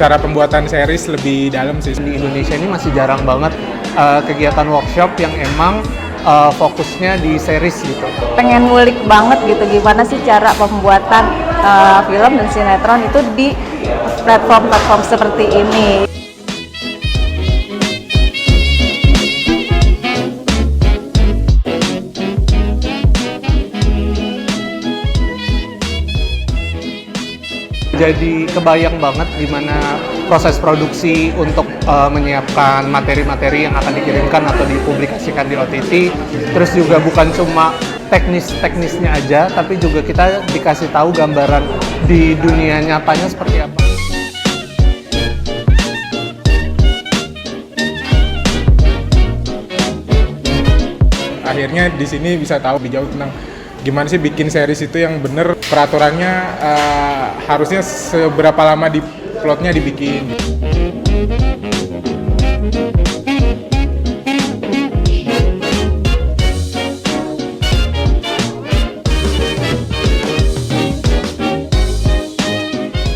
cara pembuatan series lebih dalam sih. Di Indonesia ini masih jarang banget kegiatan workshop yang emang fokusnya di series gitu. Pengen ngulik banget gitu gimana sih cara pembuatan film dan sinetron itu di platform-platform seperti ini. Jadi kebayang banget gimana proses produksi untuk menyiapkan materi-materi yang akan dikirimkan atau dipublikasikan di OTT. Terus juga bukan cuma teknisnya aja, tapi juga kita dikasih tahu gambaran di dunia nyatanya seperti apa. Akhirnya di sini bisa tahu lebih jauh tentang gimana sih bikin series itu yang bener, peraturannya harusnya seberapa lama di plotnya dibikin.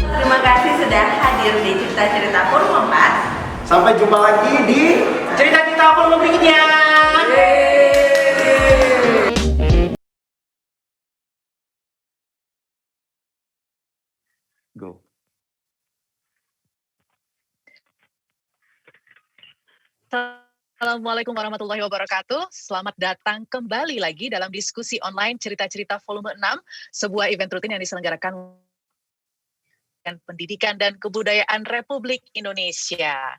Terima kasih sudah hadir di cerita-cerita volume 4. Sampai jumpa lagi di cerita-cerita volume berikutnya. Go. Assalamualaikum warahmatullahi wabarakatuh. Selamat datang kembali lagi dalam diskusi online cerita-cerita volume 6, sebuah event rutin yang diselenggarakan Pendidikan dan Kebudayaan Republik Indonesia.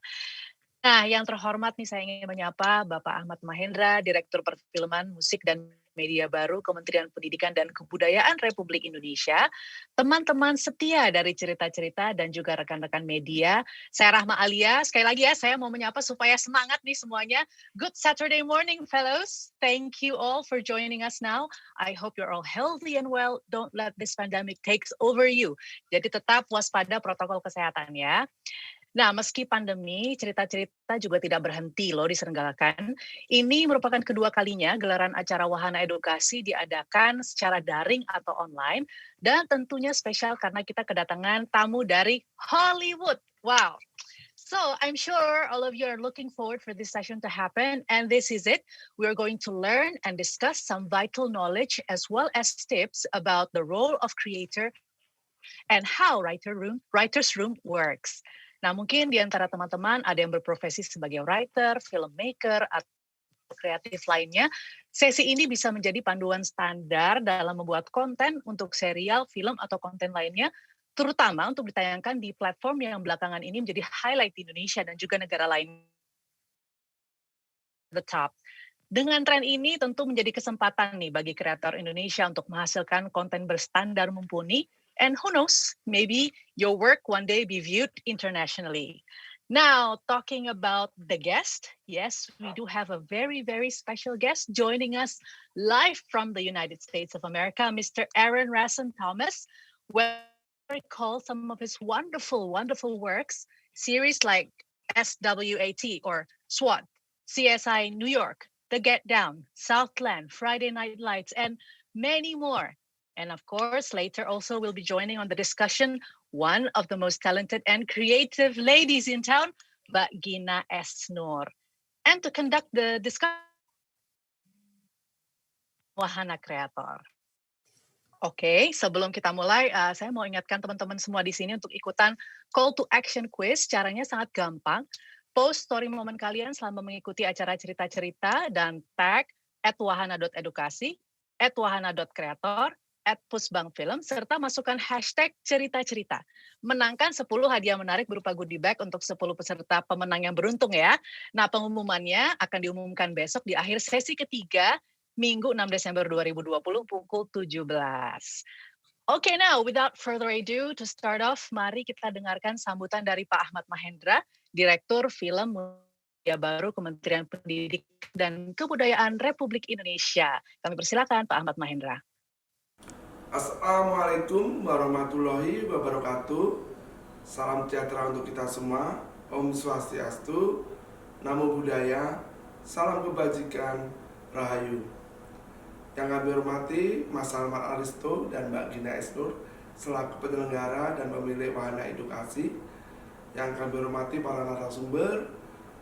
Nah, yang terhormat nih saya ingin menyapa Bapak Ahmad Mahendra, Direktur Perfilman, Musik dan Media Baru Kementerian Pendidikan dan Kebudayaan Republik Indonesia, teman-teman setia dari cerita-cerita dan juga rekan-rekan media. Saya Rahma Alia, sekali lagi ya saya mau menyapa supaya semangat nih semuanya. Good Saturday morning fellows. Thank you all for joining us now. I hope you're all healthy and well. Don't let this pandemic takes over you. Jadi tetap waspada protokol kesehatan ya. Nah, meski pandemi, cerita-cerita juga tidak berhenti loh diselenggarakan. Ini merupakan kedua kalinya gelaran acara wahana edukasi diadakan secara daring atau online. Dan tentunya spesial karena kita kedatangan tamu dari Hollywood. Wow. So, I'm sure all of you are looking forward for this session to happen. And this is it. We're going to learn and discuss some vital knowledge as well as tips about the role of creator and how writer's room works. Nah, mungkin di antara teman-teman ada yang berprofesi sebagai writer, filmmaker, atau kreatif lainnya. Sesi ini bisa menjadi panduan standar dalam membuat konten untuk serial, film, atau konten lainnya, terutama untuk ditayangkan di platform yang belakangan ini menjadi highlight di Indonesia dan juga negara lain. The top. Dengan tren ini tentu menjadi kesempatan nih bagi kreator Indonesia untuk menghasilkan konten berstandar mumpuni. And who knows, maybe your work one day be viewed internationally. Now, talking about the guest, yes, we do have a very, very special guest joining us live from the United States of America, Mr. Aaron Rassen Thomas, where I recall some of his wonderful, wonderful works, series like SWAT or SWAT, CSI New York, The Get Down, Southland, Friday Night Lights, and many more. And of course, later also we'll be joining on the discussion one of the most talented and creative ladies in town, Mbak Gina S Noer. And to conduct the discussion, wahana kreator. Oke, sebelum kita mulai, saya mau ingatkan teman-teman semua di sini untuk ikutan call to action quiz. Caranya sangat gampang. Post story momen kalian selama mengikuti acara cerita-cerita dan tag @wahana.edukasi, @wahana.kreator, @pusbangfilm, serta masukkan hashtag cerita-cerita. Menangkan 10 hadiah menarik berupa goodie bag untuk 10 peserta pemenang yang beruntung ya. Nah, pengumumannya akan diumumkan besok di akhir sesi ketiga, Minggu 6 Desember 2020 pukul 17. Okay, now without further ado, to start off, mari kita dengarkan sambutan dari Pak Ahmad Mahendra, Direktur Film Media Baru Kementerian Pendidikan dan Kebudayaan Republik Indonesia. Kami persilakan Pak Ahmad Mahendra. Assalamualaikum warahmatullahi wabarakatuh. Salam sejahtera untuk kita semua. Om Swastiastu, Namo Buddhaya, salam kebajikan, Rahayu. Yang kami hormati Mas Salman Aristo dan Mbak Gina S Noer selaku penyelenggara dan pemilik wahana edukasi. yang kami hormati para narasumber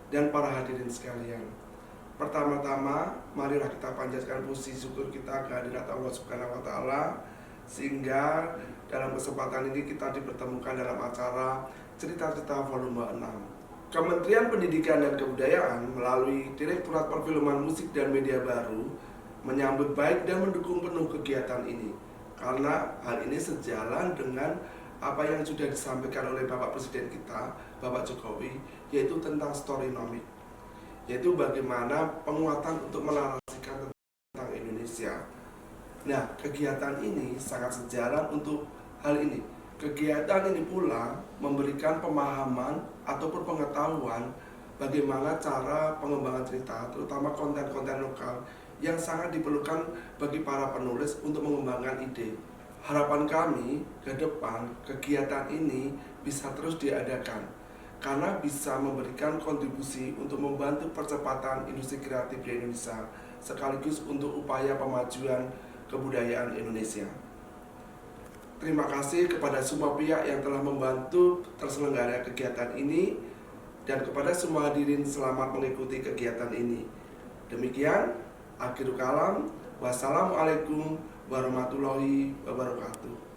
dan para hadirin sekalian. Pertama-tama, marilah kita panjatkan puji syukur kita kehadirat Allah Subhanahu wa Ta'ala, sehingga dalam kesempatan ini kita dipertemukan dalam acara Cerita-cerita volume 6. Kementerian Pendidikan dan Kebudayaan melalui Direktorat Perfilman Musik dan Media Baru menyambut baik dan mendukung penuh kegiatan ini, karena hal ini sejalan dengan apa yang sudah disampaikan oleh Bapak Presiden kita, Bapak Jokowi, yaitu tentang storynomic, yaitu bagaimana penguatan untuk menarasikan tentang Indonesia. Nah, kegiatan ini sangat sejalan untuk hal ini. Kegiatan ini pula memberikan pemahaman ataupun pengetahuan bagaimana cara pengembangan cerita, terutama konten-konten lokal yang sangat diperlukan bagi para penulis untuk mengembangkan ide. Harapan kami ke depan kegiatan ini bisa terus diadakan karena bisa memberikan kontribusi untuk membantu percepatan industri kreatif di Indonesia sekaligus untuk upaya pemajuan kebudayaan Indonesia. Terima kasih kepada semua pihak yang telah membantu terselenggara kegiatan ini dan kepada semua hadirin selamat mengikuti kegiatan ini. Demikian, akhirul kalam, wassalamualaikum warahmatullahi wabarakatuh.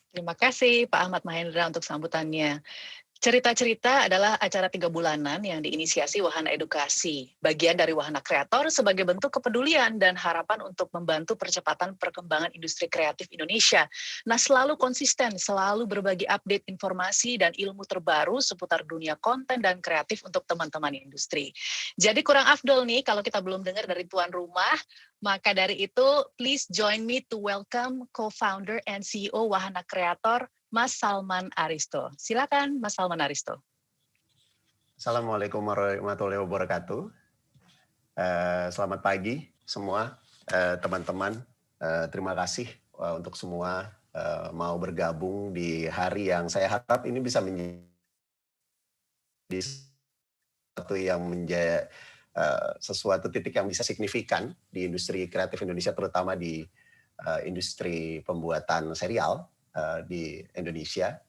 Terima kasih Pak Ahmad Mahendra untuk sambutannya. Cerita-cerita adalah acara 3 bulanan yang diinisiasi Wahana Edukasi, bagian dari Wahana Kreator sebagai bentuk kepedulian dan harapan untuk membantu percepatan perkembangan industri kreatif Indonesia. Nah, selalu konsisten, selalu berbagi update informasi dan ilmu terbaru seputar dunia konten dan kreatif untuk teman-teman industri. Jadi kurang afdol nih kalau kita belum dengar dari tuan rumah, maka dari itu please join me to welcome co-founder and CEO Wahana Kreator, Mas Salman Aristo. Silakan Mas Salman Aristo. Assalamualaikum warahmatullahi wabarakatuh. Selamat pagi semua teman-teman. Terima kasih untuk semua mau bergabung di hari yang saya harap ini bisa menjadi sesuatu titik yang bisa signifikan di industri kreatif Indonesia, terutama di industri pembuatan serial di Indonesia.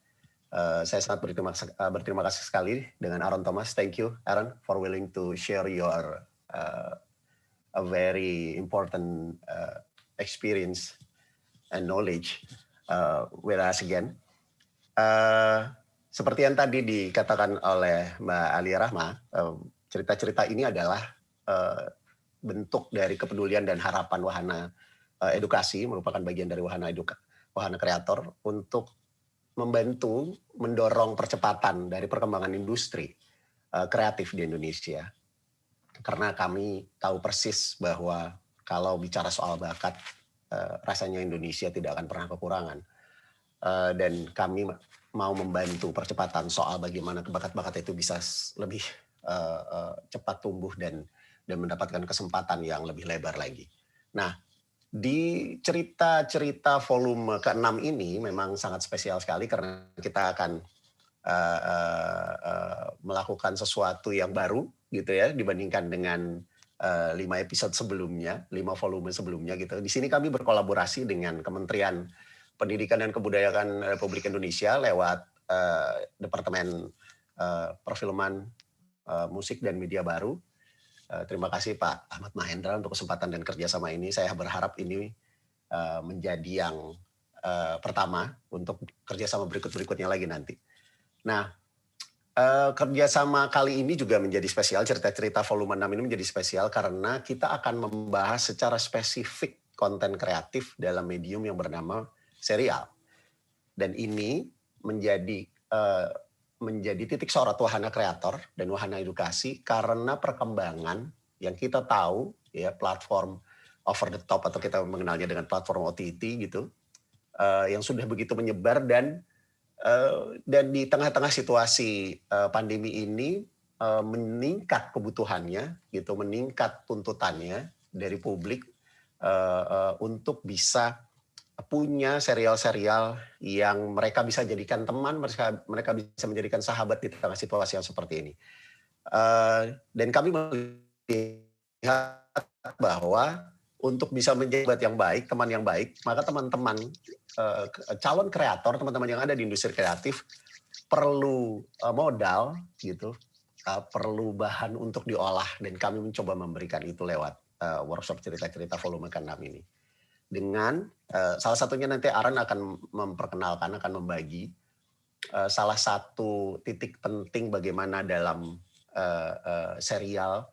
Saya sangat berterima kasih sekali dengan Aaron Thomas. Thank you, Aaron, for willing to share your a very important experience and knowledge with us again. Seperti yang tadi dikatakan oleh Mbak Alia Rahma, cerita-cerita ini adalah bentuk dari kepedulian dan harapan Wahana Edukasi, merupakan bagian dari Wahana Kreator untuk membantu mendorong percepatan dari perkembangan industri kreatif di Indonesia. Karena kami tahu persis bahwa kalau bicara soal bakat, rasanya Indonesia tidak akan pernah kekurangan. Dan kami mau membantu percepatan soal bagaimana bakat-bakat itu bisa lebih cepat tumbuh dan mendapatkan kesempatan yang lebih lebar lagi. Nah, di cerita-cerita volume ke-6 ini memang sangat spesial sekali karena kita akan melakukan sesuatu yang baru gitu ya dibandingkan dengan 5 episode sebelumnya, 5 volume sebelumnya gitu. Di sini kami berkolaborasi dengan Kementerian Pendidikan dan Kebudayaan Republik Indonesia lewat Departemen Perfilman, Musik dan Media Baru. Terima kasih Pak Ahmad Mahendra untuk kesempatan dan kerjasama ini. Saya berharap ini menjadi yang pertama untuk kerjasama berikut-berikutnya lagi nanti. Nah, kerjasama kali ini juga menjadi spesial, cerita-cerita volume 6 ini menjadi spesial karena kita akan membahas secara spesifik konten kreatif dalam medium yang bernama serial. Dan ini menjadi titik sorot wahana kreator dan wahana edukasi karena perkembangan yang kita tahu ya platform over the top atau kita mengenalnya dengan platform OTT gitu yang sudah begitu menyebar dan di tengah-tengah situasi pandemi ini meningkat kebutuhannya gitu, meningkat tuntutannya dari publik untuk bisa punya serial-serial yang mereka bisa jadikan teman, mereka bisa menjadikan sahabat di tengah situasi yang seperti ini. Dan kami melihat bahwa untuk bisa menjadi sahabat yang baik, teman yang baik, maka teman-teman calon kreator, teman-teman yang ada di industri kreatif perlu modal gitu, perlu bahan untuk diolah dan kami mencoba memberikan itu lewat workshop cerita-cerita volume ke-6 ini. Dengan salah satunya nanti Aran akan memperkenalkan, akan membagi salah satu titik penting bagaimana dalam serial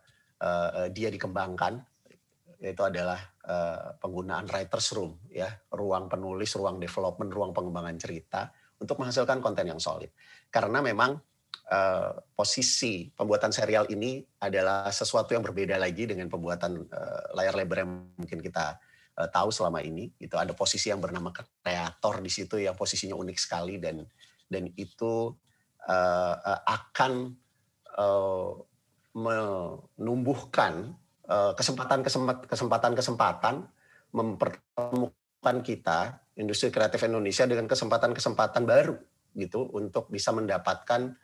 dia dikembangkan, yaitu adalah penggunaan writers room, ya, ruang penulis, ruang development, ruang pengembangan cerita untuk menghasilkan konten yang solid. Karena memang posisi pembuatan serial ini adalah sesuatu yang berbeda lagi dengan pembuatan layar lebar yang mungkin kita tahu selama ini. Itu ada posisi yang bernama kreator di situ yang posisinya unik sekali dan itu akan menumbuhkan kesempatan mempertemukan kita industri kreatif Indonesia dengan kesempatan baru gitu untuk bisa mendapatkan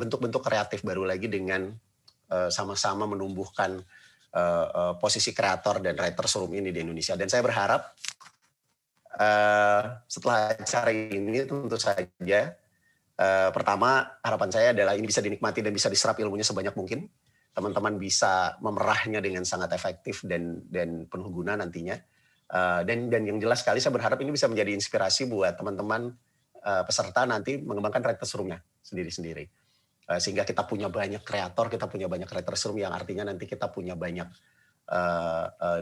bentuk-bentuk kreatif baru lagi dengan sama-sama menumbuhkan posisi kreator dan writers room ini di Indonesia. Dan saya berharap setelah acara ini tentu saja pertama harapan saya adalah ini bisa dinikmati dan bisa diserap ilmunya sebanyak mungkin. Teman-teman bisa memerahnya dengan sangat efektif dan penuh guna nantinya. Dan yang jelas sekali saya berharap ini bisa menjadi inspirasi buat teman-teman peserta nanti mengembangkan writers room-nya sendiri-sendiri. Sehingga kita punya banyak kreator, kita punya banyak writers room yang artinya nanti kita punya banyak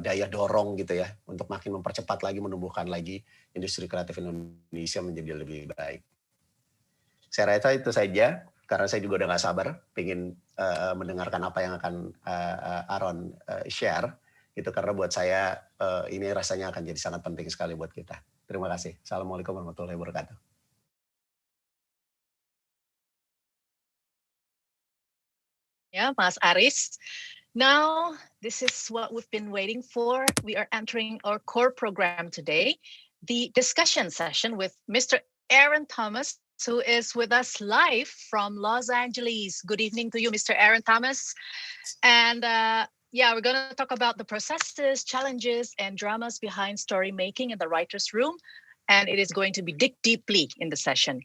daya dorong gitu ya untuk makin mempercepat lagi, menumbuhkan lagi industri kreatif Indonesia menjadi lebih baik. Saya rasa itu saja karena saya juga udah gak sabar pengen mendengarkan apa yang akan Aaron share gitu karena buat saya ini rasanya akan jadi sangat penting sekali buat kita. Terima kasih. Assalamualaikum warahmatullahi wabarakatuh. Yeah, Mas Aris. Now, this is what we've been waiting for. We are entering our core program today, the discussion session with Mr. Aaron Thomas, who is with us live from Los Angeles. Good evening to you, Mr. Aaron Thomas. And we're going to talk about the processes, challenges, and dramas behind story making in the writer's room. And it is going to be dig deeply in the session.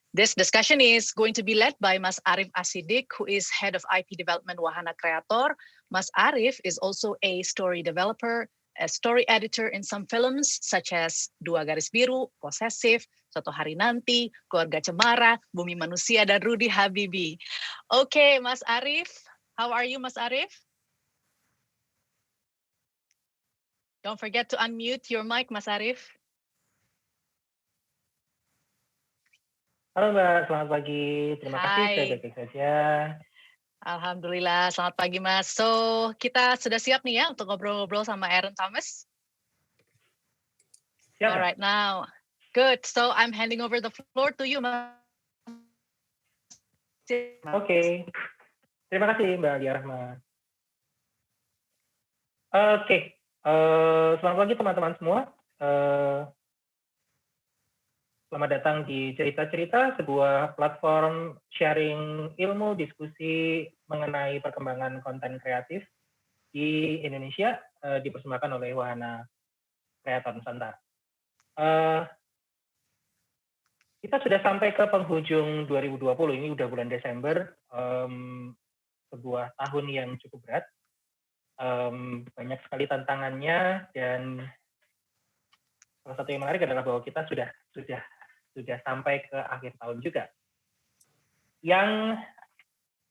This discussion is going to be led by Mas Arief Ash Shiddiq, who is Head of IP Development Wahana Kreator. Mas Arief is also a story developer, a story editor in some films such as Dua Garis Biru, Posesif, Suatu Hari Nanti, Keluarga Cemara, Bumi Manusia, dan Rudy Habibi. Okay, Mas Arief, how are you, Mas Arief? Don't forget to unmute your mic, Mas Arief. Halo Mbak, selamat pagi. Terima kasih, saya baik-baik saja. Alhamdulillah, selamat pagi Mas. So, kita sudah siap nih ya untuk ngobrol-ngobrol sama Aaron Thomas? Siap. Alright, now Good. So I'm handing over the floor to you, Mas. Oke. Terima kasih Mbak Alia Rahma. Oke. Selamat pagi teman-teman semua. Selamat datang di Cerita-Cerita, sebuah platform sharing ilmu, diskusi mengenai perkembangan konten kreatif di Indonesia, dipersembahkan oleh Wahana Kreator Nusantara. Kita sudah sampai ke penghujung 2020, ini udah bulan Desember, sebuah tahun yang cukup berat, banyak sekali tantangannya, dan salah satu yang menarik adalah bahwa kita sudah sampai ke akhir tahun juga, yang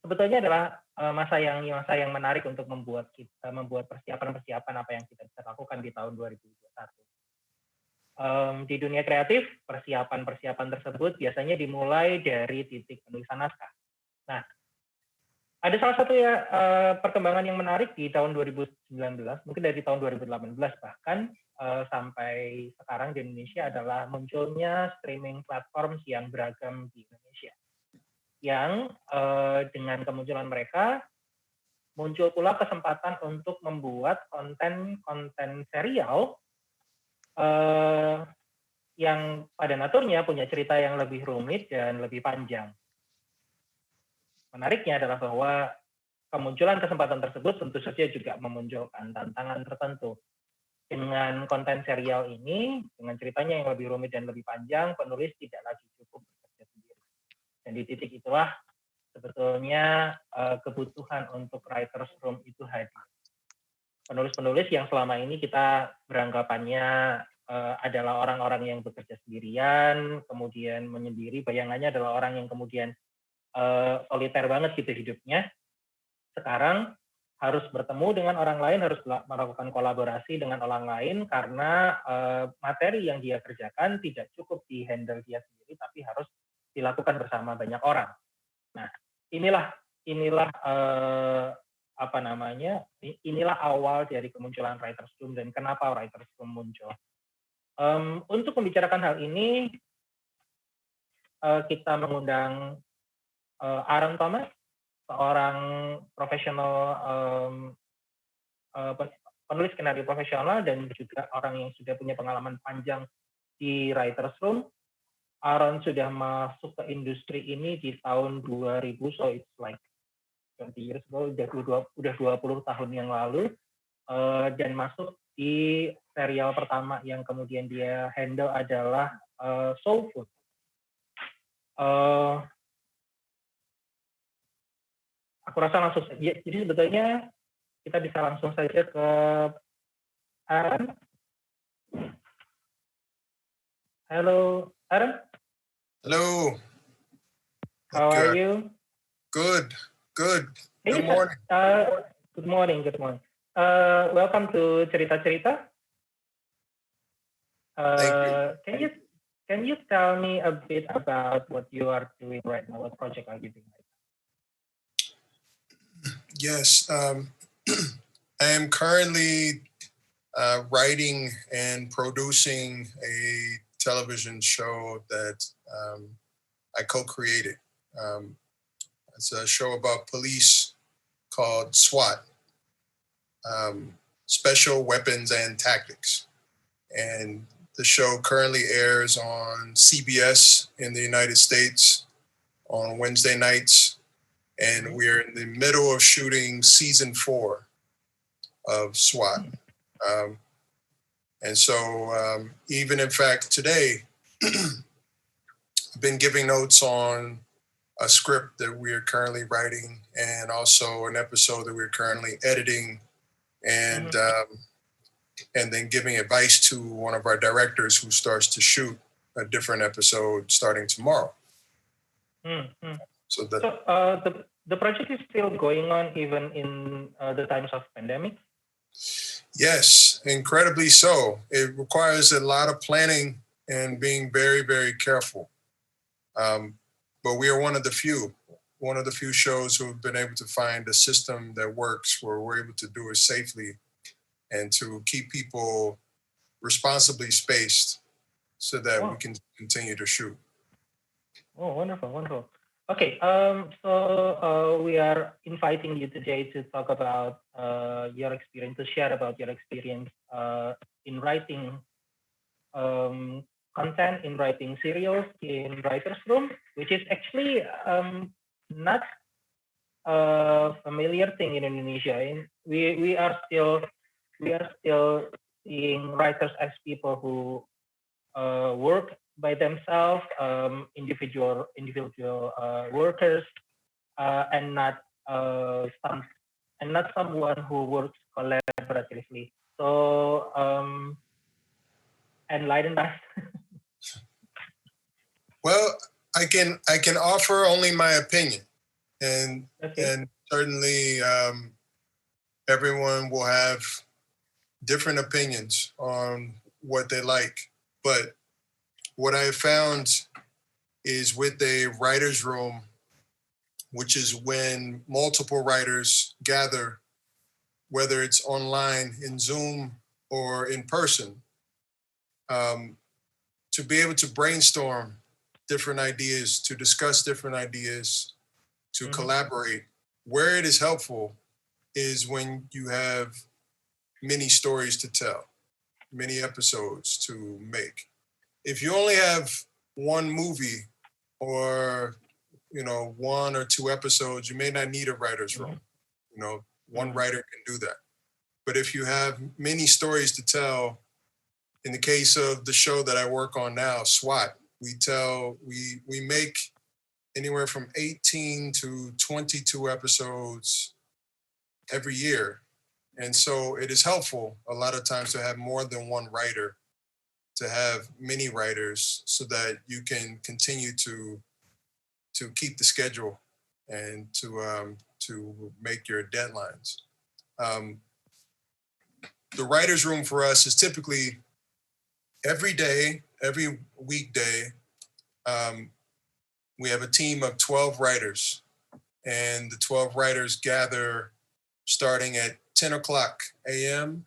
sebetulnya adalah masa yang menarik untuk membuat persiapan apa yang kita bisa lakukan di tahun 2021. Di dunia kreatif, persiapan tersebut biasanya dimulai dari titik penulisan naskah. Nah, ada salah satu perkembangan yang menarik di tahun 2019, mungkin dari tahun 2018 bahkan, sampai sekarang di Indonesia adalah munculnya streaming platform yang beragam di Indonesia. Yang dengan kemunculan mereka, muncul pula kesempatan untuk membuat konten serial yang pada naturnya punya cerita yang lebih rumit dan lebih panjang. Menariknya adalah bahwa kemunculan kesempatan tersebut tentu saja juga memunculkan tantangan tertentu. Dengan konten serial ini, dengan ceritanya yang lebih rumit dan lebih panjang, penulis tidak lagi cukup bekerja sendiri. Dan di titik itulah sebetulnya kebutuhan untuk writer's room itu hadir. Penulis-penulis yang selama ini kita beranggapannya adalah orang-orang yang bekerja sendirian, kemudian menyendiri, bayangannya adalah orang yang kemudian soliter banget gitu hidupnya. Sekarang harus bertemu dengan orang lain, harus melakukan kolaborasi dengan orang lain, karena materi yang dia kerjakan tidak cukup di-handle dia sendiri, tapi harus dilakukan bersama banyak orang. Nah, inilah inilah awal dari kemunculan writer's room dan kenapa writer's room muncul. Untuk membicarakan hal ini, kita mengundang Aaron Thomas, seorang profesional, penulis skenario profesional dan juga orang yang sudah punya pengalaman panjang di writer's room. Aaron sudah masuk ke industri ini di tahun 2000, so it's like 20 years ago, udah 20 tahun yang lalu, dan masuk di serial pertama yang kemudian dia handle adalah Soul Food. Aku rasa langsung saja, jadi sebetulnya kita bisa langsung saja ke Aaron. Halo, Aaron. Hello. How are you? Good. Good morning. Good morning. Welcome to Cerita-Cerita. Thank you. Can you tell me a bit about what you are doing right now? What project are you doing right now? Yes, I am currently writing and producing a television show that I co-created. It's a show about police called SWAT, Special Weapons and Tactics. And the show currently airs on CBS in the United States on Wednesday nights. And we're in the middle of shooting season 4 of SWAT. And so even in fact today, I've been giving notes on a script that we are currently writing and also an episode that we're currently editing, and then giving advice to one of our directors who starts to shoot a different episode starting tomorrow. So the project is still going on even in the times of pandemic? Yes, incredibly so. It requires a lot of planning and being very, very careful. But we are one of the few shows who have been able to find a system that works where we're able to do it safely and to keep people responsibly spaced so that Oh. we can continue to shoot. Oh, wonderful, wonderful. Okay, we are inviting you today to talk about your experience, to share about your experience in writing content, in writing serials in writers' room, which is actually not a familiar thing in Indonesia. We are still seeing writers as people who work by themselves, individual workers, and not someone who works collaboratively. So enlighten us. Well, I can offer only my opinion, and Okay. and certainly everyone will have different opinions on what they like. But what I found is with a writer's room, which is when multiple writers gather, whether it's online in Zoom or in person, to be able to brainstorm different ideas, to discuss different ideas, to collaborate. Where it is helpful is when you have many stories to tell, many episodes to make. If you only have one movie or one or two episodes, you may not need a writer's room. One writer can do that. But if you have many stories to tell, in the case of the show that I work on now, SWAT, we make anywhere from 18 to 22 episodes every year. And so it is helpful a lot of times to have more than one writer, to have many writers, so that you can continue to keep the schedule and to make your deadlines. The writer's room for us is typically every day, every weekday. We have a team of 12 writers, and the 12 writers gather starting at 10 o'clock a.m.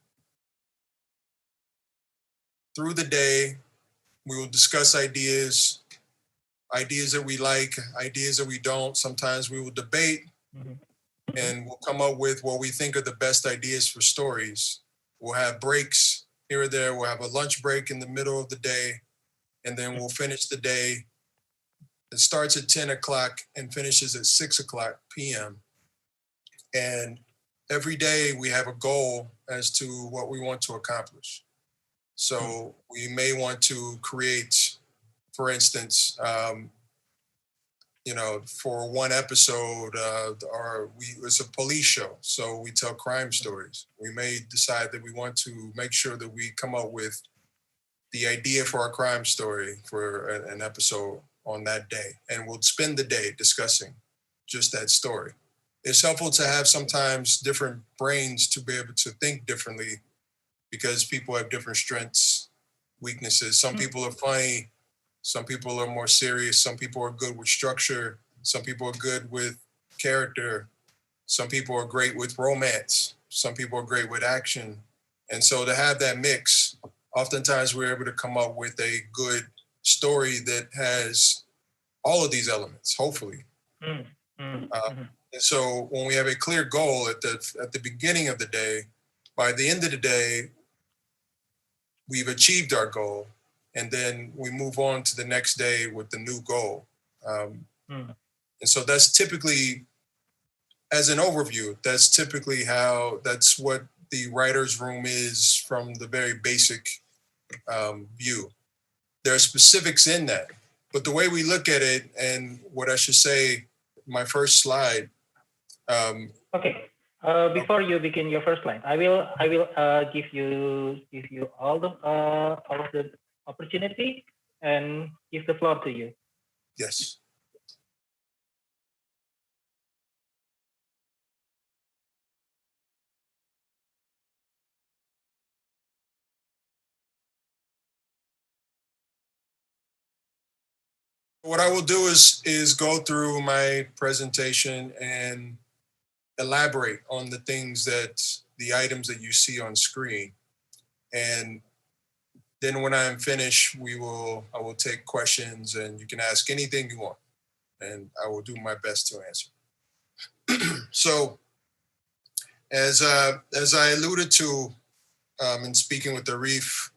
Through the day. We will discuss ideas that we like, ideas that we don't. Sometimes we will debate, and we'll come up with what we think are the best ideas for stories. We'll have breaks here or there. We'll have a lunch break in the middle of the day, and then we'll finish the day. It starts at 10 o'clock and finishes at 6 o'clock p.m. And every day we have a goal as to what we want to accomplish. So we may want to create, for instance, for one episode, it's a police show, so we tell crime stories. We may decide that we want to make sure that we come up with the idea for our crime story for an episode on that day, and we'll spend the day discussing just that story. It's helpful to have sometimes different brains to be able to think differently, because people have different strengths, weaknesses. Some people are funny, some people are more serious, some people are good with structure, some people are good with character, some people are great with romance, some people are great with action. And so to have that mix, oftentimes we're able to come up with a good story that has all of these elements, hopefully. And so when we have a clear goal at the beginning of the day, by the end of the day, we've achieved our goal, and then we move on to the next day with the new goal. And so that's typically, as an overview, that's what the writer's room is from the very basic view. There are specifics in that, but the way we look at it, and what I should say, my first slide. Okay. Before you begin your first line, I will give you all of the opportunity and give the floor to you. Yes. What I will do is go through my presentation and elaborate on the items that you see on screen. And Then when I am finished, I will take questions, and you can ask anything you want, and I will do my best to answer. So, as I alluded to in speaking with Arief,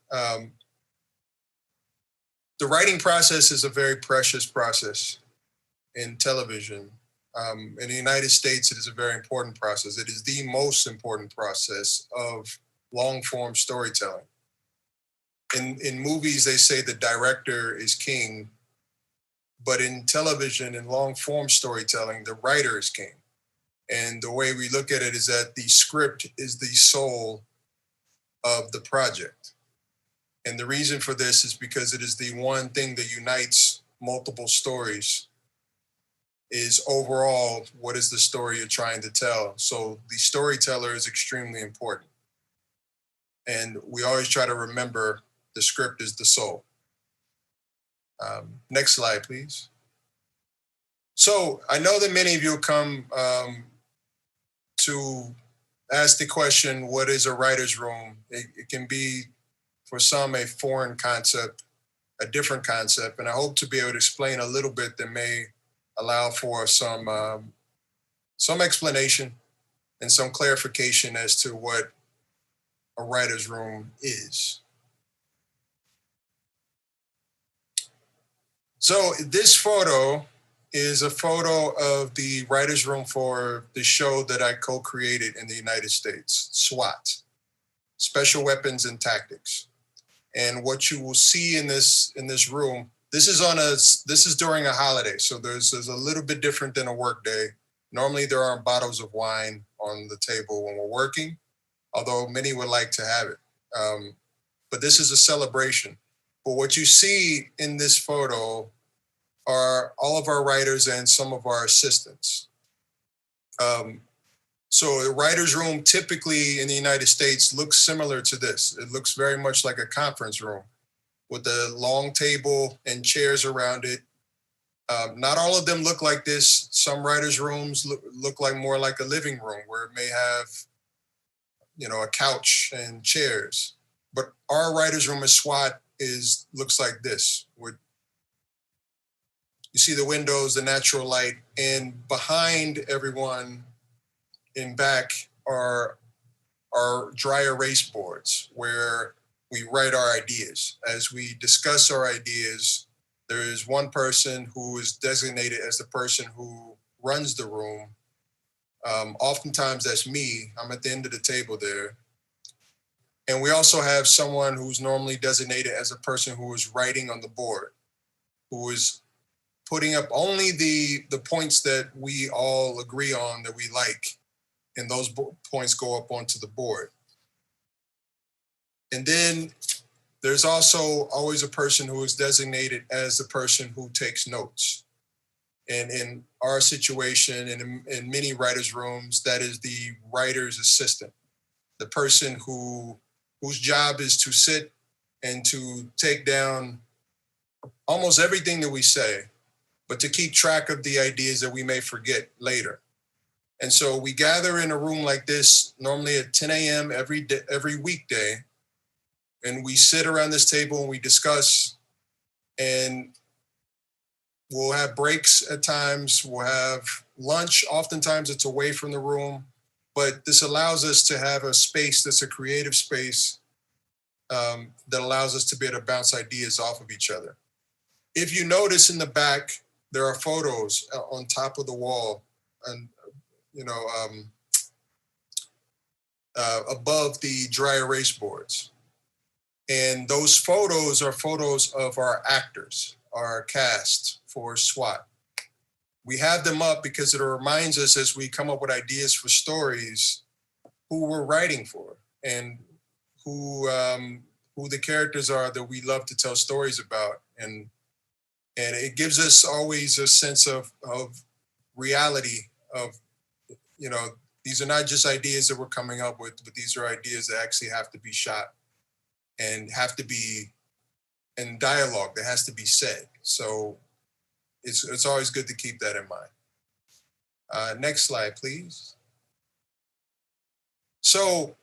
the writing process is a very precious process in television. In the United States, it is a very important process. It is the most important process of long-form storytelling. In movies, they say the director is king, but in television and long-form storytelling, the writer is king. And the way we look at it is that the script is the soul of the project. And the reason for this is because it is the one thing that unites multiple stories, is overall, what is the story you're trying to tell? So the storyteller is extremely important. And we always try to remember the script is the soul. Next slide, please. So I know that many of you come to ask the question, what is a writer's room? It can be, for some, a foreign concept, a different concept, and I hope to be able to explain a little bit that may allow for some explanation and some clarification as to what a writer's room is. So this photo is a photo of the writer's room for the show that I co-created in the United States, SWAT, Special Weapons and Tactics. And what you will see in this room, this is during a holiday, so there's a little bit different than a work day. Normally there aren't bottles of wine on the table when we're working, although many would like to have it. But this is a celebration. But what you see in this photo are all of our writers and some of our assistants. So the writer's room typically in the United States looks similar to this. It looks very much like a conference room with a long table and chairs around it. Not all of them look like this. Some writers' rooms look like more like a living room where it may have, a couch and chairs. But our writer's room at SWAT looks like this. You see the windows, the natural light, and behind everyone in back are our dry erase boards where we write our ideas. As we discuss our ideas, there is one person who is designated as the person who runs the room. Oftentimes that's me. I'm at the end of the table there. And we also have someone who's normally designated as a person who is writing on the board, who is putting up only the points that we all agree on that we like, and those points go up onto the board. And then there's also always a person who is designated as the person who takes notes. And in our situation, and in many writers' rooms, that is the writer's assistant, the person whose job is to sit and to take down almost everything that we say, but to keep track of the ideas that we may forget later. And so we gather in a room like this, normally at 10 a.m. every weekday, and we sit around this table and we discuss, and we'll have breaks at times, we'll have lunch. Oftentimes it's away from the room, but this allows us to have a space that's a creative space that allows us to be able to bounce ideas off of each other. If you notice in the back, there are photos on top of the wall, and above the dry erase boards. And those photos are photos of our actors, our cast for SWAT. We have them up because it reminds us as we come up with ideas for stories who we're writing for and who the characters are that we love to tell stories about. And it gives us always a sense of reality of, these are not just ideas that we're coming up with, but these are ideas that actually have to be shot and have to be in dialogue that has to be said. So it's always good to keep that in mind. Next slide, please. So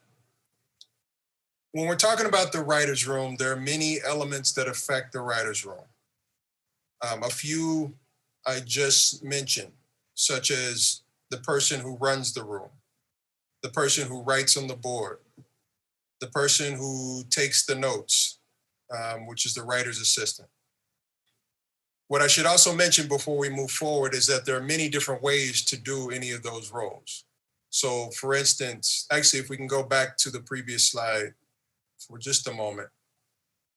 when we're talking about the writer's room, there are many elements that affect the writer's room. A few I just mentioned, such as the person who runs the room, the person who writes on the board, the person who takes the notes, which is the writer's assistant. What I should also mention before we move forward is that there are many different ways to do any of those roles. So for instance, actually, if we can go back to the previous slide for just a moment.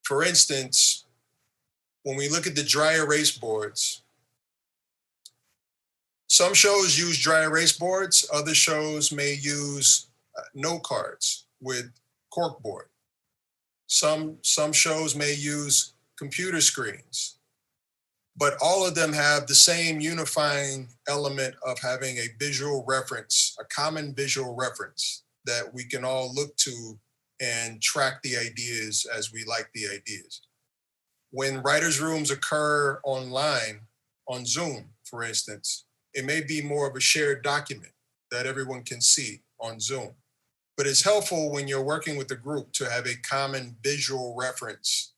For instance, when we look at the dry erase boards, some shows use dry erase boards, other shows may use note cards with corkboard. Some shows may use computer screens, but all of them have the same unifying element of having a visual reference, a common visual reference that we can all look to and track the ideas as we like the ideas. When writers' rooms occur online, on Zoom, for instance, it may be more of a shared document that everyone can see on Zoom. But it's helpful when you're working with a group to have a common visual reference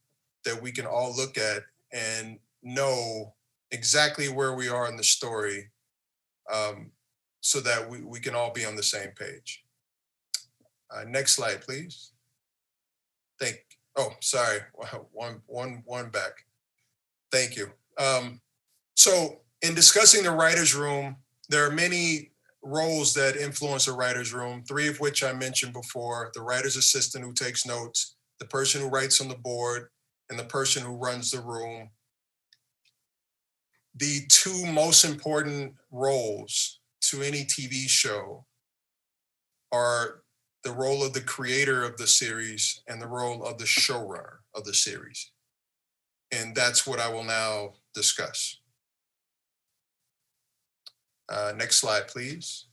that we can all look at and know exactly where we are in the story, so that we can all be on the same page. Next slide, please. Sorry, one back. Thank you. So in discussing the writer's room, there are many roles that influence a writer's room, three of which I mentioned before: the writer's assistant who takes notes, the person who writes on the board, and the person who runs the room. The two most important roles to any TV show are the role of the creator of the series and the role of the showrunner of the series. And that's what I will now discuss. Next slide, please.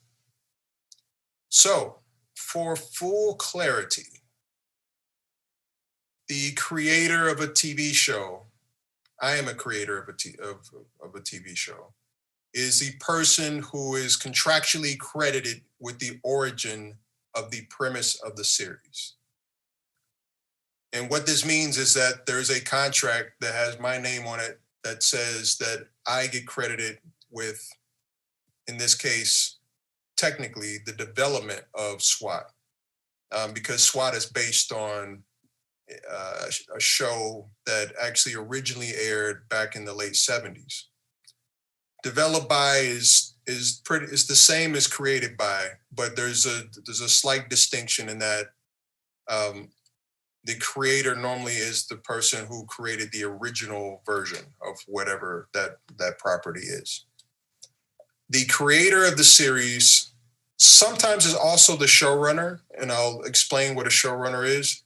So, for full clarity, the creator of a TV show, I am a creator of a TV show, is the person who is contractually credited with the origin of the premise of the series. And what this means is that there's a contract that has my name on it that says that I get credited with, in this case, technically the development of SWAT, because SWAT is based on a show that actually originally aired back in the late 70s. Developed by is the same as created by, but there's a slight distinction in that the creator normally is the person who created the original version of whatever that property is. The creator of the series sometimes is also the showrunner, and I'll explain what a showrunner is,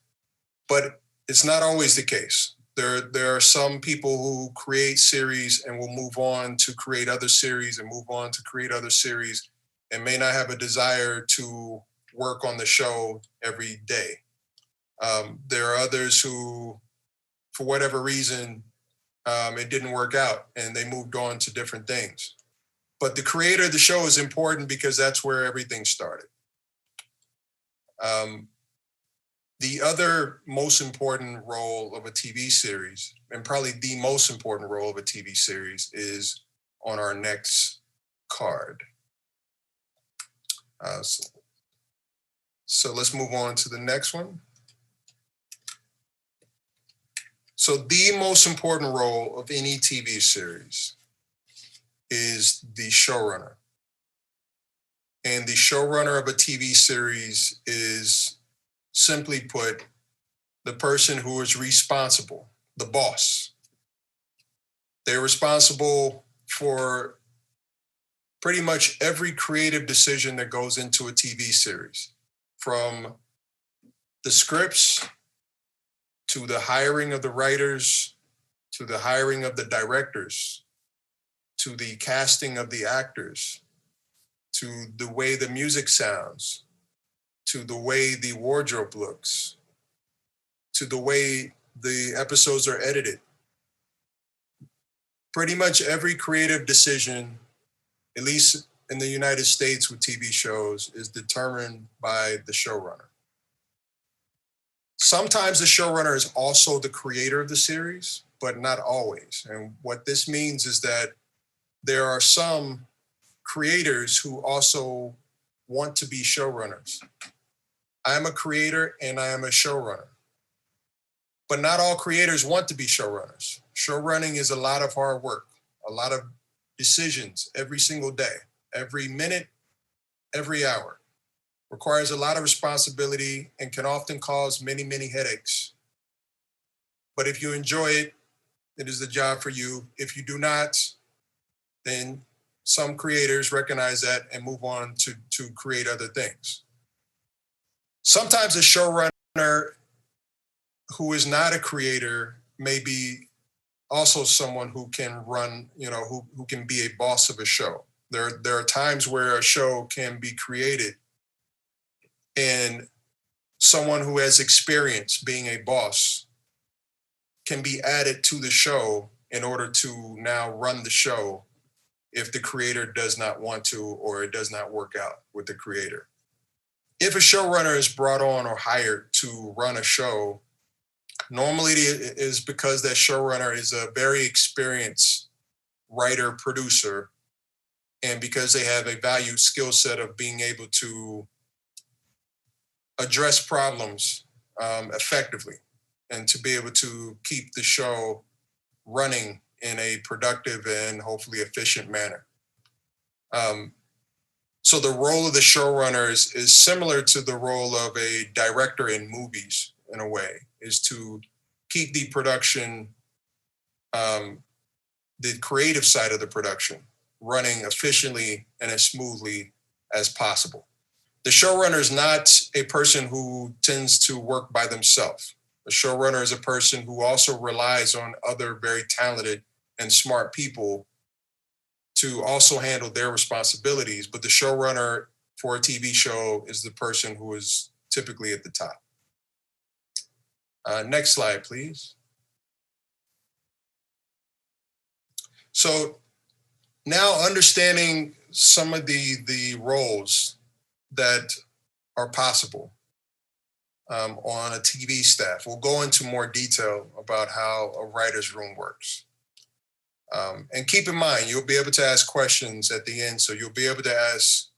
but it's not always the case. There are some people who create series and will move on to create other series and move on to create other series and may not have a desire to work on the show every day. There are others who, for whatever reason, it didn't work out and they moved on to different things. But the creator of the show is important because that's where everything started. The other most important role of a TV series, and probably the most important role of a TV series, is on our next card. So let's move on to the next one. So the most important role of any TV series is the showrunner. And the showrunner of a TV series is, simply put, the person who is responsible, the boss. They're responsible for pretty much every creative decision that goes into a TV series, from the scripts to the hiring of the writers, to the hiring of the directors, to the casting of the actors, to the way the music sounds, to the way the wardrobe looks, to the way the episodes are edited. Pretty much every creative decision, at least in the United States with TV shows, is determined by the showrunner. Sometimes the showrunner is also the creator of the series, but not always. And what this means is that there are some creators who also want to be showrunners. I am a creator and I am a showrunner. But not all creators want to be showrunners. Showrunning is a lot of hard work, a lot of decisions every single day, every minute, every hour. Requires a lot of responsibility and can often cause many, many headaches. But if you enjoy it, it is the job for you. If you do not, then some creators recognize that and move on to create other things. Sometimes a showrunner who is not a creator may be also someone who can run, who can be a boss of a show. There are times where a show can be created and someone who has experience being a boss can be added to the show in order to now run the show if the creator does not want to or it does not work out with the creator. If a showrunner is brought on or hired to run a show, normally it is because that showrunner is a very experienced writer, producer, and because they have a valued skill set of being able to address problems effectively and to be able to keep the show running in a productive and hopefully efficient manner. So the role of the showrunner is similar to the role of a director in movies in a way, is to keep the production, the creative side of the production running efficiently and as smoothly as possible. The showrunner is not a person who tends to work by themselves. The showrunner is a person who also relies on other very talented and smart people to also handle their responsibilities. But the showrunner for a TV show is the person who is typically at the top. Next slide, please. So now understanding some of the roles that are possible on a TV staff. We'll go into more detail about how a writer's room works. And keep in mind, you'll be able to ask questions at the end, so you'll be able to ask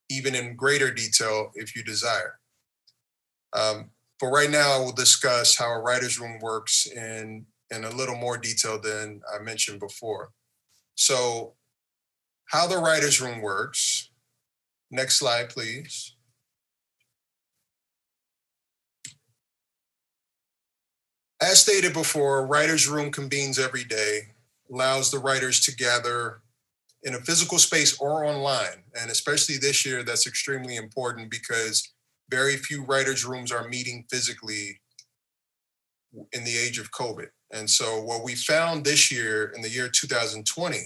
even in greater detail if you desire. But right now, we'll discuss how a writer's room works in a little more detail than I mentioned before. So how the writer's room works. Next slide, please. As stated before, a writer's room convenes every day, allows the writers to gather in a physical space or online. And especially this year, that's extremely important because very few writers' rooms are meeting physically in the age of COVID. And so what we found this year, in the year 2020,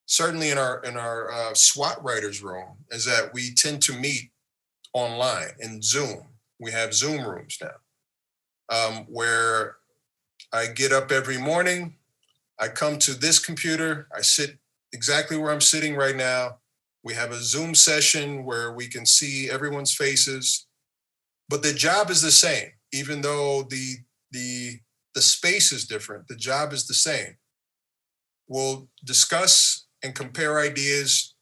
certainly in our SWAT writers' room, is that we tend to meet online in Zoom. We have Zoom rooms now, where I get up every morning, I come to this computer, I sit exactly where I'm sitting right now. We have a Zoom session where we can see everyone's faces, but the job is the same. Even though the space is different, the job is the same. We'll discuss and compare ideas.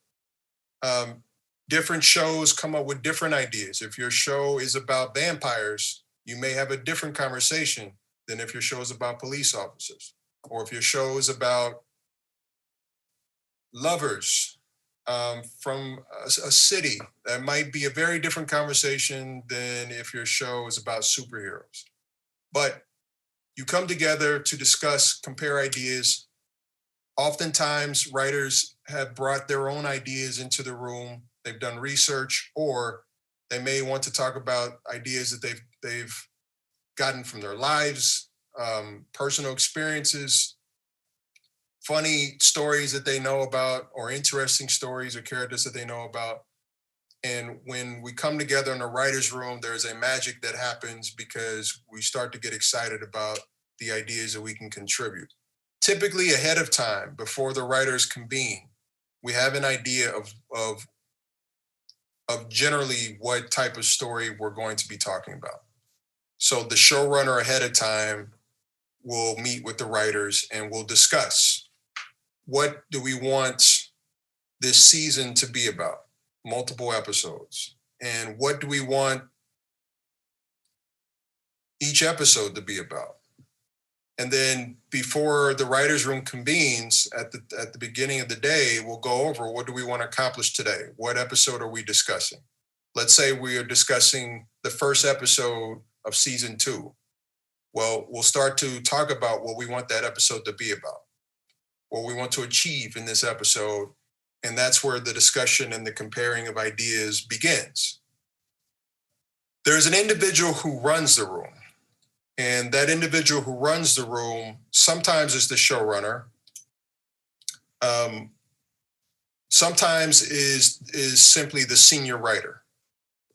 Different shows come up with different ideas. If your show is about vampires, you may have a different conversation than if your show is about police officers, or if your show is about lovers from a city. That might be a very different conversation than if your show is about superheroes. But you come together to discuss, compare ideas. Oftentimes, writers have brought their own ideas into the room. They've done research, or they may want to talk about ideas that they've gotten from their lives, personal experiences, funny stories that they know about, or interesting stories or characters that they know about. And when we come together in a writer's room, there's a magic that happens because we start to get excited about the ideas that we can contribute. Typically ahead of time, before the writers convene, we have an idea of generally what type of story we're going to be talking about. So the showrunner ahead of time will meet with the writers and we'll discuss what do we want this season to be about, multiple episodes, and what do we want each episode to be about. And then before the writer's room convenes at the beginning of the day, we'll go over what do we want to accomplish today? What episode are we discussing? Let's say we are discussing the first episode of season 2. Well, we'll start to talk about what we want that episode to be about, what we want to achieve in this episode. And that's where the discussion and the comparing of ideas begins. There's an individual who runs the room. And that individual who runs the room sometimes is the showrunner. Sometimes is simply the senior writer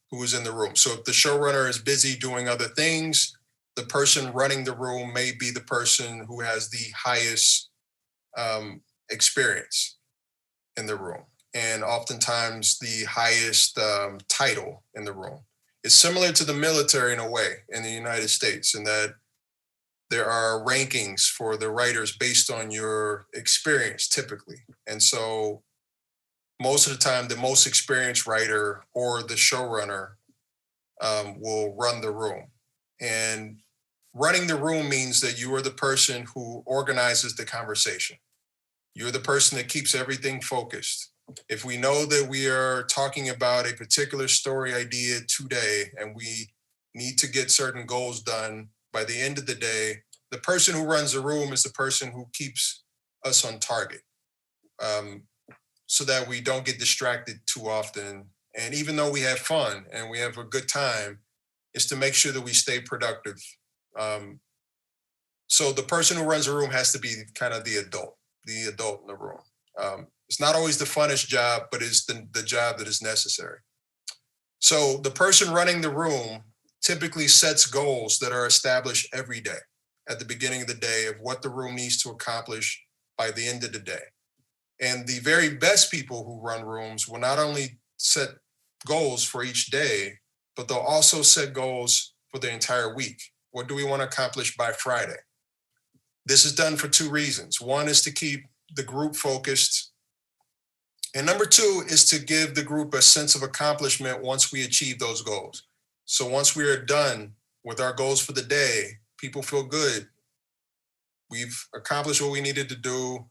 who is in the room. So if the showrunner is busy doing other things, the person running the room may be the person who has the highest experience in the room, and oftentimes the highest title in the room. It's similar to the military in a way in the United States, in that there are rankings for the writers based on your experience typically. And so most of the time, the most experienced writer or the showrunner will run the room. And running the room means that you are the person who organizes the conversation. You're the person that keeps everything focused. If we know that we are talking about a particular story idea today and we need to get certain goals done by the end of the day, the person who runs the room is the person who keeps us on target, so that we don't get distracted too often. And even though we have fun and we have a good time, is to make sure that we stay productive. So the person who runs the room has to be kind of the adult in the room. It's not always the funnest job, but it's the job that is necessary. So the person running the room typically sets goals that are established every day at the beginning of the day of what the room needs to accomplish by the end of the day. And the very best people who run rooms will not only set goals for each day, but they'll also set goals for the entire week. What do we want to accomplish by Friday? This is done for 2 reasons. One is to keep the group focused. And number 2 is to give the group a sense of accomplishment once we achieve those goals. So once we are done with our goals for the day, people feel good. We've accomplished what we needed to do.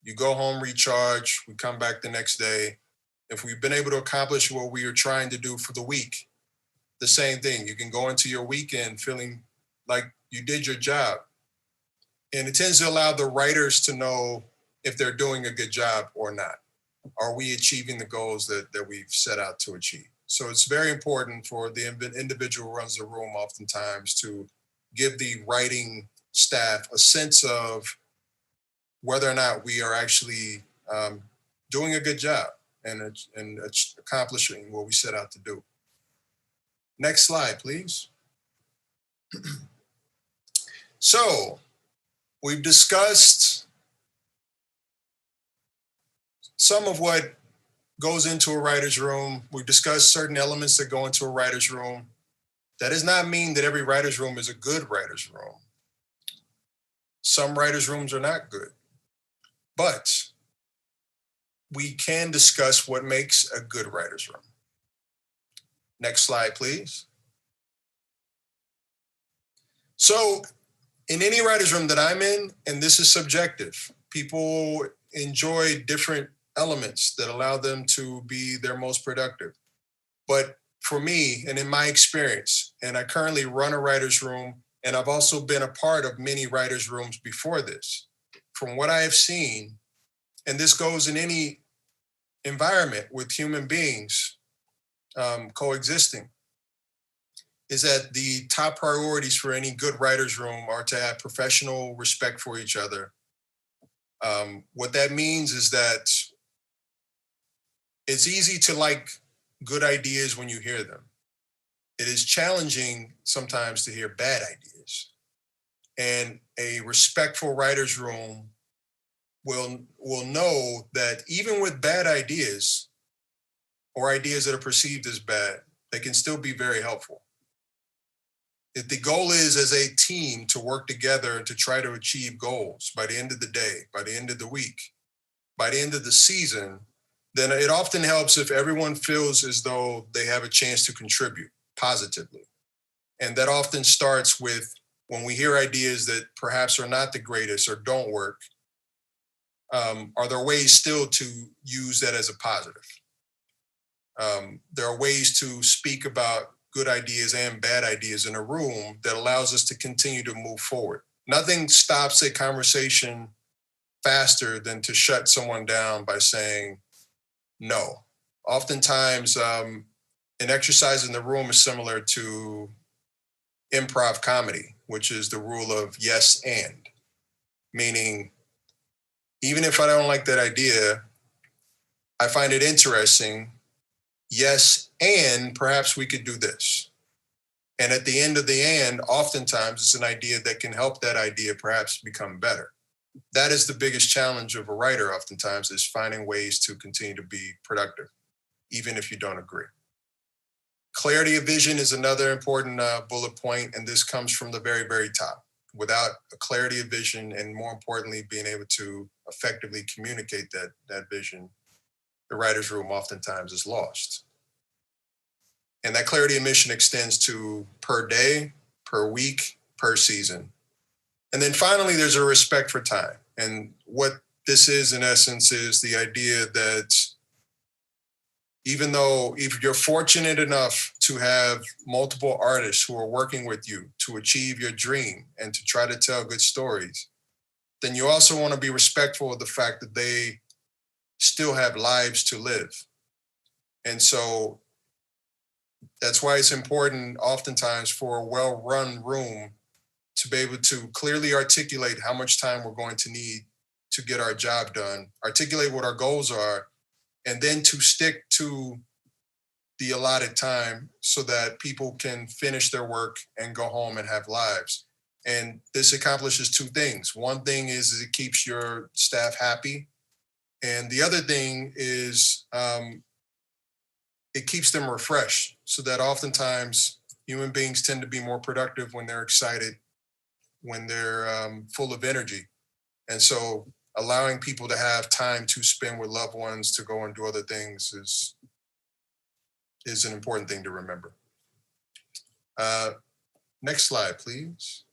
You go home, recharge, we come back the next day. If we've been able to accomplish what we are trying to do for the week, the same thing. You can go into your weekend feeling like you did your job. And it tends to allow the writers to know if they're doing a good job or not. Are we achieving the goals that we've set out to achieve? So it's very important for the individual who runs the room oftentimes to give the writing staff a sense of whether or not we are actually doing a good job and accomplishing what we set out to do. Next slide, please. So we've discussed some of what goes into a writer's room. We've discussed certain elements that go into a writer's room. That does not mean that every writer's room is a good writer's room. Some writer's rooms are not good, but we can discuss what makes a good writer's room. Next slide, please. So in any writer's room that I'm in, and this is subjective, people enjoy different elements that allow them to be their most productive. But for me, and in my experience, and I currently run a writer's room, and I've also been a part of many writer's rooms before this. From what I have seen, and this goes in any environment with human beings coexisting, is that the top priorities for any good writer's room are to have professional respect for each other. What that means is that it's easy to like good ideas when you hear them. It is challenging sometimes to hear bad ideas. And a respectful writer's room will know that even with bad ideas or ideas that are perceived as bad, they can still be very helpful. If the goal is as a team to work together to try to achieve goals by the end of the day, by the end of the week, by the end of the season, then it often helps if everyone feels as though they have a chance to contribute positively. And that often starts with when we hear ideas that perhaps are not the greatest or don't work, are there ways still to use that as a positive? There are ways to speak about good ideas and bad ideas in a room that allows us to continue to move forward. Nothing stops a conversation faster than to shut someone down by saying no. Oftentimes, an exercise in the room is similar to improv comedy, which is the rule of yes and, meaning even if I don't like that idea, I find it interesting. Yes, and perhaps we could do this. And at the end of the and, oftentimes it's an idea that can help that idea perhaps become better. That is the biggest challenge of a writer oftentimes, is finding ways to continue to be productive, even if you don't agree. Clarity of vision is another important bullet point, and this comes from the very, very top. Without a clarity of vision, and more importantly, being able to effectively communicate that vision, the writer's room oftentimes is lost. And that clarity of mission extends to per day, per week, per season. And then finally, there's a respect for time. And what this is, in essence, is the idea that even though if you're fortunate enough to have multiple artists who are working with you to achieve your dream and to try to tell good stories, then you also want to be respectful of the fact that they still have lives to live. And so that's why it's important oftentimes for a well-run room to be able to clearly articulate how much time we're going to need to get our job done, articulate what our goals are, and then to stick to the allotted time so that people can finish their work and go home and have lives. And this accomplishes two things. One thing is it keeps your staff happy. And the other thing is it keeps them refreshed, so that oftentimes human beings tend to be more productive when they're excited, when they're full of energy. And so allowing people to have time to spend with loved ones, to go and do other things is an important thing to remember. Next slide, please.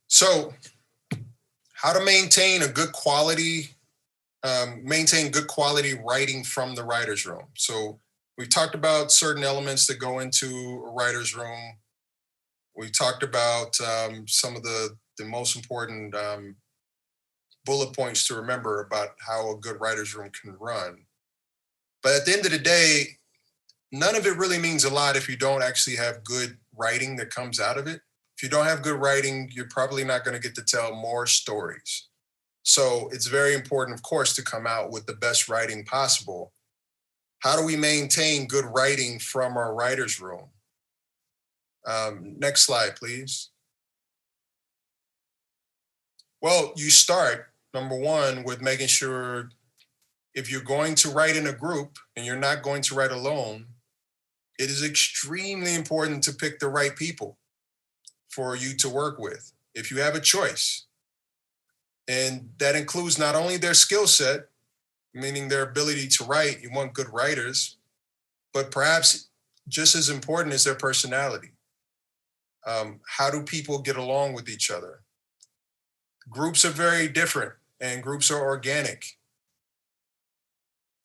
So how to maintain a good quality, maintain good quality writing from the writer's room. So we talked about certain elements that go into a writer's room. We talked about some of the most important bullet points to remember about how a good writer's room can run. But at the end of the day, none of it really means a lot if you don't actually have good writing that comes out of it. If you don't have good writing, you're probably not going to get to tell more stories. So it's very important, of course, to come out with the best writing possible. How do we maintain good writing from our writer's room? Next slide, please. Well, you start, number one, with making sure if you're going to write in a group and you're not going to write alone, it is extremely important to pick the right people for you to work with, if you have a choice. And that includes not only their skill set, meaning their ability to write, you want good writers, but perhaps just as important is their personality. How do people get along with each other? Groups are very different, and groups are organic.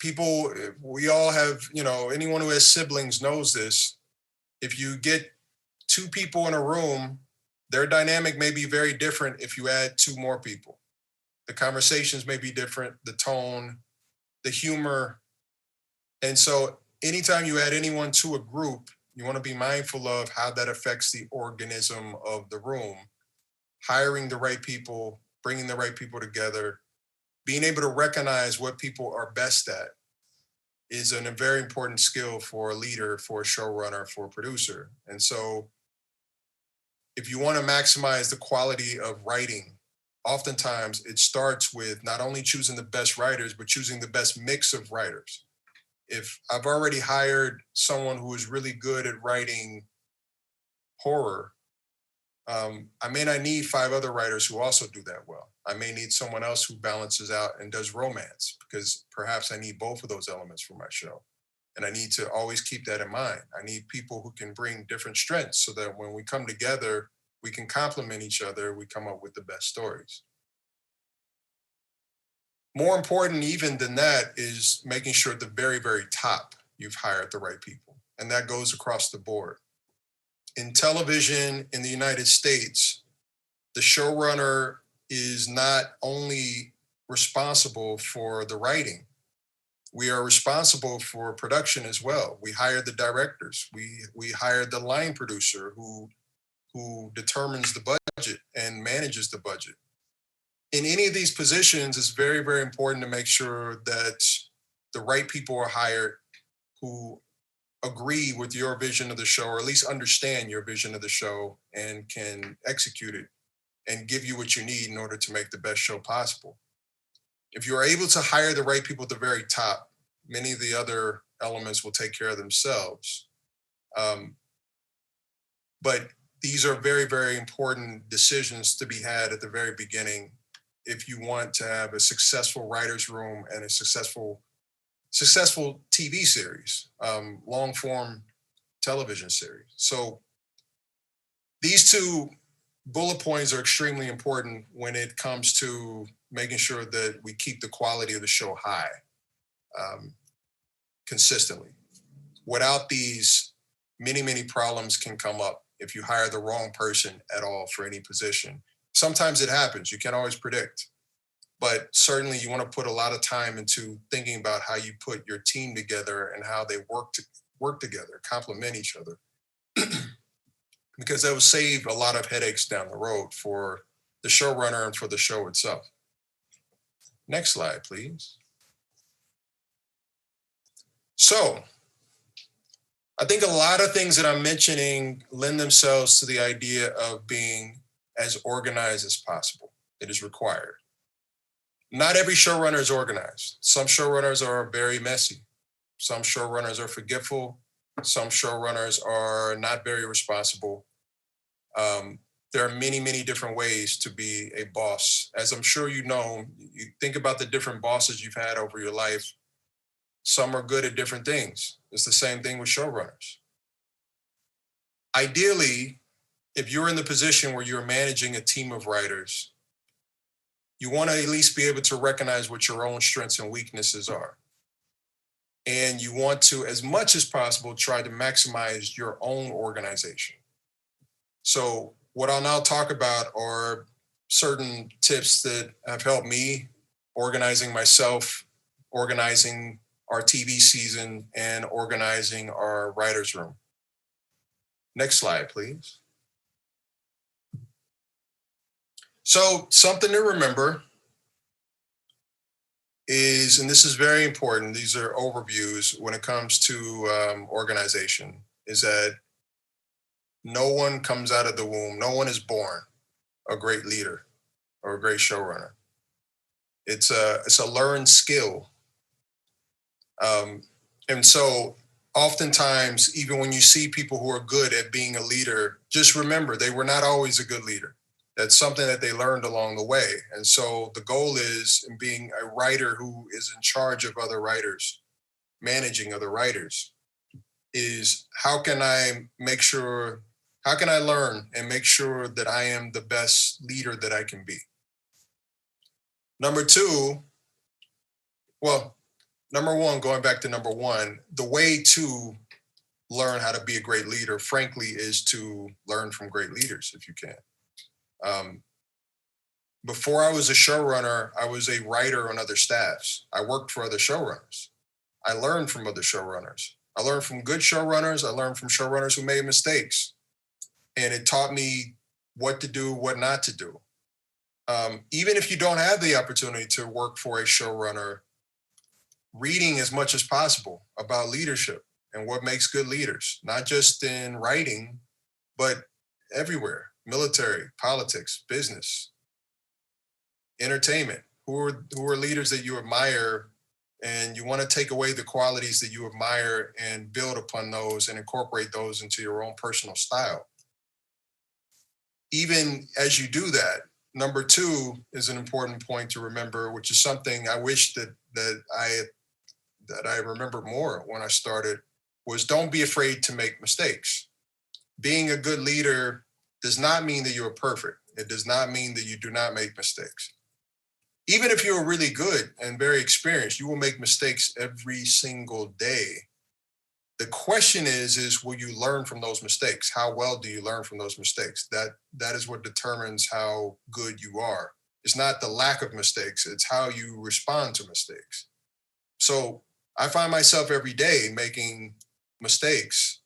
People, we all have, anyone who has siblings knows this. If you get two people in a room, their dynamic may be very different if you add two more people. The conversations may be different, the tone, the humor. And so anytime you add anyone to a group, you want to be mindful of how that affects the organism of the room. Hiring the right people, bringing the right people together, being able to recognize what people are best at is a very important skill for a leader, for a showrunner, for a producer. And so if you want to maximize the quality of writing, oftentimes it starts with not only choosing the best writers, but choosing the best mix of writers. If I've already hired someone who is really good at writing horror, I may not need 5 other writers who also do that well. I may need someone else who balances out and does romance, because perhaps I need both of those elements for my show. And I need to always keep that in mind. I need people who can bring different strengths so that when we come together, we can complement each other, we come up with the best stories. More important even than that is making sure at the very, very top, you've hired the right people. And that goes across the board. In television in the United States, the showrunner is not only responsible for the writing, we are responsible for production as well. We hire the directors. We hire the line producer who determines the budget and manages the budget. In any of these positions, it's very, very important to make sure that the right people are hired who agree with your vision of the show, or at least understand your vision of the show and can execute it and give you what you need in order to make the best show possible. If you're able to hire the right people at the very top, many of the other elements will take care of themselves. But these are very, very important decisions to be had at the very beginning if you want to have a successful writer's room and a successful TV series, long form television series. So these 2 bullet points are extremely important when it comes to making sure that we keep the quality of the show high consistently. Without these, many, many problems can come up if you hire the wrong person at all for any position. Sometimes it happens, you can't always predict. But certainly you want to put a lot of time into thinking about how you put your team together and how they work together, complement each other. Because that will save a lot of headaches down the road for the showrunner and for the show itself. Next slide, please. So I think a lot of things that I'm mentioning lend themselves to the idea of being as organized as possible. It is required. Not every showrunner is organized. Some showrunners are very messy. Some showrunners are forgetful. Some showrunners are not very responsible. There are many, many different ways to be a boss. As I'm sure you know, you think about the different bosses you've had over your life. Some are good at different things. It's the same thing with showrunners. Ideally, if you're in the position where you're managing a team of writers, you want to at least be able to recognize what your own strengths and weaknesses are. And you want to, as much as possible, try to maximize your own organization. So what I'll now talk about are certain tips that have helped me organizing myself, organizing our TV season, and organizing our writer's room. Next slide, please. So something to remember is, and this is very important, these are overviews when it comes to organization, is that no one comes out of the womb, no one is born a great leader or a great showrunner. It's a learned skill. And so oftentimes, even when you see people who are good at being a leader, just remember they were not always a good leader. That's something that they learned along the way. And so the goal is, in being a writer who is in charge of other writers, managing other writers, is how can I learn and make sure that I am the best leader that I can be? Number one, going back to number one, the way to learn how to be a great leader, frankly, is to learn from great leaders if you can. Before I was a showrunner, I was a writer on other staffs. I worked for other showrunners. I learned from other showrunners. I learned from good showrunners. I learned from showrunners who made mistakes. And it taught me what to do, what not to do. Even if you don't have the opportunity to work for a showrunner, reading as much as possible about leadership and what makes good leaders, not just in writing, but everywhere. Military, politics, business, entertainment. Who are leaders that you admire, and you want to take away the qualities that you admire and build upon those and incorporate those into your own personal style. even as you do that, number two is an important point to remember, which is something I wish that I remembered more when I started, was don't be afraid to make mistakes. Being a good leader does not mean that you're perfect. It does not mean that you do not make mistakes. Even if you're really good and very experienced, you will make mistakes every single day. The question is will you learn from those mistakes? How well do you learn from those mistakes? That is what determines how good you are. It's not the lack of mistakes, it's how you respond to mistakes. So I find myself every day making mistakes,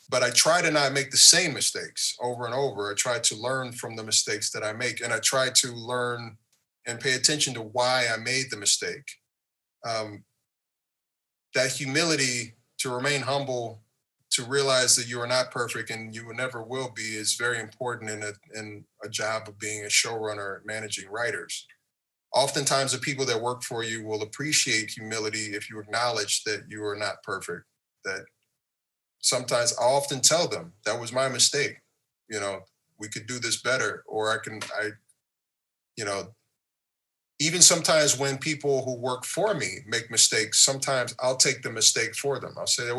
but I try to not make the same mistakes over and over. I try to learn from the mistakes that I make, and I try to learn and pay attention to why I made the mistake. That humility, to remain humble, to realize that you are not perfect and you never will be, is very important in a job of being a showrunner, managing writers. Oftentimes, the people that work for you will appreciate humility if you acknowledge that you are not perfect. That sometimes I often tell them, that was my mistake. You know, we could do this better, or even sometimes when people who work for me make mistakes, sometimes I'll take the mistake for them. I'll say, that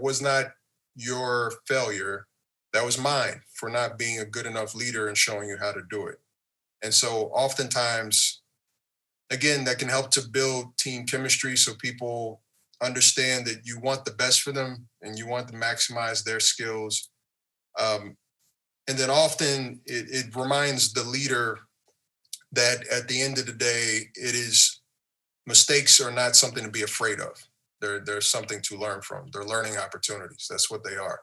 was not your failure. That was mine for not being a good enough leader and showing you how to do it. And so oftentimes, again, that can help to build team chemistry, so people understand that you want the best for them and you want to maximize their skills. And then often it reminds the leader that at the end of the day, mistakes are not something to be afraid of. They're something to learn from. They're learning opportunities. That's what they are.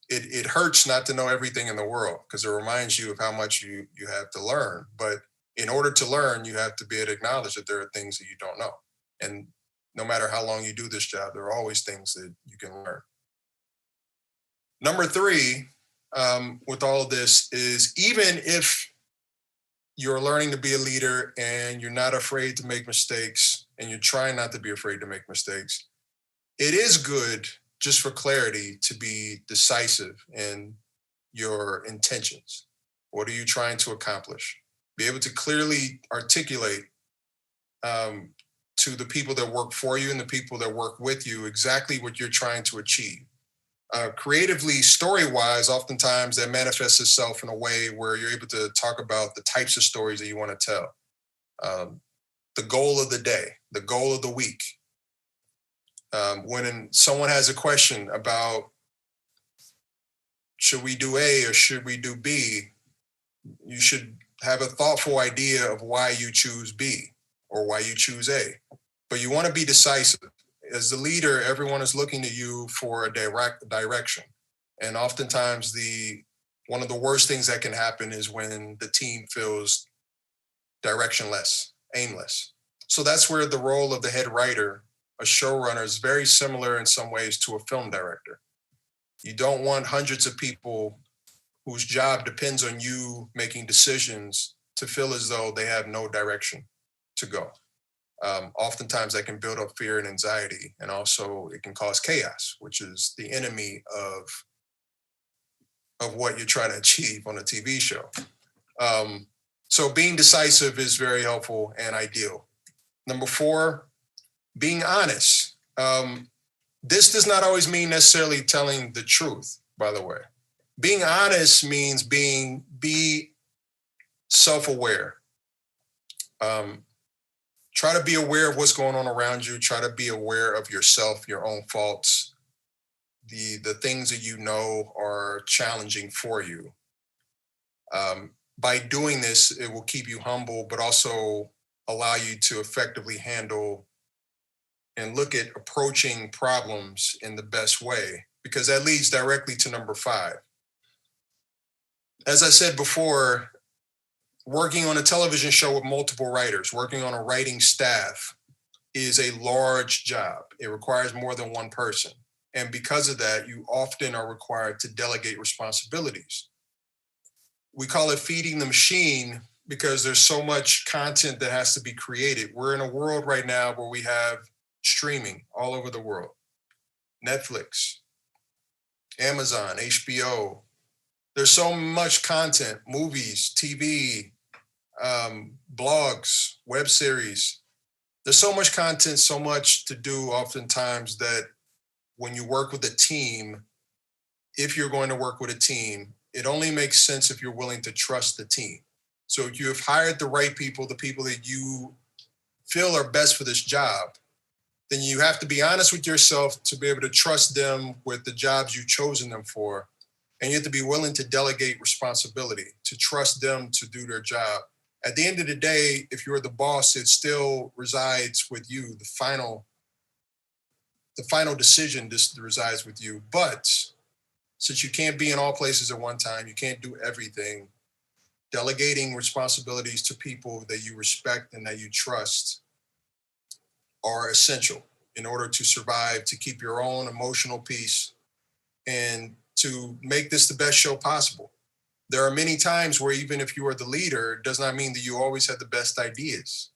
It hurts not to know everything in the world, because it reminds you of how much you have to learn. But in order to learn, you have to be able to acknowledge that there are things that you don't know. And no matter how long you do this job, there are always things that you can learn. Number three, with all of this, is even if you're learning to be a leader and you're not afraid to make mistakes and you're trying not to be afraid to make mistakes, it is good, just for clarity, to be decisive in your intentions. What are you trying to accomplish? Be able to clearly articulate to the people that work for you and the people that work with you exactly what you're trying to achieve. Creatively, story-wise, oftentimes that manifests itself in a way where you're able to talk about the types of stories that you want to tell. The goal of the day, the goal of the week. When someone has a question about, should we do A or should we do B, you should have a thoughtful idea of why you choose B or why you choose A. But you want to be decisive. As the leader, everyone is looking to you for a direct direction. And oftentimes one of the worst things that can happen is when the team feels directionless, aimless. So that's where the role of the head writer, a showrunner, is very similar in some ways to a film director. You don't want hundreds of people whose job depends on you making decisions to feel as though they have no direction to go. Oftentimes that can build up fear and anxiety, and also it can cause chaos, which is the enemy of what you're trying to achieve on a TV show. So being decisive is very helpful and ideal. Number 4, being honest. This does not always mean necessarily telling the truth, by the way. Being honest means be self-aware. Try to be aware of what's going on around you. Try to be aware of yourself, your own faults, the things that you know are challenging for you. By doing this, it will keep you humble, but also allow you to effectively handle and look at approaching problems in the best way, because that leads directly to number 5. As I said before, working on a television show with multiple writers, working on a writing staff is a large job. It requires more than one person. And because of that, you often are required to delegate responsibilities. We call it feeding the machine because there's so much content that has to be created. We're in a world right now where we have streaming all over the world. Netflix, Amazon, HBO, There's so much content, movies, TV, blogs, web series. There's so much content, so much to do oftentimes that when you work with a team, if you're going to work with a team, it only makes sense if you're willing to trust the team. So if you have hired the right people, the people that you feel are best for this job, then you have to be honest with yourself to be able to trust them with the jobs you've chosen them for. And you have to be willing to delegate responsibility, to trust them to do their job. At the end of the day, if you're the boss, it still resides with you. The final decision just resides with you. But since you can't be in all places at one time, you can't do everything, delegating responsibilities to people that you respect and that you trust are essential in order to survive, to keep your own emotional peace, and to make this the best show possible. There are many times where even if you are the leader, it does not mean that you always have the best ideas.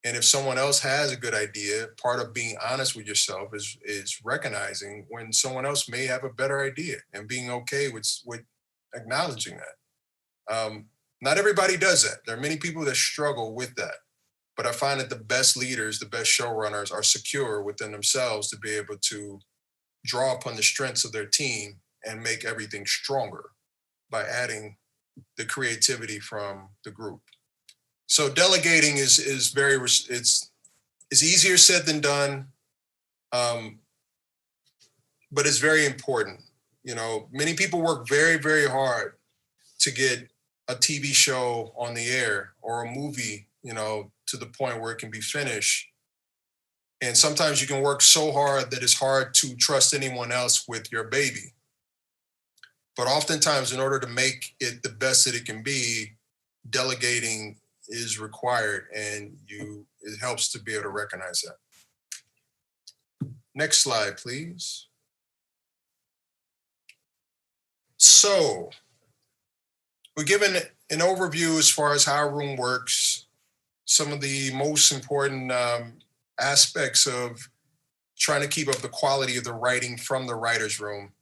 And if someone else has a good idea, part of being honest with yourself is recognizing when someone else may have a better idea and being okay with acknowledging that. Not everybody does that. There are many people that struggle with that. But I find that the best leaders, the best showrunners are secure within themselves to be able to draw upon the strengths of their team and make everything stronger by adding the creativity from the group. So delegating is easier said than done, but it's very important. You know, many people work very, very hard to get a TV show on the air or a movie, you know, to the point where it can be finished. And sometimes you can work so hard that it's hard to trust anyone else with your baby. But oftentimes, in order to make it the best that it can be, delegating is required, and it helps to be able to recognize that. Next slide, please. So, we're given an overview as far as how a room works, some of the most important aspects of trying to keep up the quality of the writing from the writer's room.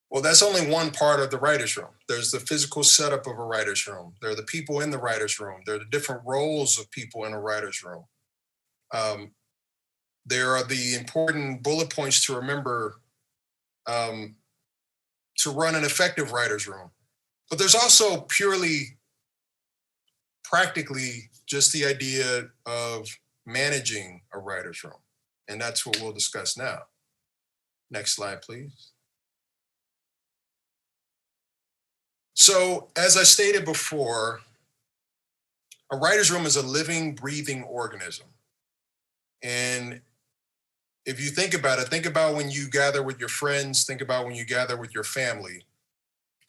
Well, that's only one part of the writer's room. There's the physical setup of a writer's room. There are the people in the writer's room. There are the different roles of people in a writer's room. There are the important bullet points to remember to run an effective writer's room. But there's also purely, practically, just the idea of managing a writer's room. And that's what we'll discuss now. Next slide, please. So, as I stated before, a writer's room is a living, breathing organism. And if you think about it, think about when you gather with your friends, think about when you gather with your family.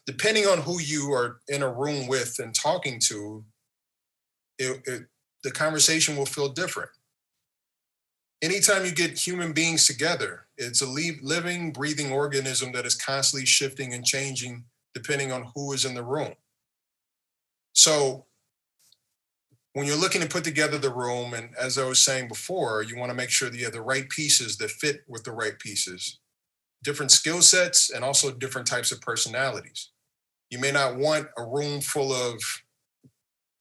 Depending on who you are in a room with and talking to, the conversation will feel different. Anytime you get human beings together, it's a living, breathing organism that is constantly shifting and changing depending on who is in the room. So when you're looking to put together the room, and as I was saying before, you want to make sure that you have the right pieces that fit with the right pieces, different skill sets, and also different types of personalities. You may not want a room full of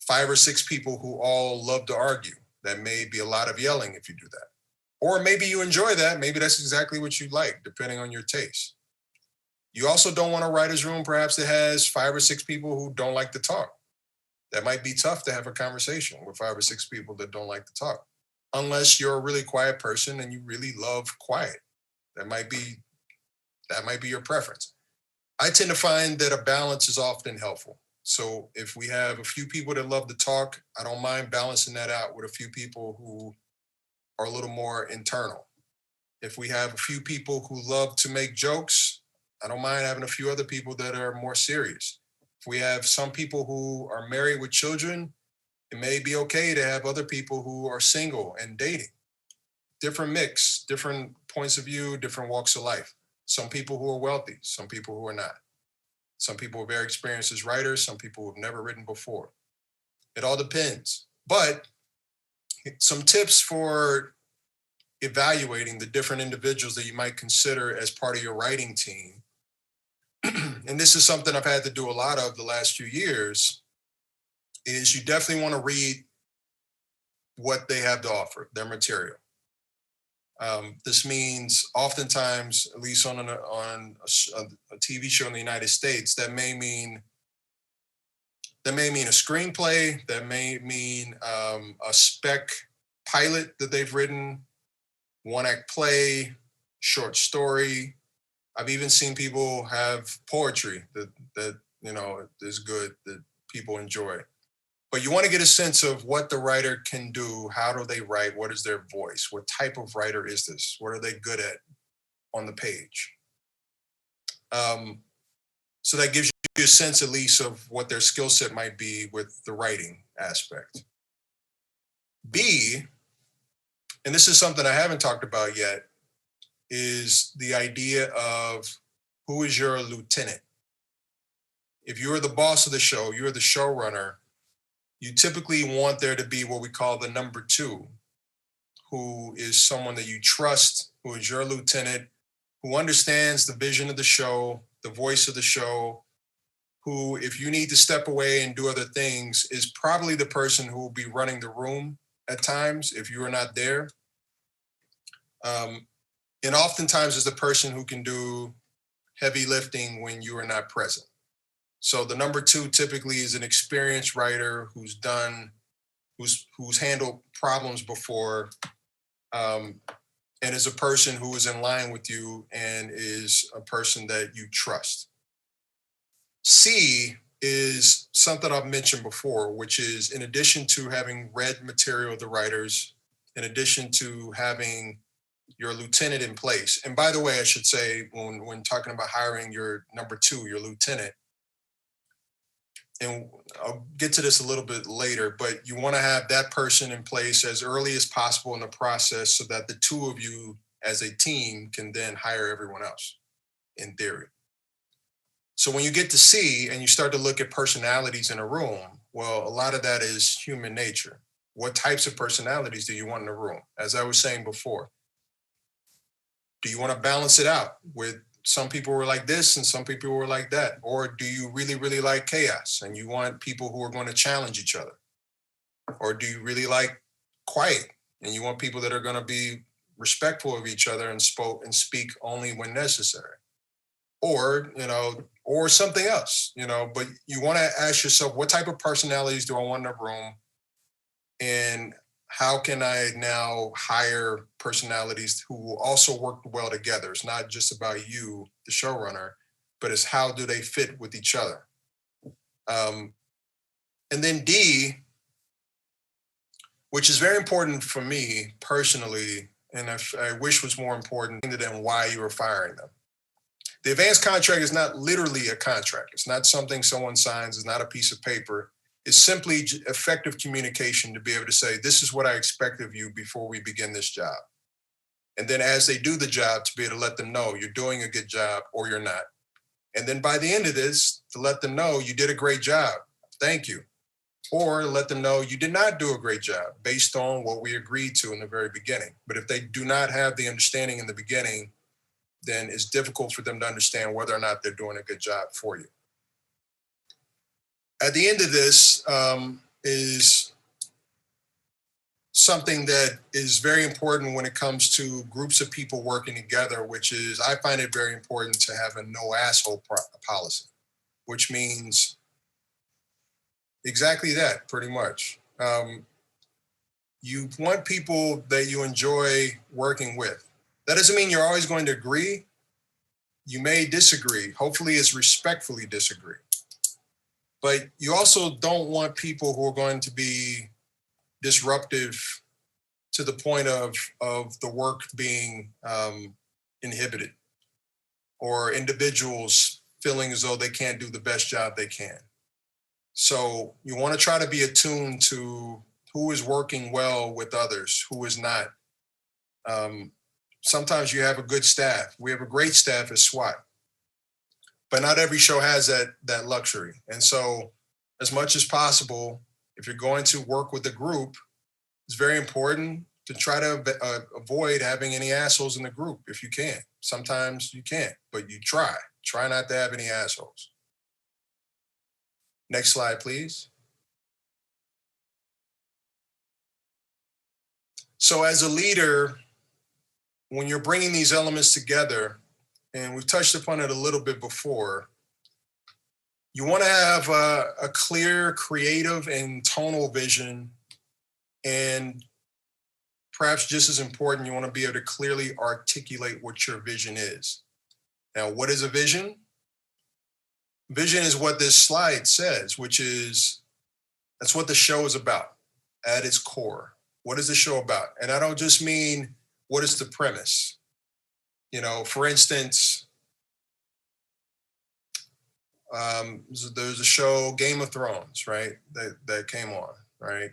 5 or 6 people who all love to argue. That may be a lot of yelling if you do that. Or maybe you enjoy that. Maybe that's exactly what you like, depending on your taste. You also don't want a writer's room, perhaps, that has 5 or 6 people who don't like to talk. That might be tough to have a conversation with 5 or 6 people that don't like to talk, unless you're a really quiet person and you really love quiet. That might be your preference. I tend to find that a balance is often helpful. So if we have a few people that love to talk, I don't mind balancing that out with a few people who are a little more internal. If we have a few people who love to make jokes, I don't mind having a few other people that are more serious. If we have some people who are married with children, it may be okay to have other people who are single and dating. Different mix, different points of view, different walks of life. Some people who are wealthy, some people who are not. Some people are very experienced as writers, some people who have never written before. It all depends. But some tips for evaluating the different individuals that you might consider as part of your writing team and this is something I've had to do a lot of the last few years, is you definitely want to read what they have to offer, their material. This means oftentimes, at least on a TV show in the United States, that may mean a screenplay, that may mean a spec pilot that they've written, one-act play, short story. I've even seen people have poetry that is good, that people enjoy. But you want to get a sense of what the writer can do. How do they write? What is their voice? What type of writer is this? What are they good at on the page? So that gives you a sense, at least, of what their skill set might be with the writing aspect. B, and this is something I haven't talked about yet, is the idea of who is your lieutenant. If you're the boss of the show, you're the showrunner, you typically want there to be what we call the number two, who is someone that you trust, who is your lieutenant, who understands the vision of the show, the voice of the show, who, if you need to step away and do other things, is probably the person who will be running the room at times if you are not there. And oftentimes is the person who can do heavy lifting when you are not present. So the number two typically is an experienced writer who's handled problems before, and is a person who is in line with you and is a person that you trust. C is something I've mentioned before, which is, in addition to having read material of the writers, in addition to having your lieutenant in place. And by the way, I should say, when talking about hiring your number two, your lieutenant, and I'll get to this a little bit later, but you want to have that person in place as early as possible in the process so that the two of you as a team can then hire everyone else, in theory. So when you get to C and you start to look at personalities in a room, well, a lot of that is human nature. What types of personalities do you want in a room? As I was saying before, do you want to balance it out with some people who are like this and some people who are like that? Or do you really, really like chaos and you want people who are going to challenge each other? Or do you really like quiet and you want people that are going to be respectful of each other and speak only when necessary? Or, or something else, but you want to ask yourself, what type of personalities do I want in a room? And how can I now hire personalities who will also work well together? It's not just about you, the showrunner, but it's how do they fit with each other? And then D, which is very important for me personally, and I wish was more important than why you were firing them. The advanced contract is not literally a contract. It's not something someone signs. It's not a piece of paper. It's simply effective communication to be able to say, this is what I expect of you before we begin this job. And then as they do the job, to be able to let them know you're doing a good job or you're not. And then by the end of this, to let them know you did a great job. Thank you. Or let them know you did not do a great job based on what we agreed to in the very beginning. But if they do not have the understanding in the beginning, then it's difficult for them to understand whether or not they're doing a good job for you. At the end of this is something that is very important when it comes to groups of people working together, which is, I find it very important to have a no asshole policy, which means exactly that, pretty much. You want people that you enjoy working with. That doesn't mean you're always going to agree. You may disagree. Hopefully it's respectfully disagree. But you also don't want people who are going to be disruptive to the point of the work being inhibited or individuals feeling as though they can't do the best job they can. So you want to try to be attuned to who is working well with others, who is not. Sometimes you have a good staff. We have a great staff at SWAT, but not every show has that luxury. And so as much as possible, if you're going to work with a group, it's very important to try to avoid having any assholes in the group if you can. Sometimes you can't, but you try. Try not to have any assholes. Next slide, please. So as a leader, when you're bringing these elements together, and we've touched upon it a little bit before, you want to have a clear, creative, and tonal vision. And perhaps just as important, you want to be able to clearly articulate what your vision is. Now, what is a vision? Vision is what this slide says, which is, that's what the show is about at its core. What is the show about? And I don't just mean, what is the premise? You know, for instance, there's a show, Game of Thrones, right? That came on, right?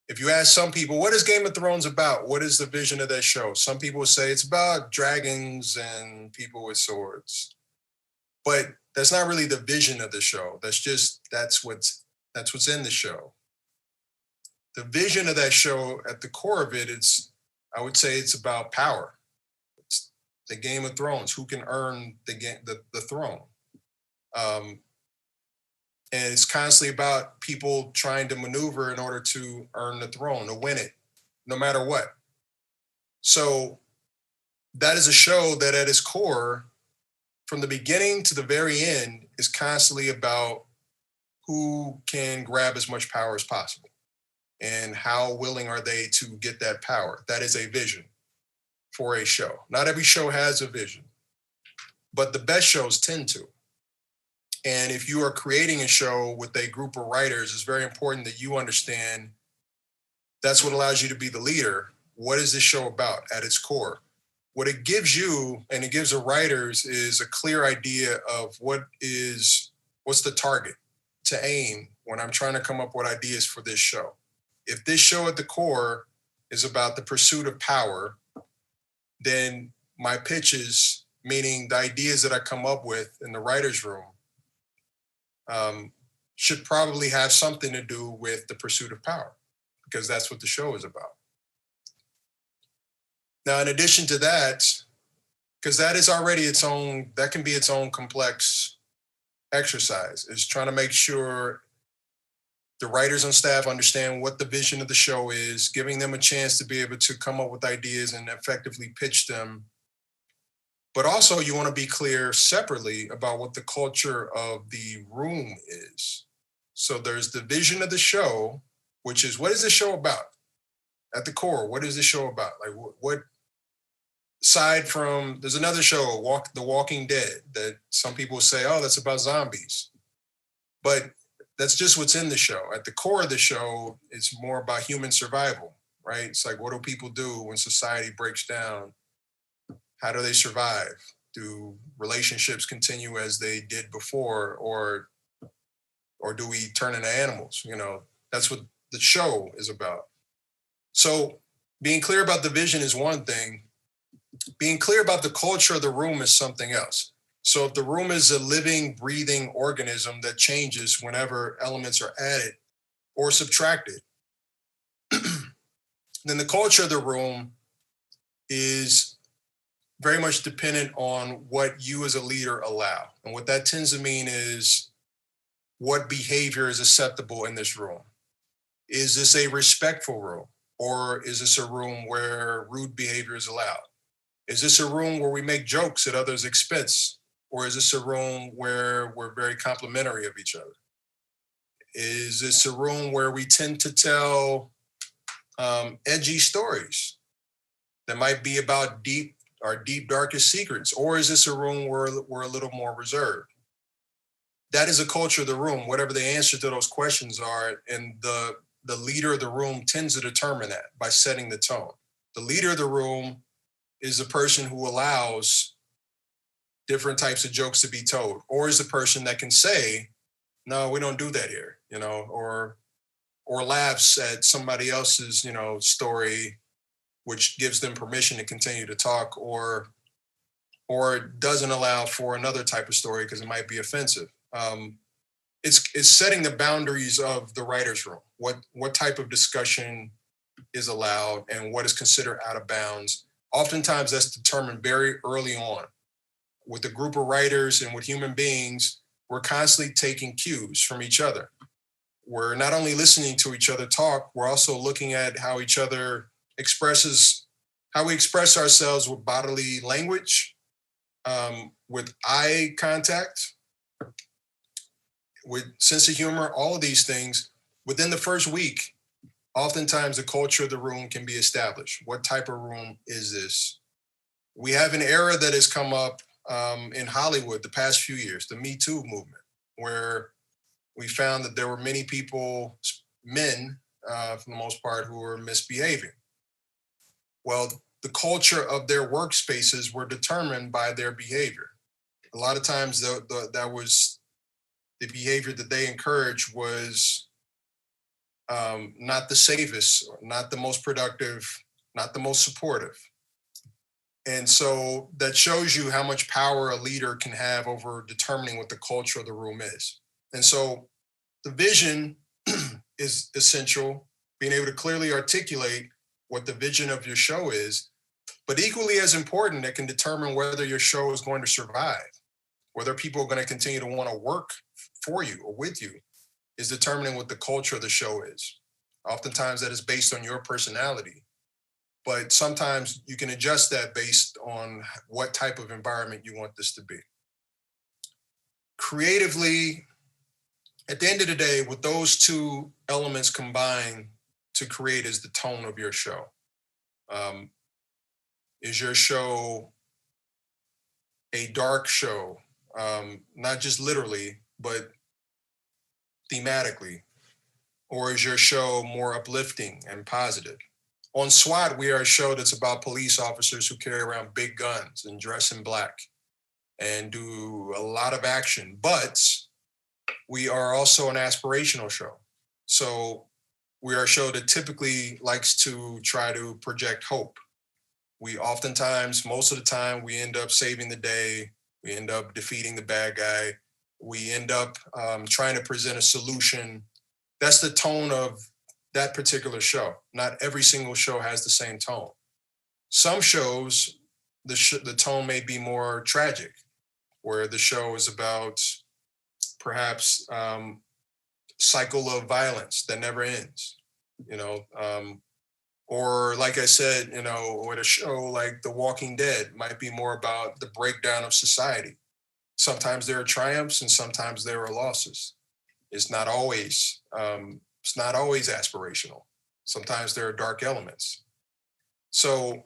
If you ask some people, what is Game of Thrones about? What is the vision of that show? Some people will say it's about dragons and people with swords. But that's not really the vision of the show. That's what's in the show. The vision of that show, at the core of it, I would say it's about power. It's the Game of Thrones. Who can earn the throne? And it's constantly about people trying to maneuver in order to earn the throne, to win it, no matter what. So that is a show that at its core, from the beginning to the very end, is constantly about who can grab as much power as possible and how willing are they to get that power. That is a vision for a show. Not every show has a vision, but the best shows tend to. And if you are creating a show with a group of writers, it's very important that you understand that's what allows you to be the leader. What is this show about at its core? What it gives you, and it gives the writers, is a clear idea of what's the target to aim when I'm trying to come up with ideas for this show. If this show at the core is about the pursuit of power, then my pitches, meaning the ideas that I come up with in the writer's room, should probably have something to do with the pursuit of power, because that's what the show is about. Now, in addition to that, because that is already that can be its own complex exercise, is trying to make sure the writers on staff understand what the vision of the show is, giving them a chance to be able to come up with ideas and effectively pitch them. But also you want to be clear separately about what the culture of the room is. So there's the vision of the show, which is, what is the show about? At the core, what is the show about? Like what aside from, there's another show, The Walking Dead, that some people say, oh, that's about zombies. But that's just what's in the show. At the core of the show, it's more about human survival, right? It's like, what do people do when society breaks down? How do they survive? Do relationships continue as they did before, or do we turn into animals? You know, that's what the show is about. So being clear about the vision is one thing. Being clear about the culture of the room is something else. So if the room is a living, breathing organism that changes whenever elements are added or subtracted, then the culture of the room is very much dependent on what you as a leader allow. And what that tends to mean is what behavior is acceptable in this room. Is this a respectful room? Or is this a room where rude behavior is allowed? Is this a room where we make jokes at others' expense? Or is this a room where we're very complimentary of each other? Is this a room where we tend to tell edgy stories that might be about our deep, darkest secrets? Or is this a room where we're a little more reserved? That is a culture of the room, whatever the answer to those questions are. And the leader of the room tends to determine that by setting the tone. The leader of the room is the person who allows different types of jokes to be told, or is the person that can say, no, we don't do that here, you know, or laughs at somebody else's, you know, story, which gives them permission to continue to talk, or doesn't allow for another type of story because it might be offensive. It's setting the boundaries of the writer's room. What type of discussion is allowed and what is considered out of bounds. Oftentimes that's determined very early on. with a group of writers and with human beings, we're constantly taking cues from each other. We're not only listening to each other talk, we're also looking at how each other how we express ourselves with bodily language, with eye contact, with sense of humor, all of these things. Within the first week, oftentimes the culture of the room can be established. What type of room is this? We have an era that has come up in Hollywood the past few years, the Me Too movement, where we found that there were many people, men for the most part, who were misbehaving. Well, the culture of their workspaces were determined by their behavior. A lot of times that was the behavior that they encouraged was not the safest, not the most productive, not the most supportive. And so that shows you how much power a leader can have over determining what the culture of the room is. And so the vision is essential, being able to clearly articulate what the vision of your show is, but equally as important, it can determine whether your show is going to survive, whether people are going to continue to want to work for you or with you, is determining what the culture of the show is. Oftentimes that is based on your personality, but sometimes you can adjust that based on what type of environment you want this to be. Creatively, at the end of the day, what those two elements combine to create is the tone of your show. Is your show a dark show? Not just literally, but thematically? Or is your show more uplifting and positive? On SWAT, we are a show that's about police officers who carry around big guns and dress in black and do a lot of action, but we are also an aspirational show. So we are a show that typically likes to try to project hope. We oftentimes, most of the time, we end up saving the day. We end up defeating the bad guy. We end up trying to present a solution. That's the tone of that particular show. Not every single show has the same tone. Some shows, the tone may be more tragic, where the show is about perhaps cycle of violence that never ends, or like I said, with a show like The Walking Dead might be more about the breakdown of society. Sometimes there are triumphs and sometimes there are losses. It's not always aspirational. Sometimes there are dark elements. So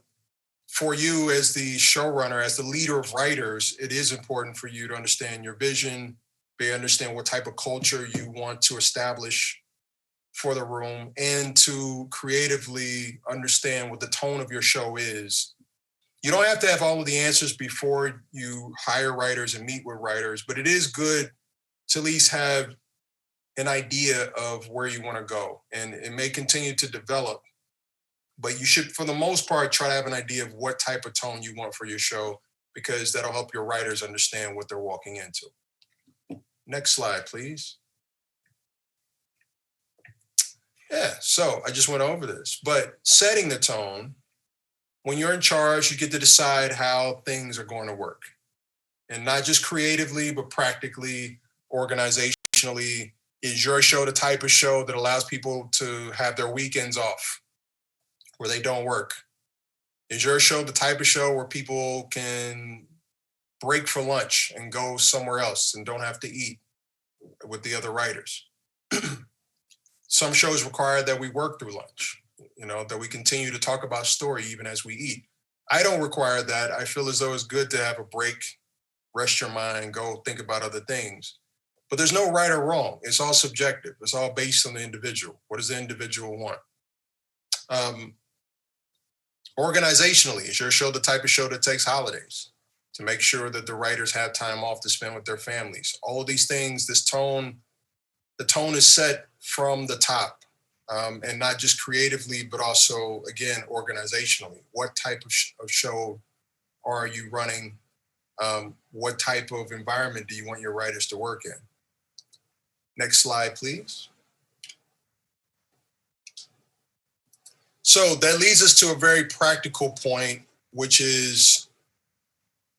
for you as the showrunner, as the leader of writers, it is important for you to understand your vision, understand what type of culture you want to establish for the room, and to creatively understand what the tone of your show is. You don't have to have all of the answers before you hire writers and meet with writers, but it is good to at least have an idea of where you want to go. And it may continue to develop, but you should, for the most part, try to have an idea of what type of tone you want for your show, because that'll help your writers understand what they're walking into. Next slide, please. Yeah, so I just went over this, but setting the tone, when you're in charge, you get to decide how things are going to work. And not just creatively, but practically, organizationally. Is your show the type of show that allows people to have their weekends off, where they don't work? Is your show the type of show where people can break for lunch and go somewhere else and don't have to eat with the other writers? Some shows require that we work through lunch, that we continue to talk about story even as we eat. I don't require that. I feel as though it's good to have a break, rest your mind, go think about other things. But there's no right or wrong. It's all subjective. It's all based on the individual. What does the individual want? Organizationally, is your show the type of show that takes holidays to make sure that the writers have time off to spend with their families? All of these things, the tone is set from the top, and not just creatively, but also, again, organizationally. What type of show are you running? What type of environment do you want your writers to work in? Next slide, please. So that leads us to a very practical point, which is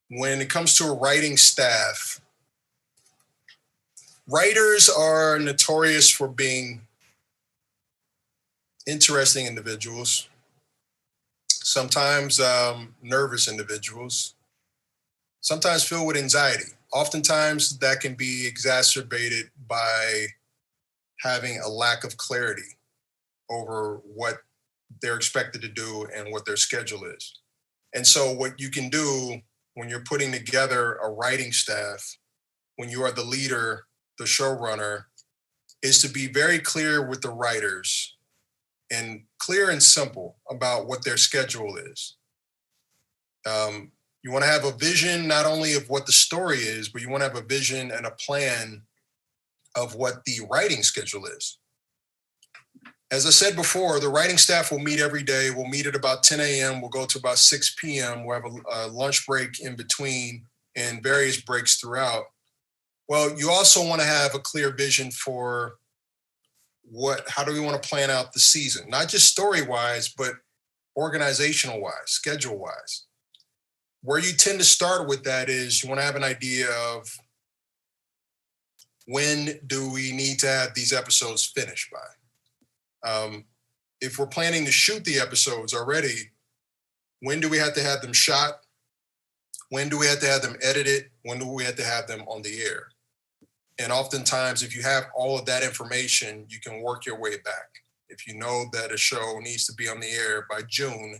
when it comes to a writing staff, writers are notorious for being interesting individuals, sometimes nervous individuals, sometimes filled with anxiety. Oftentimes that can be exacerbated by having a lack of clarity over what they're expected to do and what their schedule is. And so what you can do when you're putting together a writing staff, when you are the leader, the showrunner, is to be very clear with the writers and clear and simple about what their schedule is. You want to have a vision not only of what the story is, but you want to have a vision and a plan of what the writing schedule is. As I said before, the writing staff will meet every day. We'll meet at about 10 a.m. We'll go to about 6 p.m. We'll have a lunch break in between and various breaks throughout. Well, you also want to have a clear vision for how do we want to plan out the season? Not just story-wise, but organizational-wise, schedule-wise. Where you tend to start with that is you want to have an idea of when do we need to have these episodes finished by? If we're planning to shoot the episodes already, when do we have to have them shot? When do we have to have them edited? When do we have to have them on the air? And oftentimes, if you have all of that information, you can work your way back. If you know that a show needs to be on the air by June,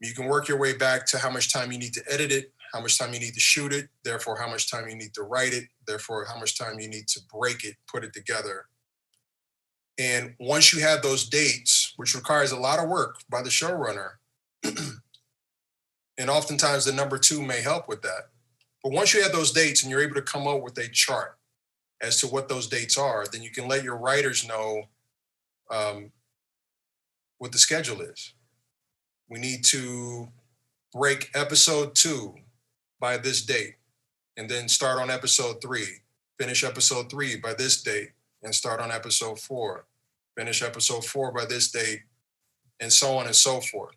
you can work your way back to how much time you need to edit it, how much time you need to shoot it, therefore how much time you need to write it, therefore how much time you need to break it, put it together. And once you have those dates, which requires a lot of work by the showrunner, and oftentimes the number two may help with that. But once you have those dates and you're able to come up with a chart as to what those dates are, then you can let your writers know what the schedule is. We need to break episode 2 by this date, and then start on episode 3, finish episode 3 by this date, and start on episode 4, finish episode 4 by this date, and so on and so forth.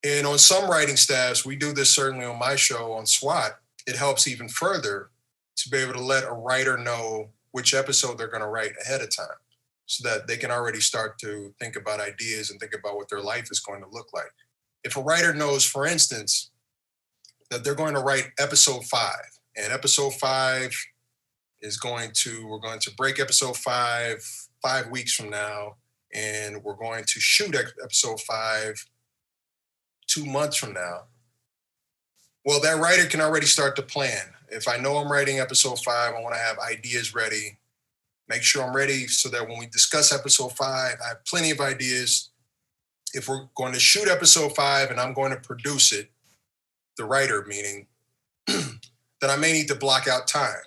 And on some writing staffs, we do this certainly on my show on SWAT, it helps even further to be able to let a writer know which episode they're going to write ahead of time so that they can already start to think about ideas and think about what their life is going to look like. If a writer knows, for instance, that they're going to write episode 5, and episode 5 is we're going to break episode 5 weeks from now, and we're going to shoot episode 5 2 months from now. Well, that writer can already start to plan. If I know I'm writing episode 5, I want to have ideas ready, make sure I'm ready so that when we discuss episode 5, I have plenty of ideas. If we're going to shoot episode 5 and I'm going to produce it, the writer meaning, then I may need to block out time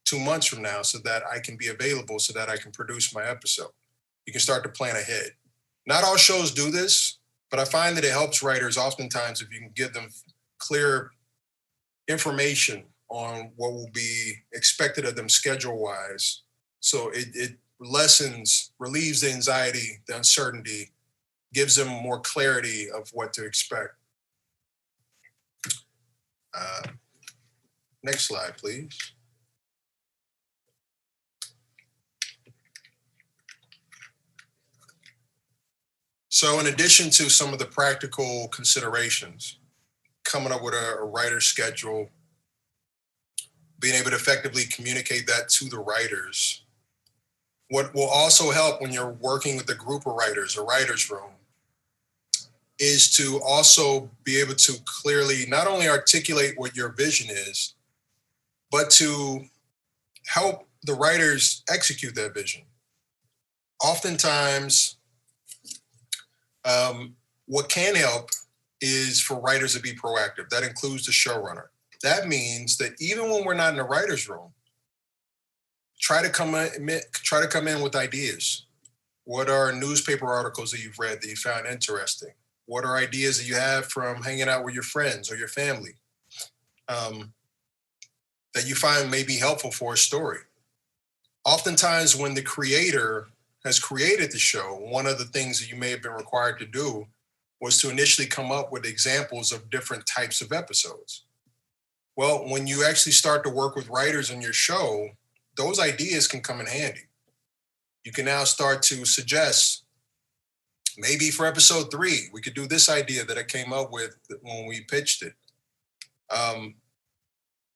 2 months from now so that I can be available so that I can produce my episode. You can start to plan ahead. Not all shows do this, but I find that it helps writers oftentimes if you can give them clear information on what will be expected of them schedule-wise. So it relieves the anxiety, the uncertainty, gives them more clarity of what to expect. Next slide, please. So in addition to some of the practical considerations, coming up with a writer's schedule, being able to effectively communicate that to the writers, what will also help when you're working with a group of writers, a writer's room, is to also be able to clearly not only articulate what your vision is, but to help the writers execute that vision. Oftentimes, what can help is for writers to be proactive. That includes the showrunner. That means that even when we're not in a writer's room, try to come in with ideas. What are newspaper articles that you've read that you found interesting? What are ideas that you have from hanging out with your friends or your family that you find may be helpful for a story? Oftentimes when the creator has created the show, one of the things that you may have been required to do was to initially come up with examples of different types of episodes. Well, when you actually start to work with writers on your show, those ideas can come in handy. You can now start to suggest, maybe for episode 3, we could do this idea that I came up with when we pitched it.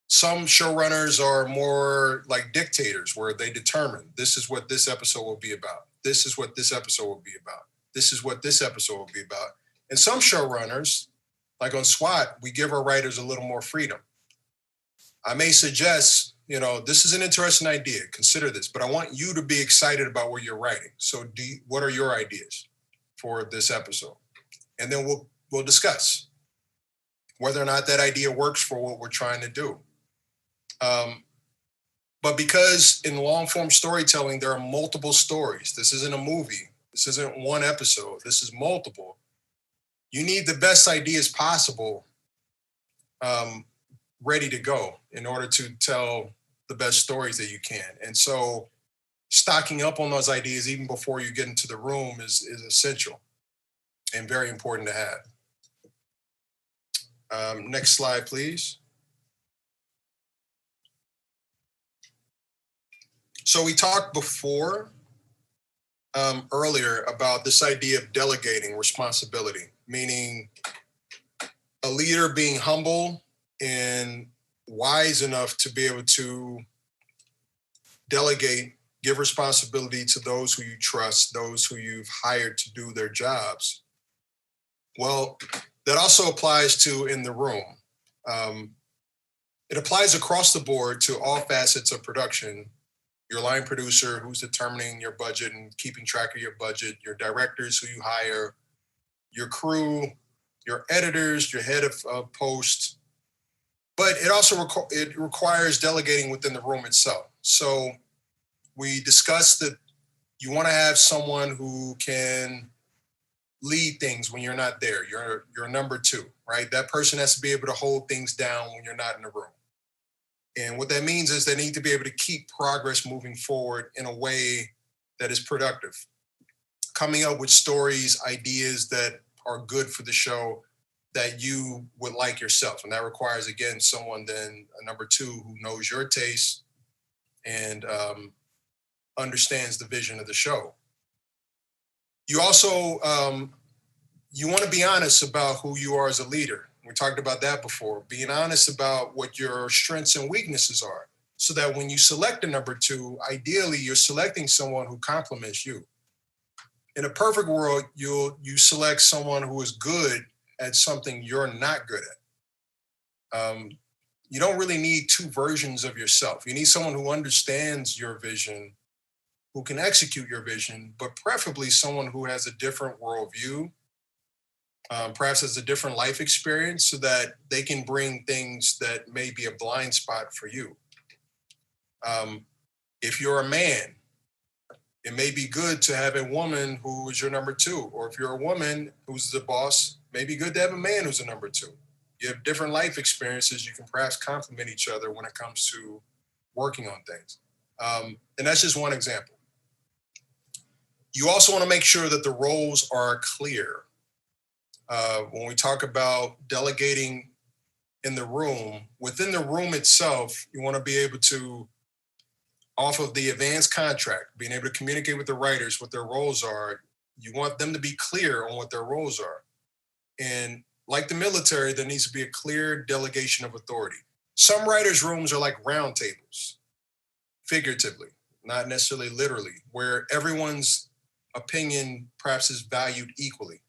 Some showrunners are more like dictators, where they determine this is what this episode will be about. This is what this episode will be about. This is what this episode will be about. And some showrunners, like on SWAT, we give our writers a little more freedom. I may suggest, this is an interesting idea. Consider this, but I want you to be excited about what you're writing. So what are your ideas for this episode? And then we'll discuss whether or not that idea works for what we're trying to do. But because in long form storytelling, there are multiple stories. This isn't a movie. This isn't one episode. This is multiple. You need the best ideas possible ready to go in order to tell the best stories that you can. And so stocking up on those ideas even before you get into the room is essential and very important to have. Next slide, please. So we talked before, earlier, about this idea of delegating responsibility, meaning a leader being humble and wise enough to be able to delegate, give responsibility to those who you trust, those who you've hired to do their jobs. Well, that also applies to in the room. It applies across the board to all facets of production. Your line producer who's determining your budget and keeping track of your budget, your directors who you hire, your crew, your editors, your head of post. But it also it requires delegating within the room itself. So we discussed that you want to have someone who can lead things when you're not there. You're number 2, right? That person has to be able to hold things down when you're not in the room. And what that means is they need to be able to keep progress moving forward in a way that is productive. Coming up with stories, ideas that are good for the show that you would like yourself. And that requires, again, someone then, a number 2, who knows your taste and understands the vision of the show. You also, you want to be honest about who you are as a leader. We talked about that before, being honest about what your strengths and weaknesses are, so that when you select a number 2, ideally you're selecting someone who complements you. In a perfect world, you select someone who is good at something you're not good at. You don't really need 2 versions of yourself. You need someone who understands your vision, who can execute your vision, but preferably someone who has a different worldview, perhaps has a different life experience, so that they can bring things that may be a blind spot for you. If you're a man, it may be good to have a woman who is your number 2. Or if you're a woman who's the boss, it may be good to have a man who's a number 2. You have different life experiences. You can perhaps complement each other when it comes to working on things. And that's just one example. You also want to make sure that the roles are clear. When we talk about delegating in the room, within the room itself, you want to be able to, off of the advanced contract, being able to communicate with the writers what their roles are. You want them to be clear on what their roles are. And like the military, there needs to be a clear delegation of authority. Some writers' rooms are like round tables, figuratively, not necessarily literally, where everyone's opinion perhaps is valued equally.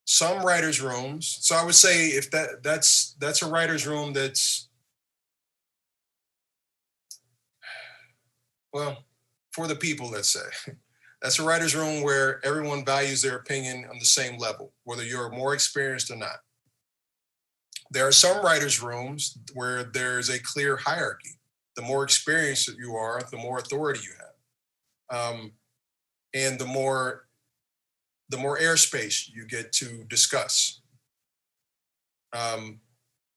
Some writers' rooms, so I would say if that's a writer's room that's, well, for the people, let's say. That's a writer's room where everyone values their opinion on the same level, whether you're more experienced or not. There are some writers' rooms where there's a clear hierarchy. The more experienced that you are, the more authority you have. And the more airspace you get to discuss. And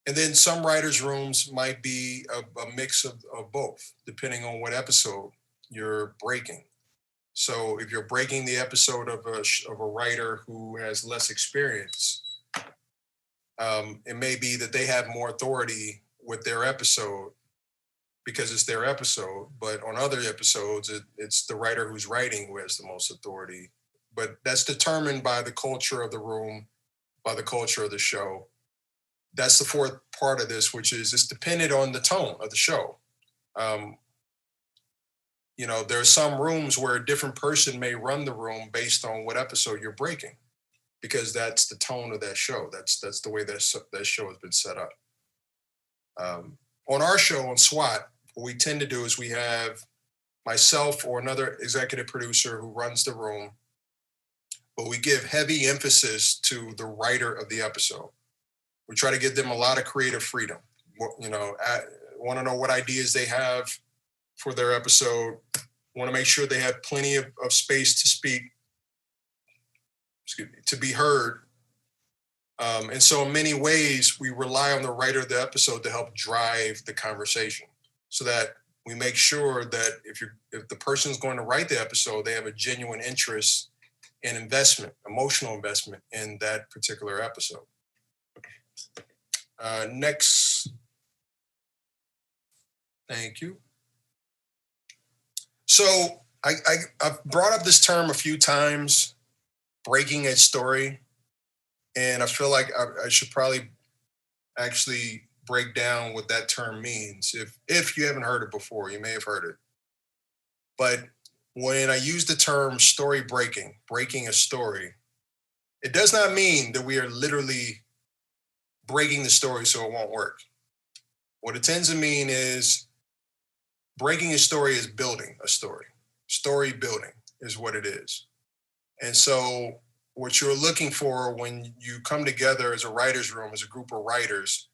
then some writers' rooms might be a mix of both, depending on what episode you're breaking. So if you're breaking the episode of a writer who has less experience, It may be that they have more authority with their episode because it's their episode, but on other episodes, it's the writer who's writing who has the most authority. But that's determined by the culture of the room, by the culture of the show. That's the fourth part of this, which is it's dependent on the tone of the show. You know, there are some rooms where a different person may run the room based on what episode you're breaking, because that's the tone of that show. That's the way that show has been set up. On our show, on SWAT, what we tend to do is we have myself or another executive producer who runs the room, but we give heavy emphasis to the writer of the episode. We try to give them a lot of creative freedom. You know, want to know what ideas they have for their episode. Want to make sure they have plenty of space to speak, to be heard. And so in many ways, we rely on the writer of the episode to help drive the conversation, so that we make sure that if the person's going to write the episode, they have a genuine interest and investment, emotional investment in that particular episode. Next. Thank you. So I've brought up this term a few times, breaking a story. And I feel like I should probably actually break down what that term means. If you haven't heard it before, you may have heard it. But when I use the term story breaking a story, it does not mean that we are literally breaking the story so it won't work. What it tends to mean is breaking a story is building a story. Story building is what it is. And so what you're looking for when you come together as a writer's room, as a group of writers,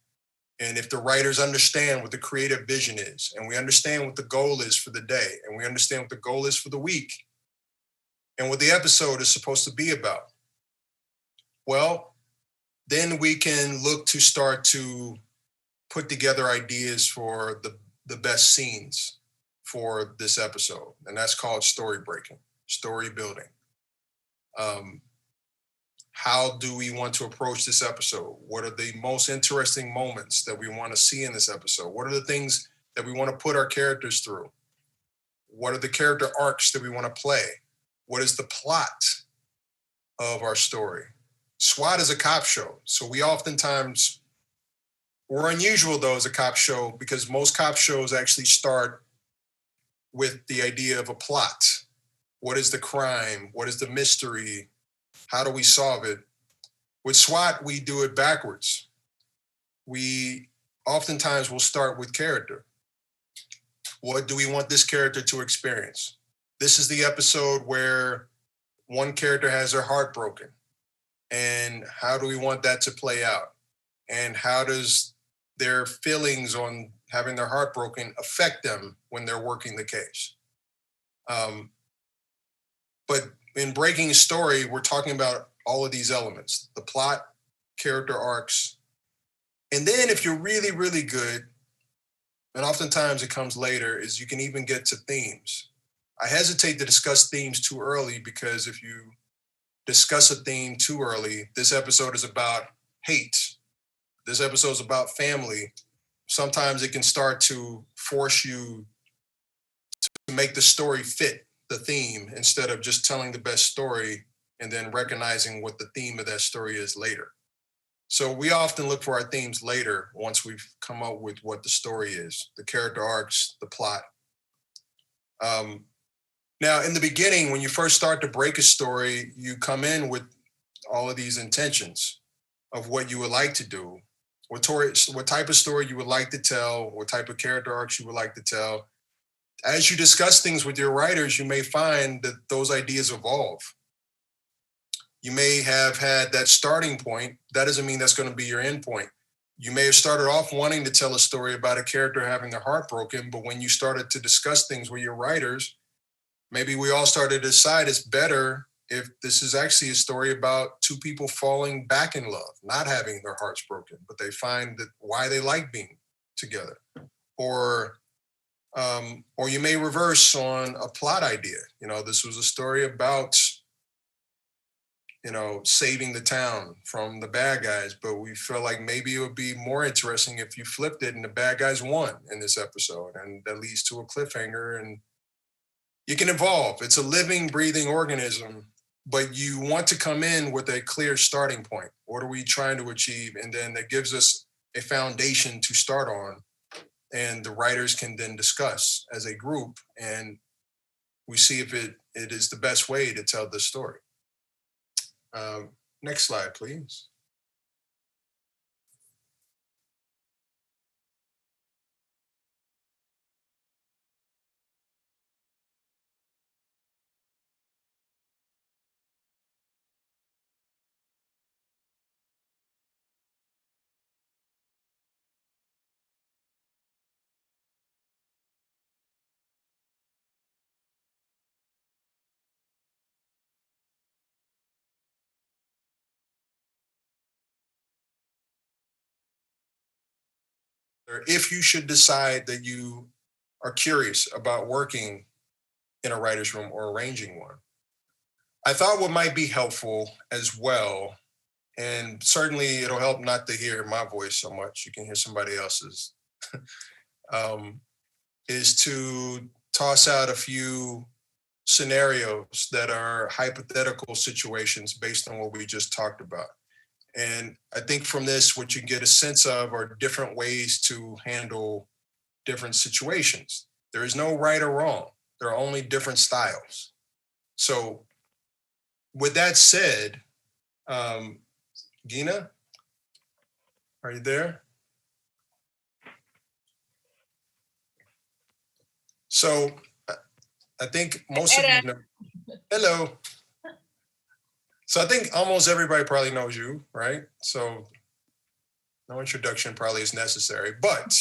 and if the writers understand what the creative vision is, and we understand what the goal is for the day, and we understand what the goal is for the week, and what the episode is supposed to be about, well, then we can look to start to put together ideas for the best scenes for this episode. And that's called story breaking, story building. How do we want to approach this episode? What are the most interesting moments that we want to see in this episode? What are the things that we want to put our characters through? What are the character arcs that we want to play? What is the plot of our story? SWAT is a cop show. So we're unusual though as a cop show, because most cop shows actually start with the idea of a plot. What is the crime? What is the mystery? How do we solve it? With SWAT, we do it backwards. We oftentimes will start with character. What do we want this character to experience? This is the episode where one character has their heart broken. And how do we want that to play out? And how does their feelings on having their heart broken affect them when they're working the case? But in breaking a story, we're talking about all of these elements: the plot, character arcs. And then if you're really, really good, and oftentimes it comes later, is you can even get to themes. I hesitate to discuss themes too early, because if you discuss a theme too early, this episode is about hate. This episode is about family. Sometimes it can start to force you to make the story fit the theme, instead of just telling the best story and then recognizing what the theme of that story is later. So we often look for our themes later, once we've come up with what the story is, the character arcs, the plot. Now, in the beginning, when you first start to break a story, you come in with all of these intentions of what you would like to do, what type of story you would like to tell, what type of character arcs you would like to tell. As you discuss things with your writers, you may find that those ideas evolve. You may have had that starting point. That doesn't mean that's going to be your end point. You may have started off wanting to tell a story about a character having their heart broken, but when you started to discuss things with your writers, maybe we all started to decide it's better if this is actually a story about two people falling back in love, not having their hearts broken, but they find that why they like being together. Or you may reverse on a plot idea. You know, this was a story about saving the town from the bad guys, but we felt like maybe it would be more interesting if you flipped it and the bad guys won in this episode, and that leads to a cliffhanger, and you can evolve. It's a living, breathing organism, but you want to come in with a clear starting point. What are we trying to achieve? And then that gives us a foundation to start on, and the writers can then discuss as a group, and we see if it is the best way to tell the story. Next slide, please. If you should decide that you are curious about working in a writer's room or arranging one, I thought what might be helpful as well, and certainly it'll help not to hear my voice so much, you can hear somebody else's, is to toss out a few scenarios that are hypothetical situations based on what we just talked about. And I think from this, what you get a sense of are different ways to handle different situations. There is no right or wrong. There are only different styles. So with that said, Gina, are you there? So I think most of you know. Hello. So I think almost everybody probably knows you, right? So no introduction probably is necessary, but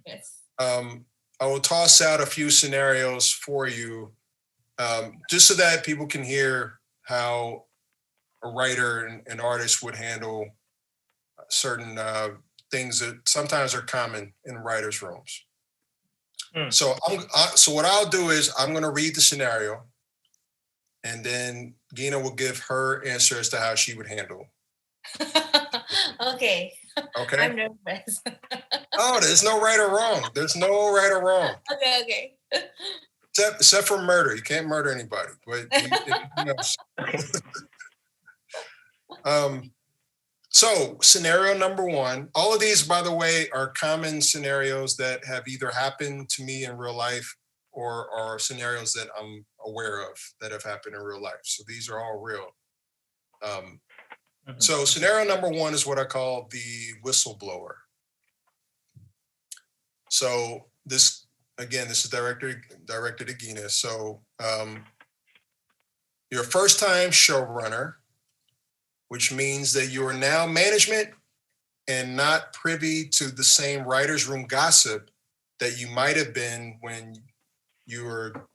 Yes. I will toss out a few scenarios for you, just so that people can hear how a writer and an artist would handle certain things that sometimes are common in writers' rooms. So what I'll do is I'm going to read the scenario, and then Gina will give her answer as to how she would handle. Okay. Okay. I'm nervous. Oh, there's no right or wrong. There's no right or wrong. Okay. Except for murder. You can't murder anybody. But so scenario number one, all of these, by the way, are common scenarios that have either happened to me in real life or are scenarios that I'm aware of that have happened in real life. So these are all real. So scenario number one is what I call the whistleblower. So this, again, this is directed to Gina. So you're a first-time showrunner, which means that you are now management and not privy to the same writer's room gossip that you might have been when you were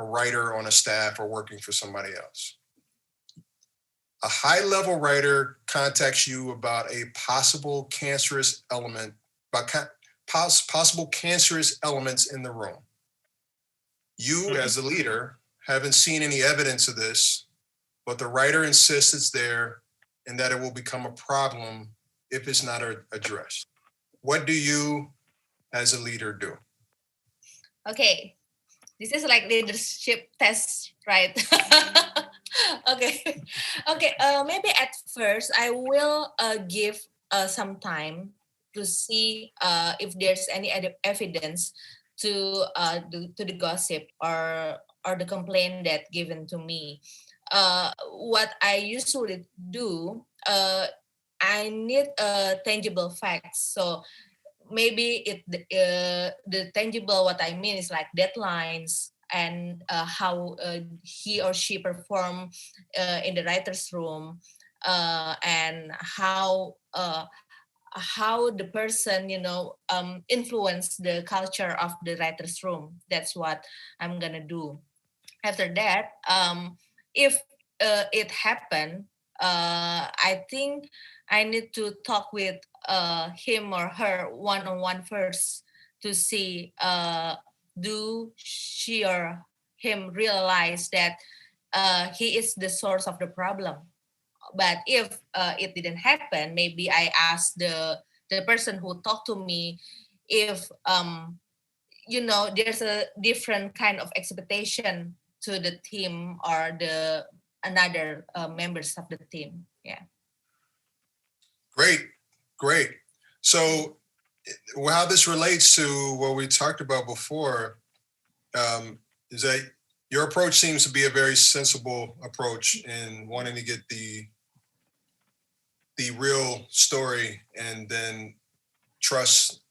a writer on a staff or working for somebody else. A high-level writer contacts you about a possible cancerous element, possible cancerous elements in the room. You, as a leader, haven't seen any evidence of this, but the writer insists it's there and that it will become a problem if it's not addressed. What do you, as a leader, do? Okay. This is like leadership test, right? Okay. Maybe at first I will give some time to see if there's any evidence to the gossip or the complaint that given to me. What I usually do, I need tangible facts. So maybe the tangible, what I mean is like deadlines and how he or she perform in the writer's room, and how the person influence the culture of the writer's room. That's what I'm gonna do. After that, if it happened, I think I need to talk with him or her one-on-one first to see do she or him realize that he is the source of the problem. But if it didn't happen, maybe I asked the person who talked to me if there's a different kind of expectation to the team or the another members of the team. Yeah. Great. So how this relates to what we talked about before is that your approach seems to be a very sensible approach in wanting to get the real story and then trust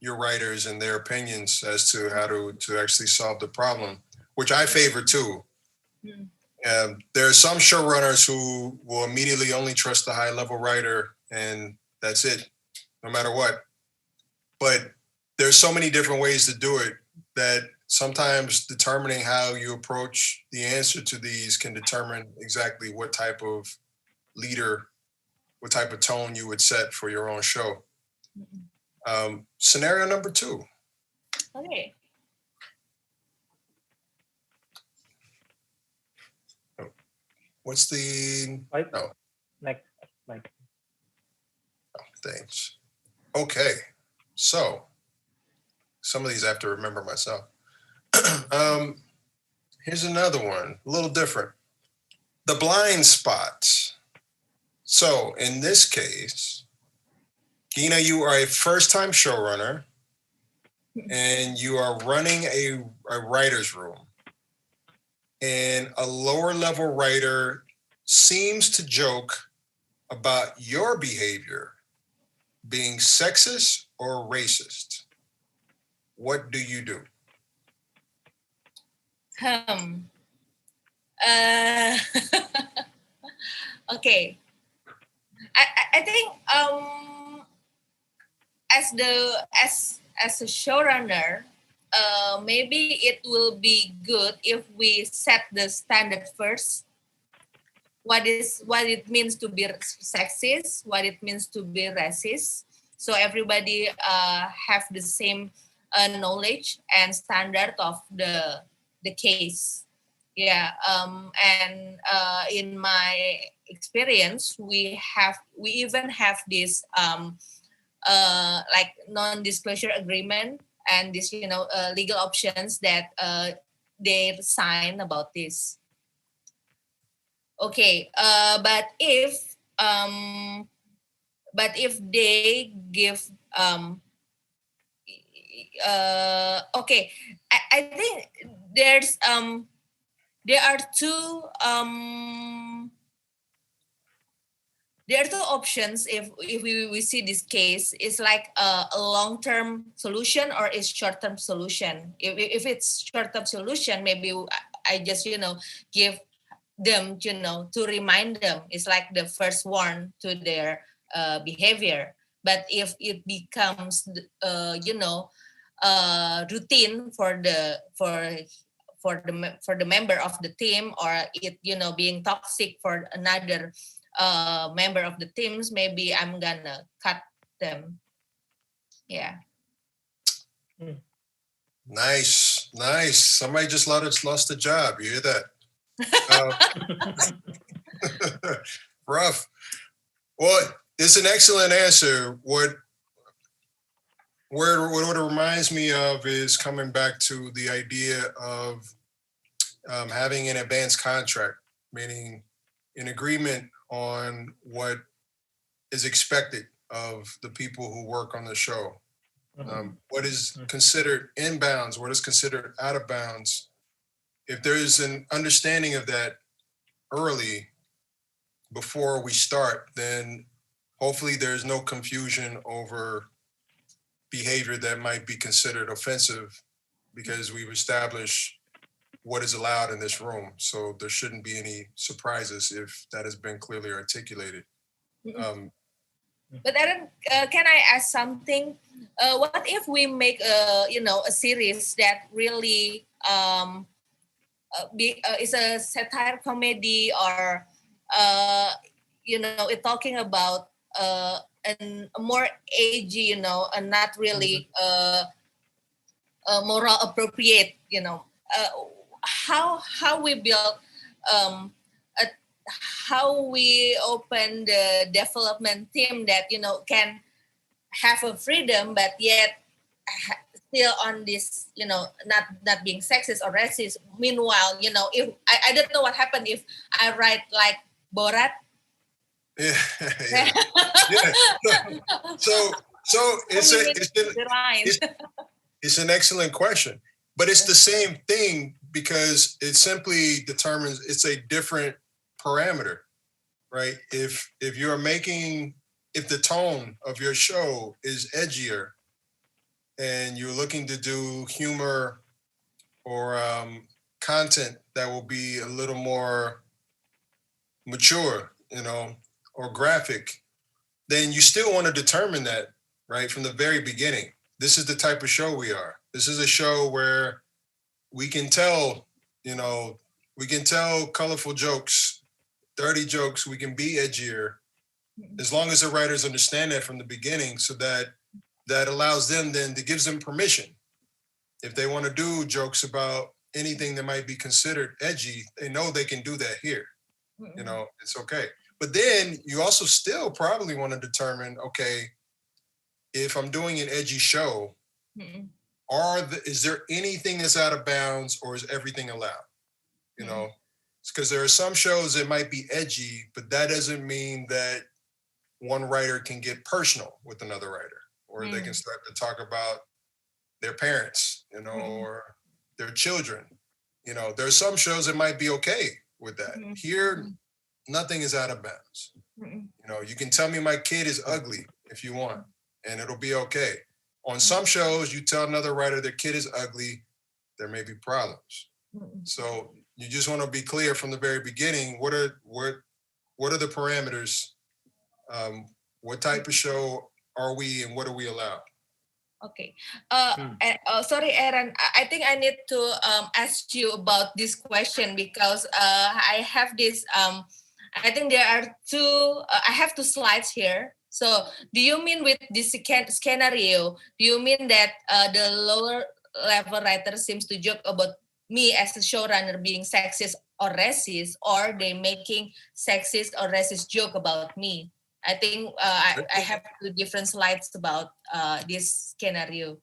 your writers and their opinions as to how to actually solve the problem, which I favor too. There are some showrunners who will immediately only trust the high-level writer and that's it, no matter what. But there's so many different ways to do it that sometimes determining how you approach the answer to these can determine exactly what type of leader, what type of tone you would set for your own show. Scenario number 2. Okay. What's the... No. Next. Like. Thanks. Okay. So, some of these I have to remember myself. Here's another one, a little different. The blind spots. So, in this case, Gina, you are a first-time showrunner, and you are running a writer's room. And a lower-level writer seems to joke about your behavior being sexist or racist. What do you do? Okay. I think as a showrunner, maybe it will be good if we set the standard first. What it means to be sexist, what it means to be racist, so everybody have the same knowledge and standard of the case. Yeah, and in my experience, we even have this like non-disclosure agreement and this legal options that they sign about this. Okay, but if they give okay, I think there are two options if we see this case. It's like a long-term solution or a short-term solution. If it's short-term solution, maybe I just give them to remind them. It's like the first warn to their behavior. But if it becomes routine for the member of the team, or it being toxic for another member of the teams, maybe I'm gonna cut them. Yeah. Nice. Somebody just lost a job. You hear that? Rough. Well, it's an excellent answer. What it reminds me of is coming back to the idea of having an advance contract, meaning an agreement on what is expected of the people who work on the show. What is considered in bounds, what is considered out of bounds. If there is an understanding of that early before we start, then hopefully there's no confusion over behavior that might be considered offensive, because we've established what is allowed in this room. So there shouldn't be any surprises if that has been clearly articulated. But Aaron, can I ask something? What if we make a series that really is a satire comedy, or it's talking about a more edgy, and not really moral appropriate, how we build how we open the development team that can have a freedom, but yet still on this, not being sexist or racist. Meanwhile, if I don't know what happened if I write like Borat. Yeah. So it's an excellent question, but it's the same thing because it simply determines it's a different parameter, right? If the tone of your show is edgier and you're looking to do humor or content that will be a little more mature, or graphic, then you still want to determine that, right, from the very beginning. This is the type of show we are. This is a show where we can tell, colorful jokes, dirty jokes. We can be edgier as long as the writers understand that from the beginning, so that allows them then, that gives them permission. If they want to do jokes about anything that might be considered edgy, they know they can do that here. It's okay. But then you also still probably want to determine, okay, if I'm doing an edgy show, is there anything that's out of bounds, or is everything allowed? It's because there are some shows that might be edgy, but that doesn't mean that one writer can get personal with another writer, or they can start to talk about their parents, or their children. There are some shows that might be okay with that. Here, nothing is out of bounds. You can tell me my kid is ugly if you want, and it'll be okay. On some shows, you tell another writer their kid is ugly, there may be problems. So you just want to be clear from the very beginning. What are the parameters? What type of show are we, and what do we allow? Okay. Sorry, Aaron. I think I need to ask you about this question because I have this. I think there are two. I have two slides here. So, do you mean with this scenario? Do you mean that the lower level writer seems to joke about me as a showrunner being sexist or racist, or they making sexist or racist joke about me? I think I have two different slides about this scenario.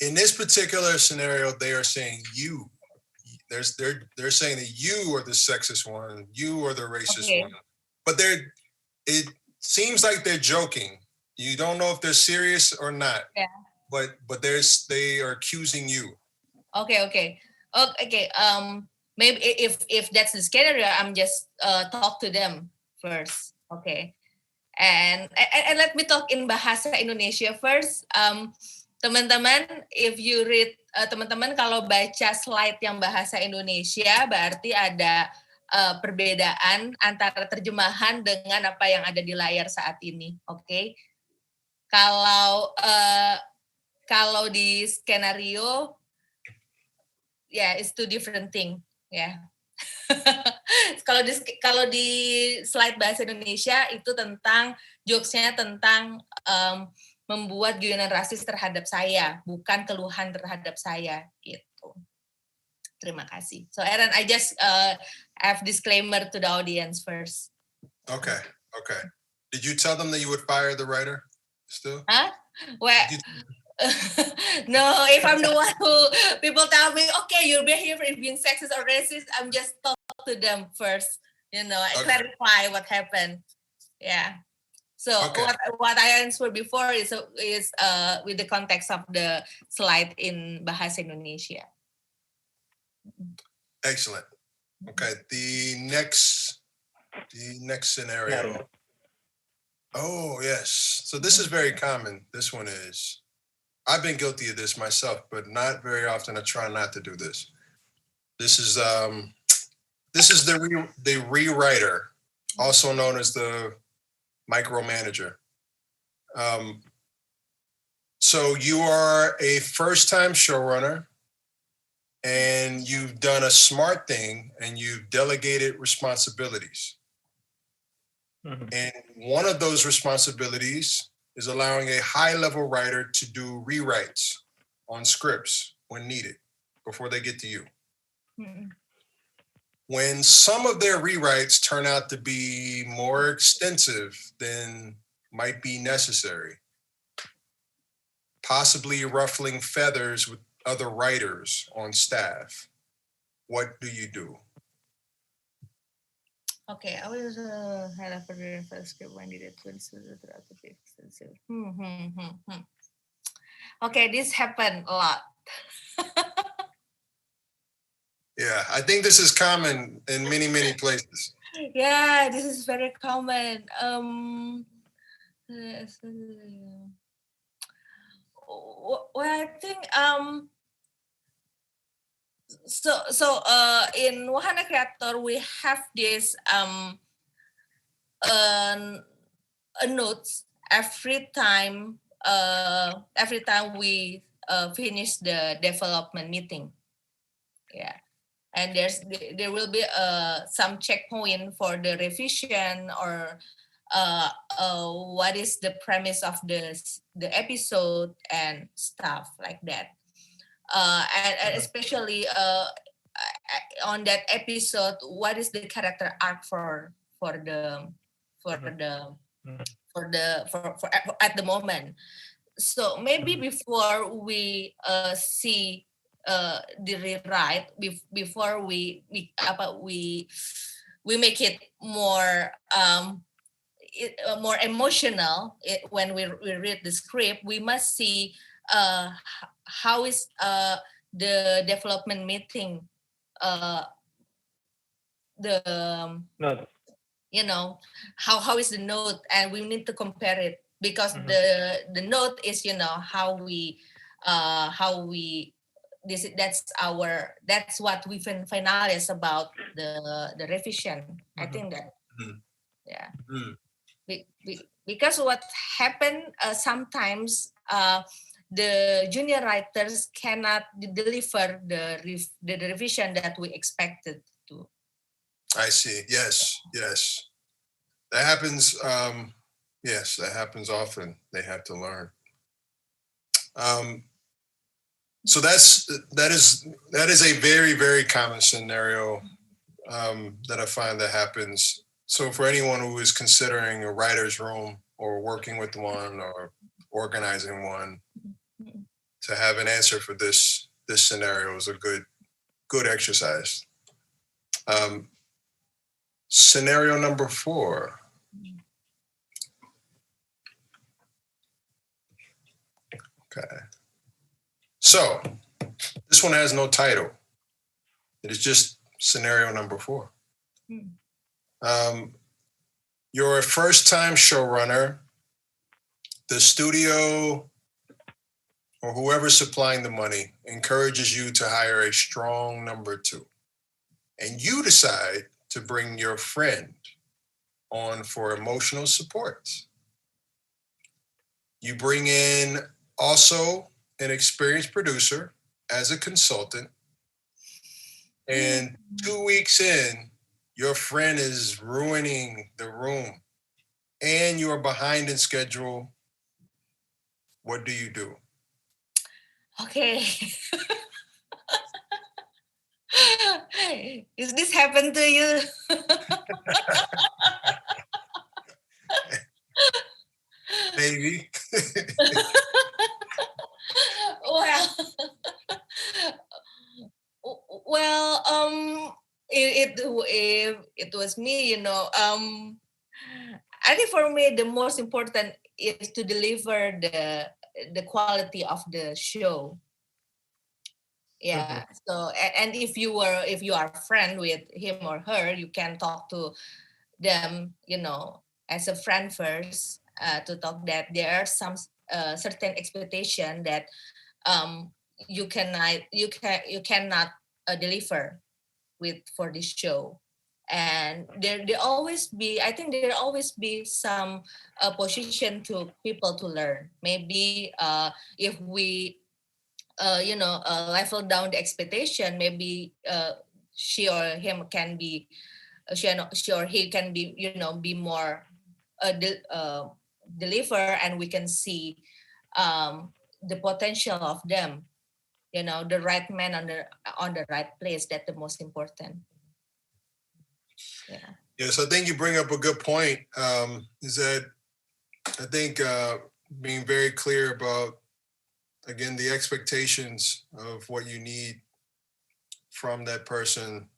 In this particular scenario, they are saying you. They're saying that you are the sexist one, you are the racist one. But it seems like they're joking. You don't know if they're serious or not. Yeah. But they are accusing you. Okay. Maybe if that's the scenario, I'm just talk to them first. Okay. And let me talk in bahasa Indonesia first. Teman-teman, if you read, teman-teman kalau baca slide yang bahasa Indonesia, berarti ada perbedaan antara terjemahan dengan apa yang ada di layar saat ini. Oke. Kalau di skenario, it's two different thing. Kalau di slide bahasa Indonesia itu tentang jokesnya tentang membuat guyonan rasis terhadap saya, bukan keluhan terhadap saya gitu. Terima kasih. So Aaron, I just have disclaimer to the audience first. Okay. Did you tell them that you would fire the writer still? Huh? Well, no, if I'm the one who people tell me, okay, your behavior is being sexist or racist, I'm just talk to them first. I clarify what happened. Yeah. So what I answered before is with the context of the slide in bahasa Indonesia. Excellent. Okay, the next scenario. Oh yes. So this is very common. This one is. I've been guilty of this myself, but not very often. I try not to do this. This is the rewriter, also known as the micromanager. So you are a first-time showrunner, and you've done a smart thing, and you've delegated responsibilities. And one of those responsibilities is allowing a high-level writer to do rewrites on scripts when needed before they get to you. when some of their rewrites turn out to be more extensive than might be necessary, possibly ruffling feathers with other writers on staff, what do you do? Okay, I was had a very first script when did it extensive. Okay, this happened a lot. Yeah, I think this is common in many, many places. Yeah, this is very common. Well, I think in Wahana Creator we have this a notes every time we finish the development meeting. Yeah. And there will be some checkpoint for the revision or what is the premise of the episode and stuff like that. And especially on that episode, what is the character arc for at the moment. So maybe before we see the rewrite, before we make it more more emotional when we read the script, we must see how is the development meeting No. How is the note, and we need to compare it because the note is how we that's what we finalize about the revision. I think that yeah. Because what happened sometimes the junior writers cannot deliver the revision that we expected to. I see. Yes. That happens. Yes, that happens often. They have to learn. So that is a very, very common scenario that I find that happens. So for anyone who is considering a writer's room or working with one or organizing one, to have an answer for this scenario is a good exercise. Scenario number 4. Okay. So this one has no title. It is just scenario number 4. You're a first-time showrunner. The studio or whoever's supplying the money encourages you to hire a strong number 2. And you decide to bring your friend on for emotional support. You bring in also an experienced producer as a consultant. And 2 weeks in, your friend is ruining the room and you are behind in schedule. What do you do? Okay. Is this happen to you? Maybe. It was me, I think for me the most important is to deliver the quality of the show. Yeah. So and if you are a friend with him or her, you can talk to them, as a friend first, to talk that there are some certain expectation that you cannot deliver for this show. And there always be, I think there always be some position to people to learn. Maybe if we level down the expectation, maybe she or him can be she or he can be be more deliver, and we can see the potential of them, the right man on the right place. That's the most important. Yeah. Yes, I think you bring up a good point. Is that I think being very clear about, again, the expectations of what you need from that person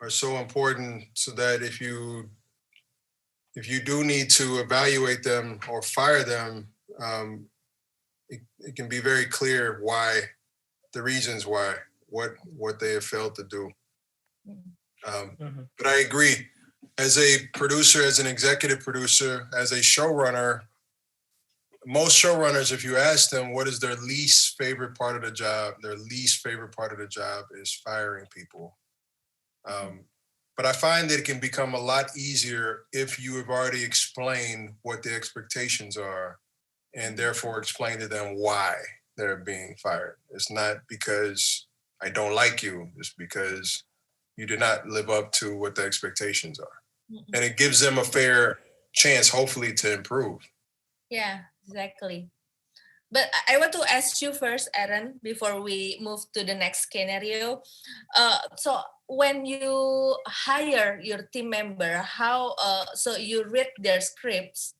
are so important, so that if you do need to evaluate them or fire them, it can be very clear why, the reasons why, what they have failed to do. But I agree. As a producer, as an executive producer, as a showrunner, most showrunners, if you ask them what is their least favorite part of the job, their least favorite part of the job is firing people. But I find that it can become a lot easier if you have already explained what the expectations are, and therefore explain to them why they're being fired. It's not because I don't like you, it's because you did not live up to what the expectations are. And it gives them a fair chance, hopefully, to improve. Yeah, exactly. But I want to ask you first, Aaron, before we move to the next scenario. So when you hire your team member, how so you read their scripts,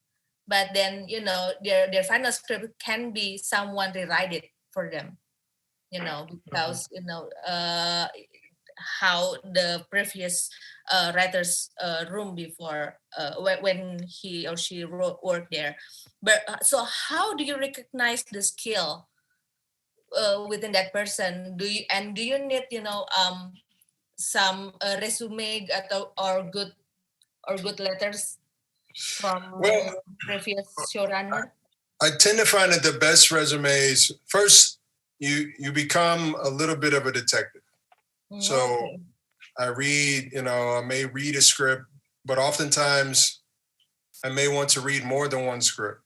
but then their final script can be someone rewrite it for them, because how the previous writer's room before when he or she worked there. But so how do you recognize the skill within that person? Do you need some resume or good letters from Well, previous showrunner? I tend to find that the best resumes, first, you become a little bit of a detective. So I read, I may read a script, but oftentimes I may want to read more than one script,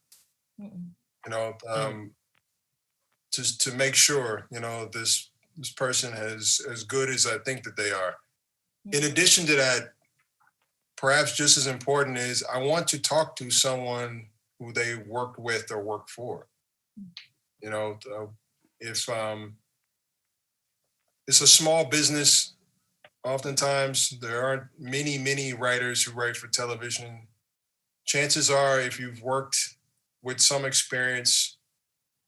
just to make sure, this person is as good as I think that they are. In addition to that, perhaps just as important is I want to talk to someone who they worked with or worked for. If it's a small business, oftentimes there aren't many writers who write for television. Chances are, if you've worked with some experience,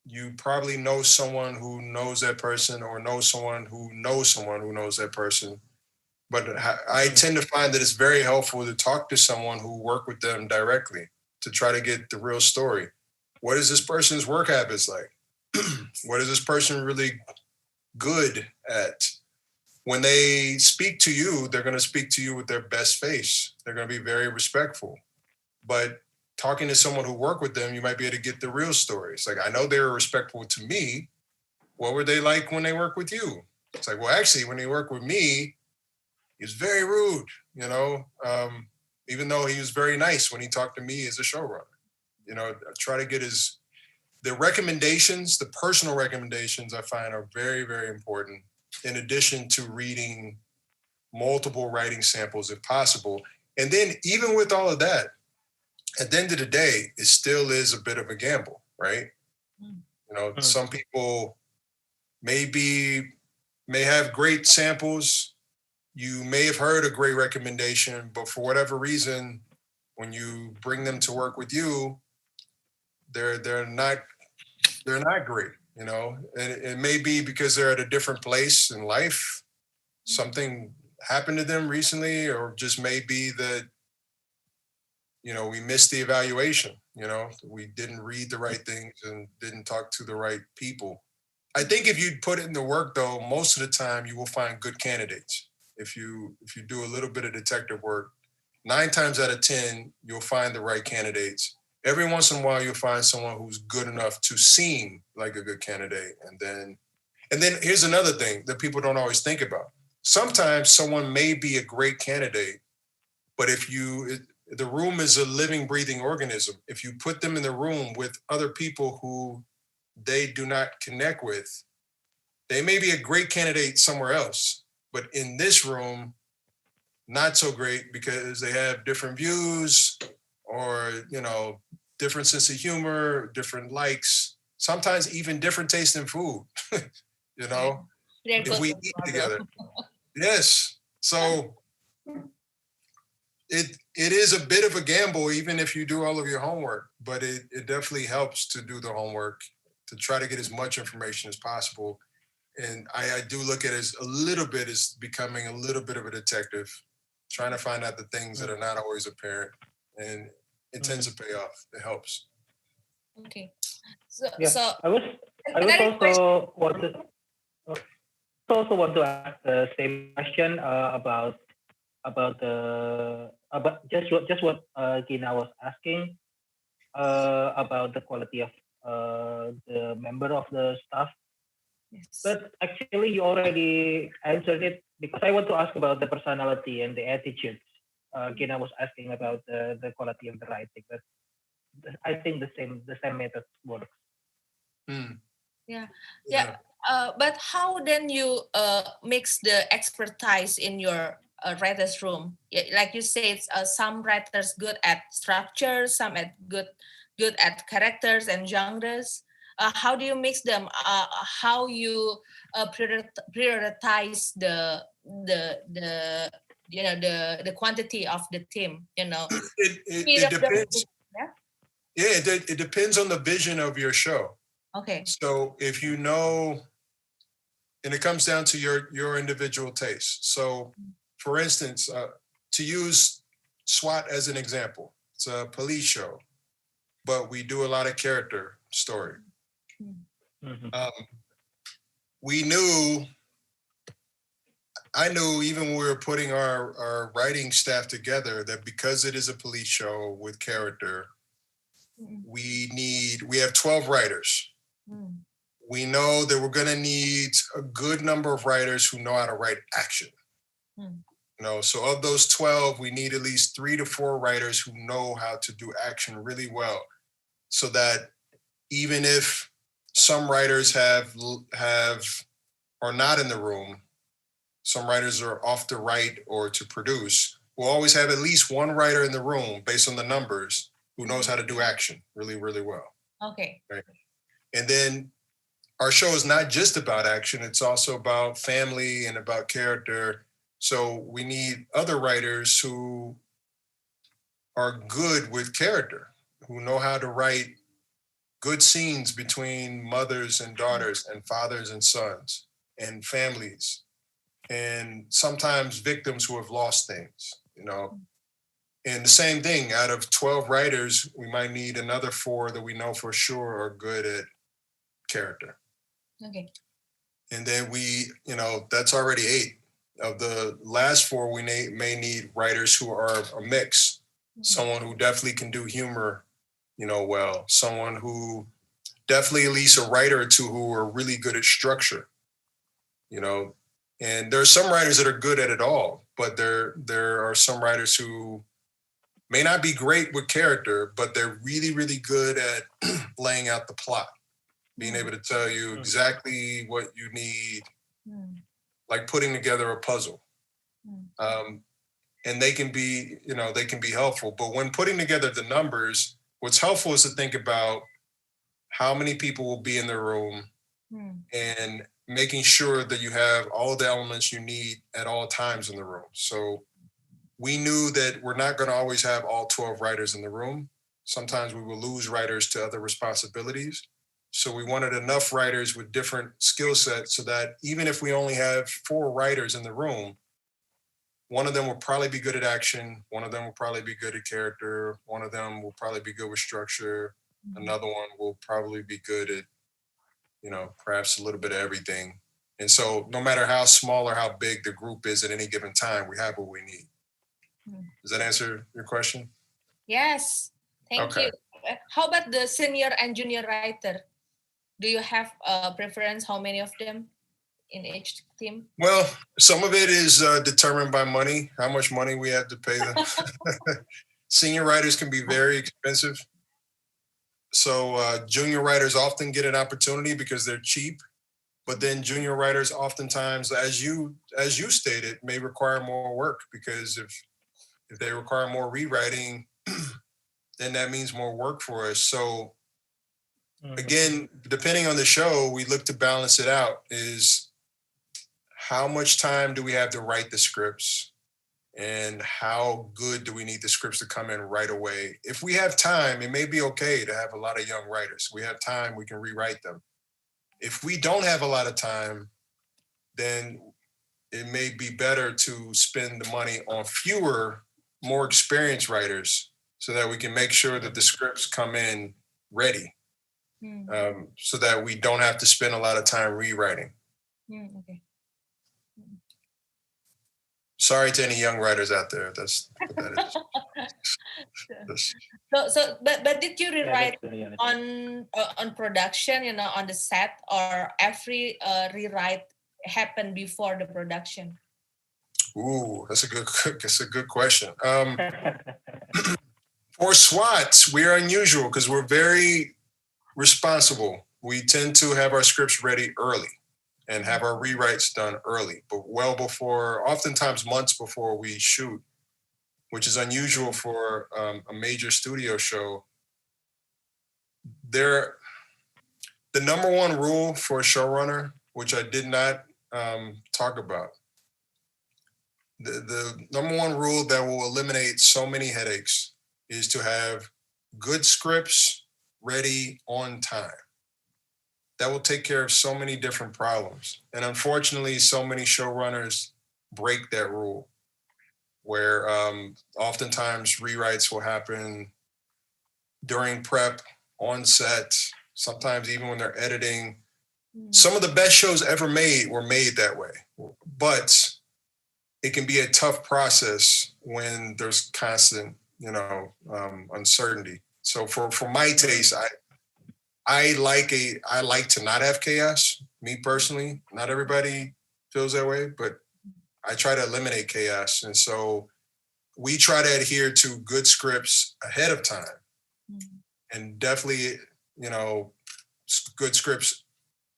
you probably know someone who knows that person, or know someone who knows someone who knows that person. But I tend to find that it's very helpful to talk to someone who worked with them directly to try to get the real story. What is this person's work habits like? What is this person really good at? When they speak to you, they're going to speak to you with their best face. They're going to be very respectful. But talking to someone who worked with them, you might be able to get the real stories. Like, I know they were respectful to me. What were they like when they worked with you? It's like, well, actually, when they worked with me, he was very rude, even though he was very nice when he talked to me as a showrunner. I try to get the recommendations, the personal recommendations I find are very, very important, in addition to reading multiple writing samples if possible. And then even with all of that, at the end of the day, it still is a bit of a gamble, right? Some people may have great samples. You may have heard a great recommendation, but for whatever reason, when you bring them to work with you, they're not great, and it may be because they're at a different place in life. Something happened to them recently, or just may be that, we missed the evaluation, we didn't read the right things and didn't talk to the right people. I think if you put it in the work, though, most of the time you will find good candidates. If you do a little bit of detective work, 9 times out of 10, you'll find the right candidates. Every once in a while, you'll find someone who's good enough to seem like a good candidate. And then here's another thing that people don't always think about. Sometimes someone may be a great candidate, but the room is a living, breathing organism. If you put them in the room with other people who they do not connect with, they may be a great candidate somewhere else, but in this room, not so great, because they have different views, or, different sense of humor, different likes, sometimes even different taste in food, if we eat together. Yes. So it is a bit of a gamble, even if you do all of your homework, but it definitely helps to do the homework, to try to get as much information as possible. And I do look at it as a little bit as becoming a little bit of a detective, trying to find out the things that are not always apparent. And it tends to pay off. It helps. Okay. So, Yeah, so I was also want to ask the same question about just what Gina was asking about the quality of the member of the staff. Yes. But actually, you already answered it, because I want to ask about the personality and the attitudes. Gina was asking about the quality of the writing, but I think the same method works. Yeah. But how then you mix the expertise in your writers' room? Like you said, some writers good at structure, some good at characters and genres. How do you mix them? How you prioritize the quantity of the team? It depends. Yeah, it depends on the vision of your show. Okay. So if you know, and it comes down to your individual taste. So for instance, to use SWAT as an example, it's a police show, but we do a lot of character story. I knew even when we were putting our writing staff together that because it is a police show with character, we have 12 writers. We know that we're going to need a good number of writers who know how to write action. So of those 12, we need at least 3 to 4 writers who know how to do action really well, so that even if some writers are not in the room, some writers are off to write or to produce, we'll always have at least one writer in the room based on the numbers who knows how to do action really, really well. Okay. Right? And then our show is not just about action, it's also about family and about character. So we need other writers who are good with character, who know how to write good scenes between mothers and daughters and fathers and sons and families, and sometimes victims who have lost things, And the same thing, out of 12 writers, we might need another 4 that we know for sure are good at character. Okay. And then that's already 8. Of the last 4, we may need writers who are a mix. Someone who definitely can do humor, well. Someone who definitely at least a writer or 2 who are really good at structure, And there are some writers that are good at it all, but there are some writers who may not be great with character, but they're really, really good at laying out the plot, being able to tell you exactly what you need, like putting together a puzzle. And they can be helpful. But when putting together the numbers, what's helpful is to think about how many people will be in the room and making sure that you have all the elements you need at all times in the room. So we knew that we're not going to always have all 12 writers in the room. Sometimes we will lose writers to other responsibilities. So we wanted enough writers with different skill sets so that even if we only have 4 writers in the room, one of them will probably be good at action. One of them will probably be good at character. One of them will probably be good with structure. Another one will probably be good at, perhaps a little bit of everything. And so no matter how small or how big the group is at any given time, we have what we need. Does that answer your question? Yes. Thank you. How about the senior and junior writer? Do you have a preference? How many of them in each team? Well, some of it is determined by money, how much money we have to pay them. Senior writers can be very expensive. So junior writers often get an opportunity because they're cheap. But then junior writers oftentimes, as you stated, may require more work, because if they require more rewriting, then that means more work for us. So again, depending on the show, we look to balance it out. Is how much time do we have to write the scripts? and how good do we need the scripts to come in right away. If we have time, it may be okay to have a lot of young writers. We have time, we can rewrite them. If we don't have a lot of time, then it may be better to spend the money on fewer, more experienced writers so that we can make sure that the scripts come in ready, so that we don't have to spend a lot of time rewriting. Okay. Sorry to any young writers out there. That's what that is. But did you rewrite on production, on the set, or every rewrite happened before the production? Ooh, that's a good question. For SWAT, we are unusual because we're very responsible. We tend to have our scripts ready early and have our rewrites done early, but well before, oftentimes months before we shoot, which is unusual for a major studio show. The number one rule for a showrunner, which I did not talk about, the number one rule that will eliminate so many headaches is to have good scripts ready on time. That will take care of so many different problems. And unfortunately, so many showrunners break that rule, where oftentimes rewrites will happen during prep, on set, sometimes even when they're editing. Some of the best shows ever made were made that way, but it can be a tough process when there's constant, uncertainty. So for my taste, I like to not have chaos, me personally. Not everybody feels that way, but I try to eliminate chaos. And so we try to adhere to good scripts ahead of time, and definitely, good scripts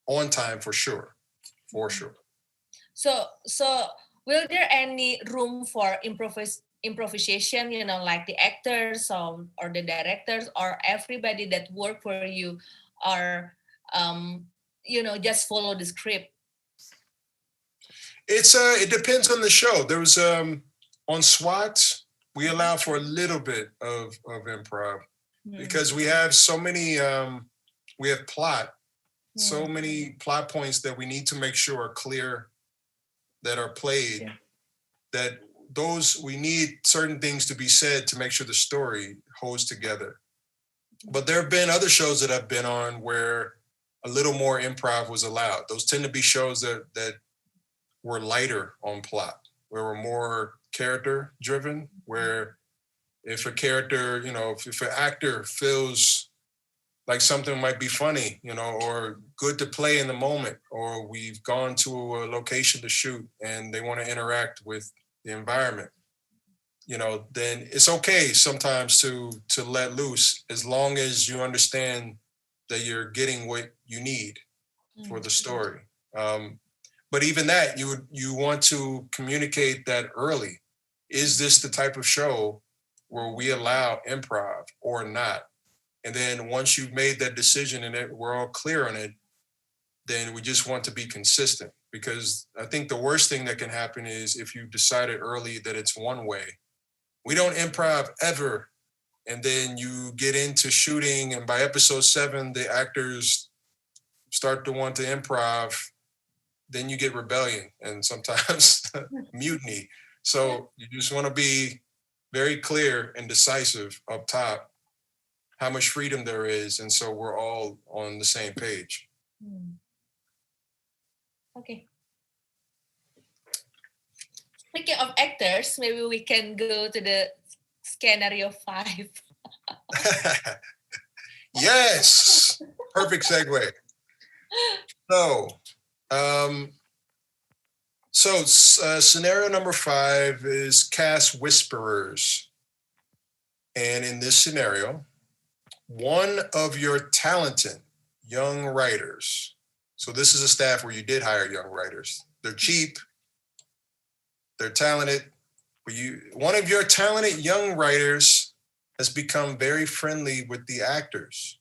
on time for sure. So will there any room for improvisation, like the actors or the directors or everybody that work for you are, just follow the script? It depends on the show. There was on SWAT, we allow for a little bit of improv because we have so many, we have plot, so many plot points that we need to make sure are clear, that are played, that we need certain things to be said to make sure the story holds together. But there have been other shows that I've been on where a little more improv was allowed. Those tend to be shows that were lighter on plot, where we're more character driven, where if a character, if an actor feels like something might be funny, or good to play in the moment, or we've gone to a location to shoot and they want to interact with the environment, then it's okay sometimes to let loose, as long as you understand that you're getting what you need for the story. But even that, you want to communicate that early. Is this the type of show where we allow improv or not? And then once you've made that decision and we're all clear on it, then we just want to be consistent. Because I think the worst thing that can happen is if you decided early that it's one way. We don't improv ever. And then you get into shooting, and by episode 7, the actors start to want to improv. Then you get rebellion and sometimes mutiny. So you just want to be very clear and decisive up top how much freedom there is. And so we're all on the same page. Okay. Speaking of actors, maybe we can go to the scenario 5. Yes, perfect segue. So scenario number 5 is cast whisperers. And in this scenario, one of your talented young writers, so this is a staff where you did hire young writers. They're cheap, they're talented, but one of your talented young writers has become very friendly with the actors.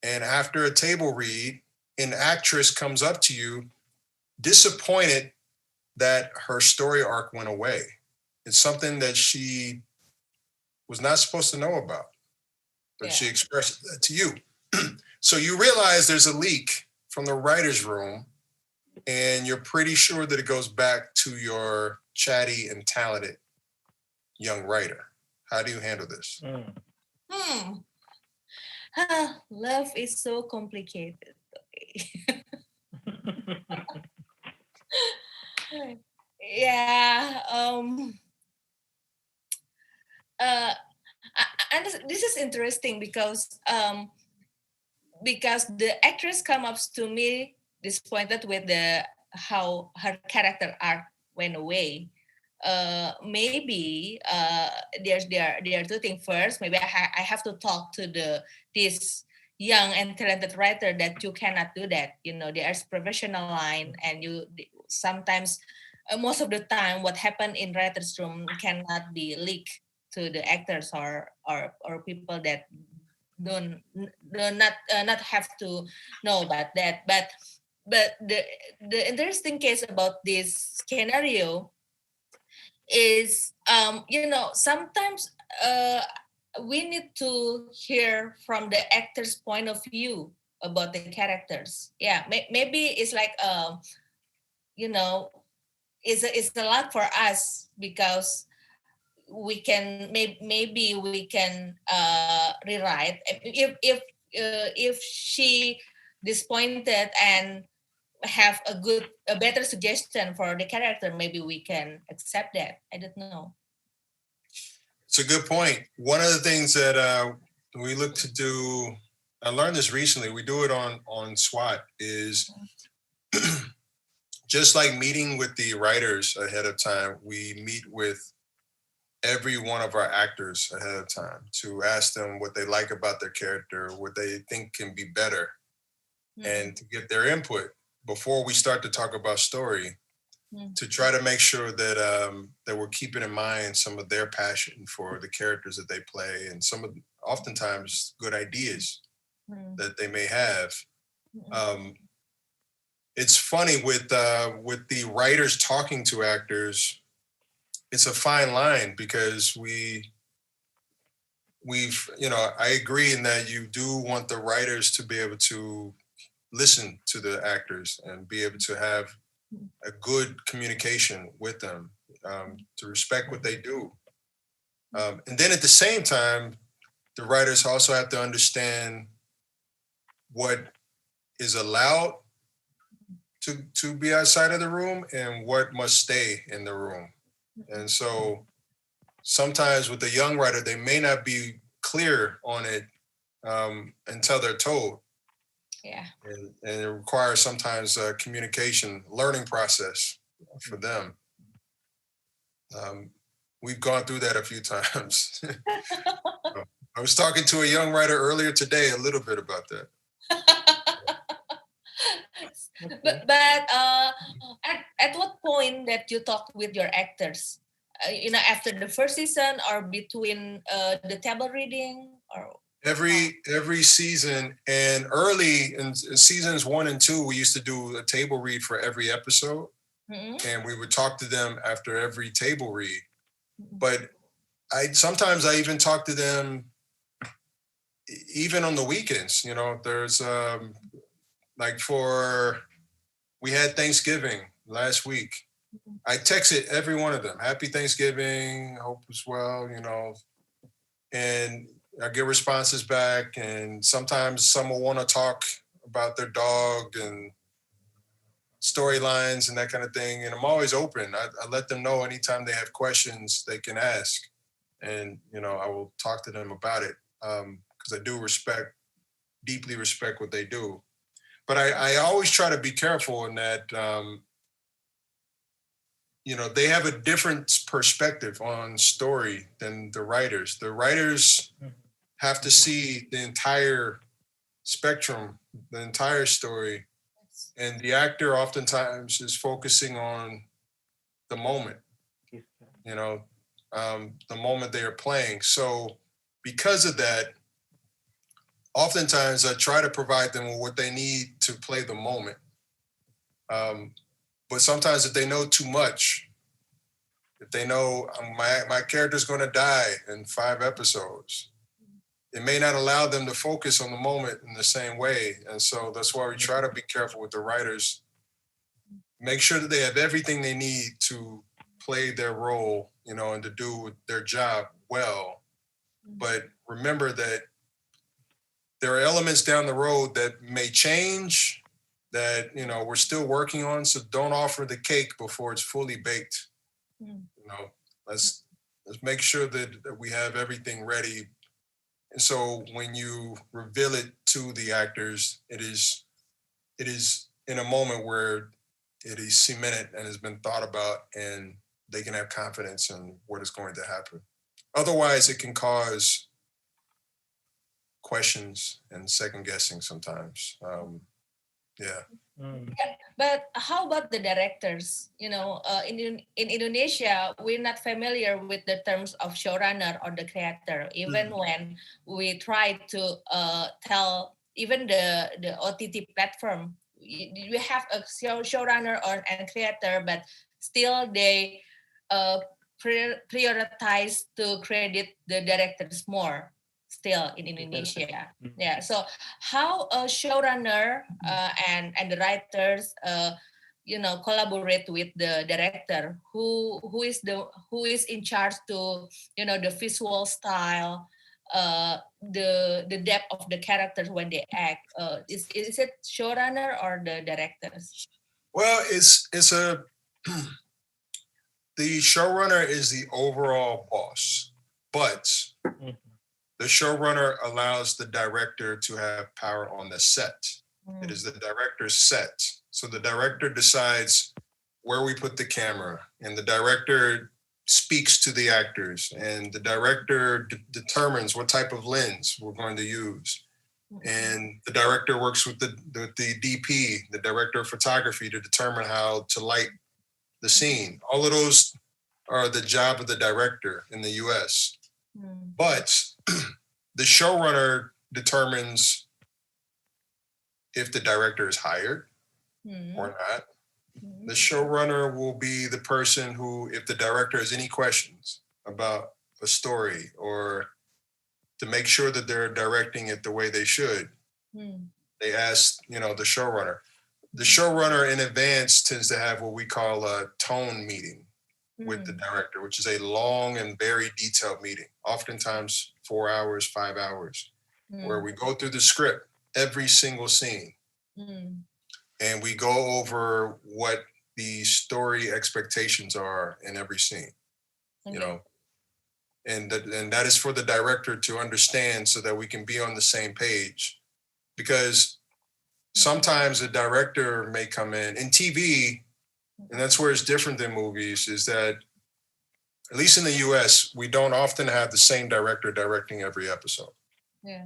And after a table read, an actress comes up to you, disappointed that her story arc went away. It's something that she was not supposed to know about, but she expressed that to you. So you realize there's a leak from the writer's room, and you're pretty sure that it goes back to your chatty and talented young writer. How do you handle this? Love is so complicated. Yeah. And this is interesting because the actress come up to me disappointed with how her character arc went away. Maybe there are two things. First, maybe I have to talk to this young and talented writer that you cannot do that. You know, there's professional line, and you sometimes most of the time what happened in writers' room cannot be leaked to the actors or people that don't not have to know about that. But the interesting case about this scenario is sometimes we need to hear from the actor's point of view about the characters. Yeah, maybe it's like it's a lot for us because we can maybe we can rewrite if she disappointed and have a better suggestion for the character, maybe we can accept that. I don't know. It's a good point. One of the things that we look to do, I learned this recently, we do it on SWAT, is just like meeting with the writers ahead of time, we meet with every one of our actors ahead of time to ask them what they like about their character, what they think can be better, and to get their input before we start to talk about story, to try to make sure that that we're keeping in mind some of their passion for the characters that they play, and some of oftentimes good ideas that they may have. It's funny with the writers talking to actors, it's a fine line because we've I agree in that you do want the writers to be able to listen to the actors and be able to have a good communication with them, to respect what they do. And then at the same time, the writers also have to understand what is allowed to be outside of the room and what must stay in the room. And so sometimes with the young writer, they may not be clear on it until they're told. Yeah. And it requires sometimes a communication, learning process for them. We've gone through that a few times. I was talking to a young writer earlier today a little bit about that. But at what point that you talk with your actors? After the first season or between the table reading or? Every season, and early in seasons 1 and 2, we used to do a table read for every episode, and we would talk to them after every table read. But sometimes I even talk to them even on the weekends. There's we had Thanksgiving last week. I texted every one of them, Happy Thanksgiving, hope as well, and I get responses back, and sometimes some will want to talk about their dog and storylines and that kind of thing. And I'm always open. I let them know anytime they have questions, they can ask. And, I will talk to them about it because I do deeply respect what they do. But I always try to be careful in that, they have a different perspective on story than the writers. The writers have to see the entire spectrum, the entire story. And the actor oftentimes is focusing on the moment, the moment they are playing. So because of that, oftentimes I try to provide them with what they need to play the moment. But sometimes if they know too much, if they know my character's going to die in 5 episodes, it may not allow them to focus on the moment in the same way. And so that's why we try to be careful with the writers. Make sure that they have everything they need to play their role, you know, and to do their job well. But remember that there are elements down the road that may change, that, you know, we're still working on. So don't offer the cake before it's fully baked. You know, let's make sure that we have everything ready. And so when you reveal it to the actors, it is in a moment where it is cemented and has been thought about, and they can have confidence in what is going to happen. Otherwise, it can cause questions and second guessing sometimes. Yeah. Yeah, but how about the directors? You know, in Indonesia, we're not familiar with the terms of showrunner or the creator. Even when we try to tell even the OTT platform, we have a showrunner or and creator, but still they prioritize to credit the directors more. Still in Indonesia, yeah. So how a showrunner and the writers, you know, collaborate with the director, who is in charge to, you know, the visual style, the depth of the characters when they act. Is it showrunner or the directors? Well, it's a the showrunner is the overall boss, but the showrunner allows the director to have power on the set. It is the director's set. So the director decides where we put the camera, and the director speaks to the actors, and the director determines what type of lens we're going to use. And the director works with the DP, the director of photography, to determine how to light the scene. All of those are the job of the director in the US. But the showrunner determines if the director is hired or not. The showrunner will be the person who, if the director has any questions about a story or to make sure that they're directing it the way they should, they ask, you know, the showrunner. The showrunner in advance tends to have what we call a tone meeting with the director, which is a long and very detailed meeting, oftentimes 4 hours, 5 hours, where we go through the script, every single scene, and we go over what the story expectations are in every scene, you know, and that is for the director to understand so that we can be on the same page. Because sometimes a director may come in TV, and that's where it's different than movies, is that, at least in the US, we don't often have the same director directing every episode. Yeah.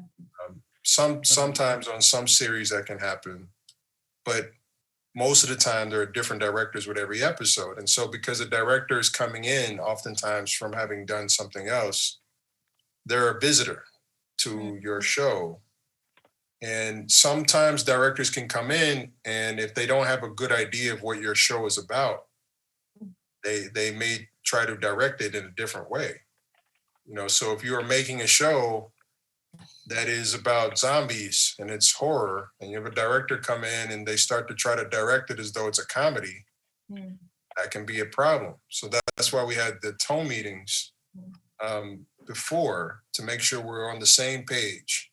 Sometimes on some series that can happen, but most of the time there are different directors with every episode. And so because a director is coming in oftentimes from having done something else, they're a visitor to your show. And sometimes directors can come in, and if they don't have a good idea of what your show is about, they may try to direct it in a different way. You know, so if you are making a show that is about zombies and it's horror, and you have a director come in and they start to try to direct it as though it's a comedy, that can be a problem. So that's why we had the tone meetings before, to make sure we're on the same page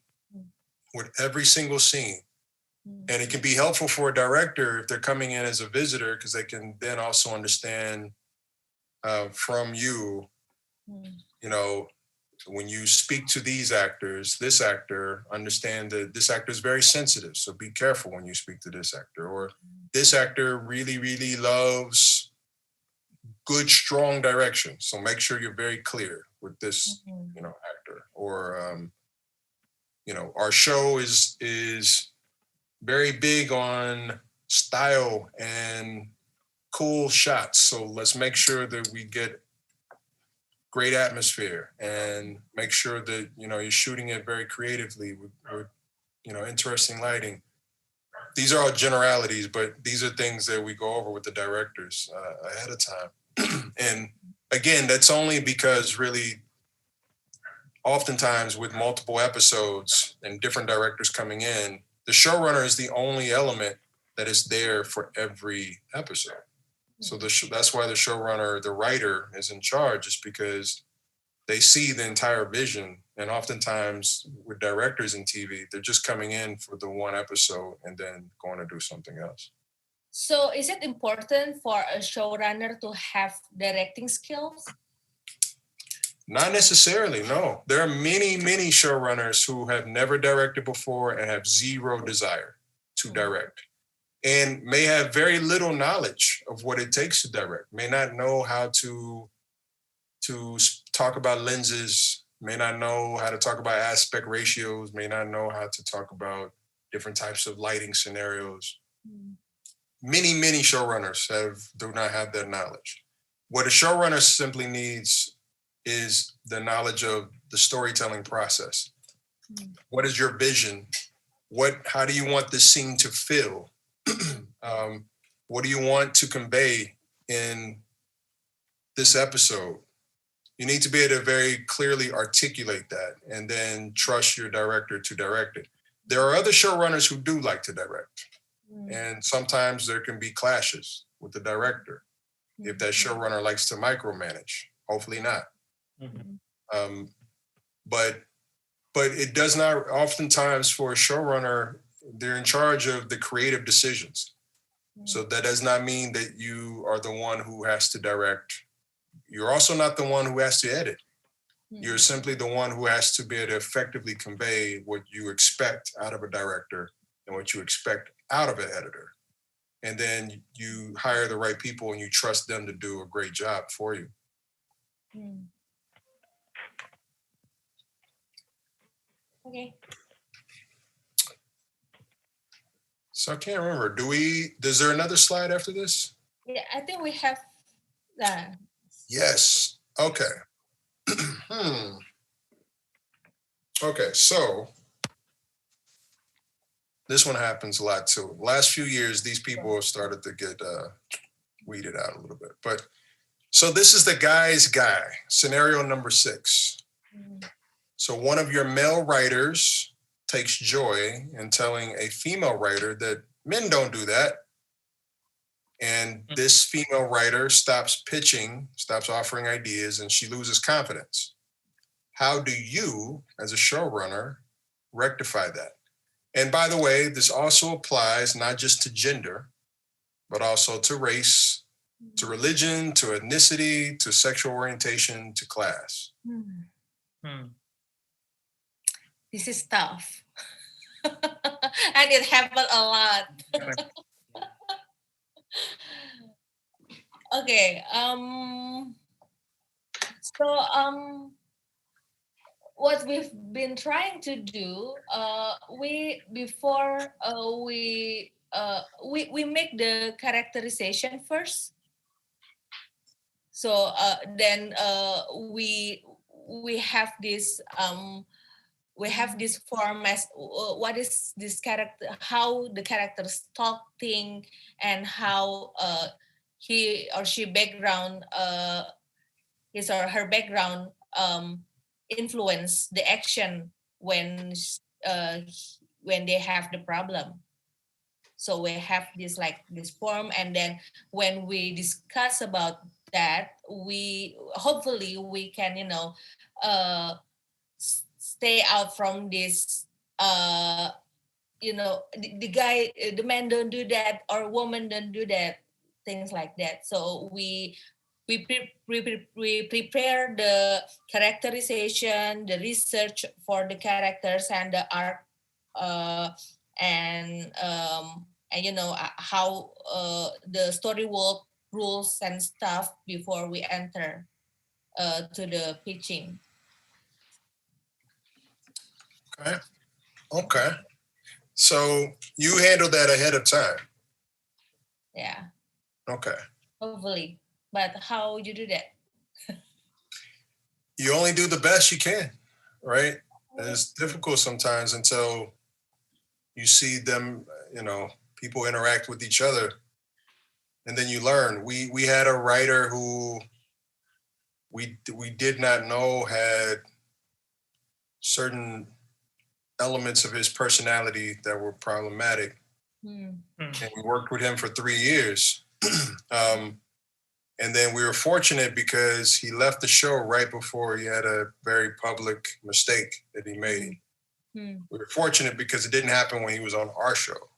with every single scene. And it can be helpful for a director if they're coming in as a visitor, because they can then also understand from you, you know, when you speak to these actors, this actor, understand that this actor is very sensitive, so be careful when you speak to this actor. Or this actor really, really loves good, strong direction, so make sure you're very clear with this, you know, actor. Or you know, our show is very big on style and cool shots, so let's make sure that we get great atmosphere and make sure that, you know, you're shooting it very creatively with you know, interesting lighting. these are all generalities, but these are things that we go over with the directors ahead of time. And again, that's only because really, oftentimes with multiple episodes and different directors coming in, the showrunner is the only element that is there for every episode. So that's why the showrunner, the writer, is in charge, is because they see the entire vision. And oftentimes with directors in TV, they're just coming in for the one episode and then going to do something else. So is it important for a showrunner to have directing skills? Not necessarily, no. There are many, many showrunners who have never directed before and have zero desire to direct, and may have very little knowledge of what it takes to direct, may not know how to talk about lenses, may not know how to talk about aspect ratios, may not know how to talk about different types of lighting scenarios. Many, many showrunners do not have that knowledge. What a showrunner simply needs is the knowledge of the storytelling process. What is your vision? How do you want this scene to feel? What do you want to convey in this episode? You need to be able to very clearly articulate that and then trust your director to direct it. There are other showrunners who do like to direct. And sometimes there can be clashes with the director if that showrunner likes to micromanage. Hopefully not. But it does not, oftentimes for a showrunner, they're in charge of the creative decisions. So that does not mean that you are the one who has to direct. You're also not the one who has to edit. You're simply the one who has to be able to effectively convey what you expect out of a director and what you expect out of an editor. And then you hire the right people and you trust them to do a great job for you. Okay. So I can't remember. Is there another slide after this? Yeah, I think we have that. Yes. Okay. Okay, so this one happens a lot too. Last few years, these people have started to get weeded out a little bit. But so this is the guy's guy, scenario number 6. So one of your male writers takes joy in telling a female writer that men don't do that. And this female writer stops pitching, stops offering ideas, and she loses confidence. How do you, as a showrunner, rectify that? And by the way, this also applies not just to gender, but also to race, to religion, to ethnicity, to sexual orientation, to class. This is tough. And it happened a lot. Okay. What we've been trying to do, we make the characterization first. So then we have this form as what is this character, how the characters talk, think, and how he or she background, his or her background influence the action when they have the problem. So we have this form, and then when we discuss about that, hopefully we can stay out from this the man don't do that or woman don't do that, things like that. So we prepare the characterization, the research for the characters and the arc, and how the story work rules and stuff before we enter to the pitching. Okay. So you handle that ahead of time. Yeah. Okay. Hopefully. But how you do that? You only do the best you can, right? And it's difficult sometimes until you see them, people interact with each other, and then you learn. We had a writer who we did not know had certain elements of his personality that were problematic, and we worked with him for 3 years. And then we were fortunate because he left the show right before he had a very public mistake that he made. We were fortunate because it didn't happen when he was on our show,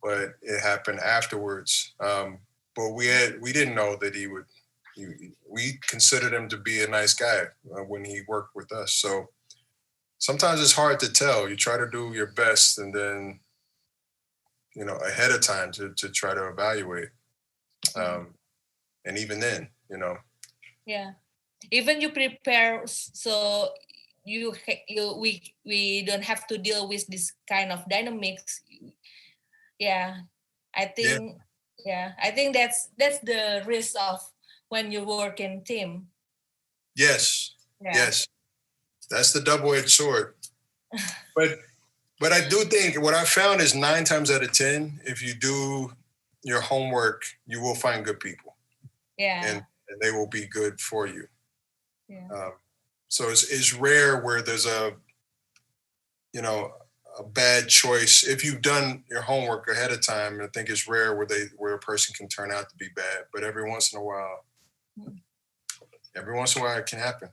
but it happened afterwards. But we didn't know that he would. We considered him to be a nice guy when he worked with us. So sometimes it's hard to tell. You try to do your best, and then ahead of time to try to evaluate. And even then, Yeah, even you prepare so we don't have to deal with this kind of dynamics. Yeah, I think I think that's the risk of when you work in team. Yes, Yeah. yes, that's the double-edged sword. But I do think what I found is 9 times out of 10, if you do your homework, you will find good people. Yeah. And they will be good for you. Yeah. So it's rare where there's a bad choice. If you've done your homework ahead of time, I think it's rare where a person can turn out to be bad. But every once in a while it can happen.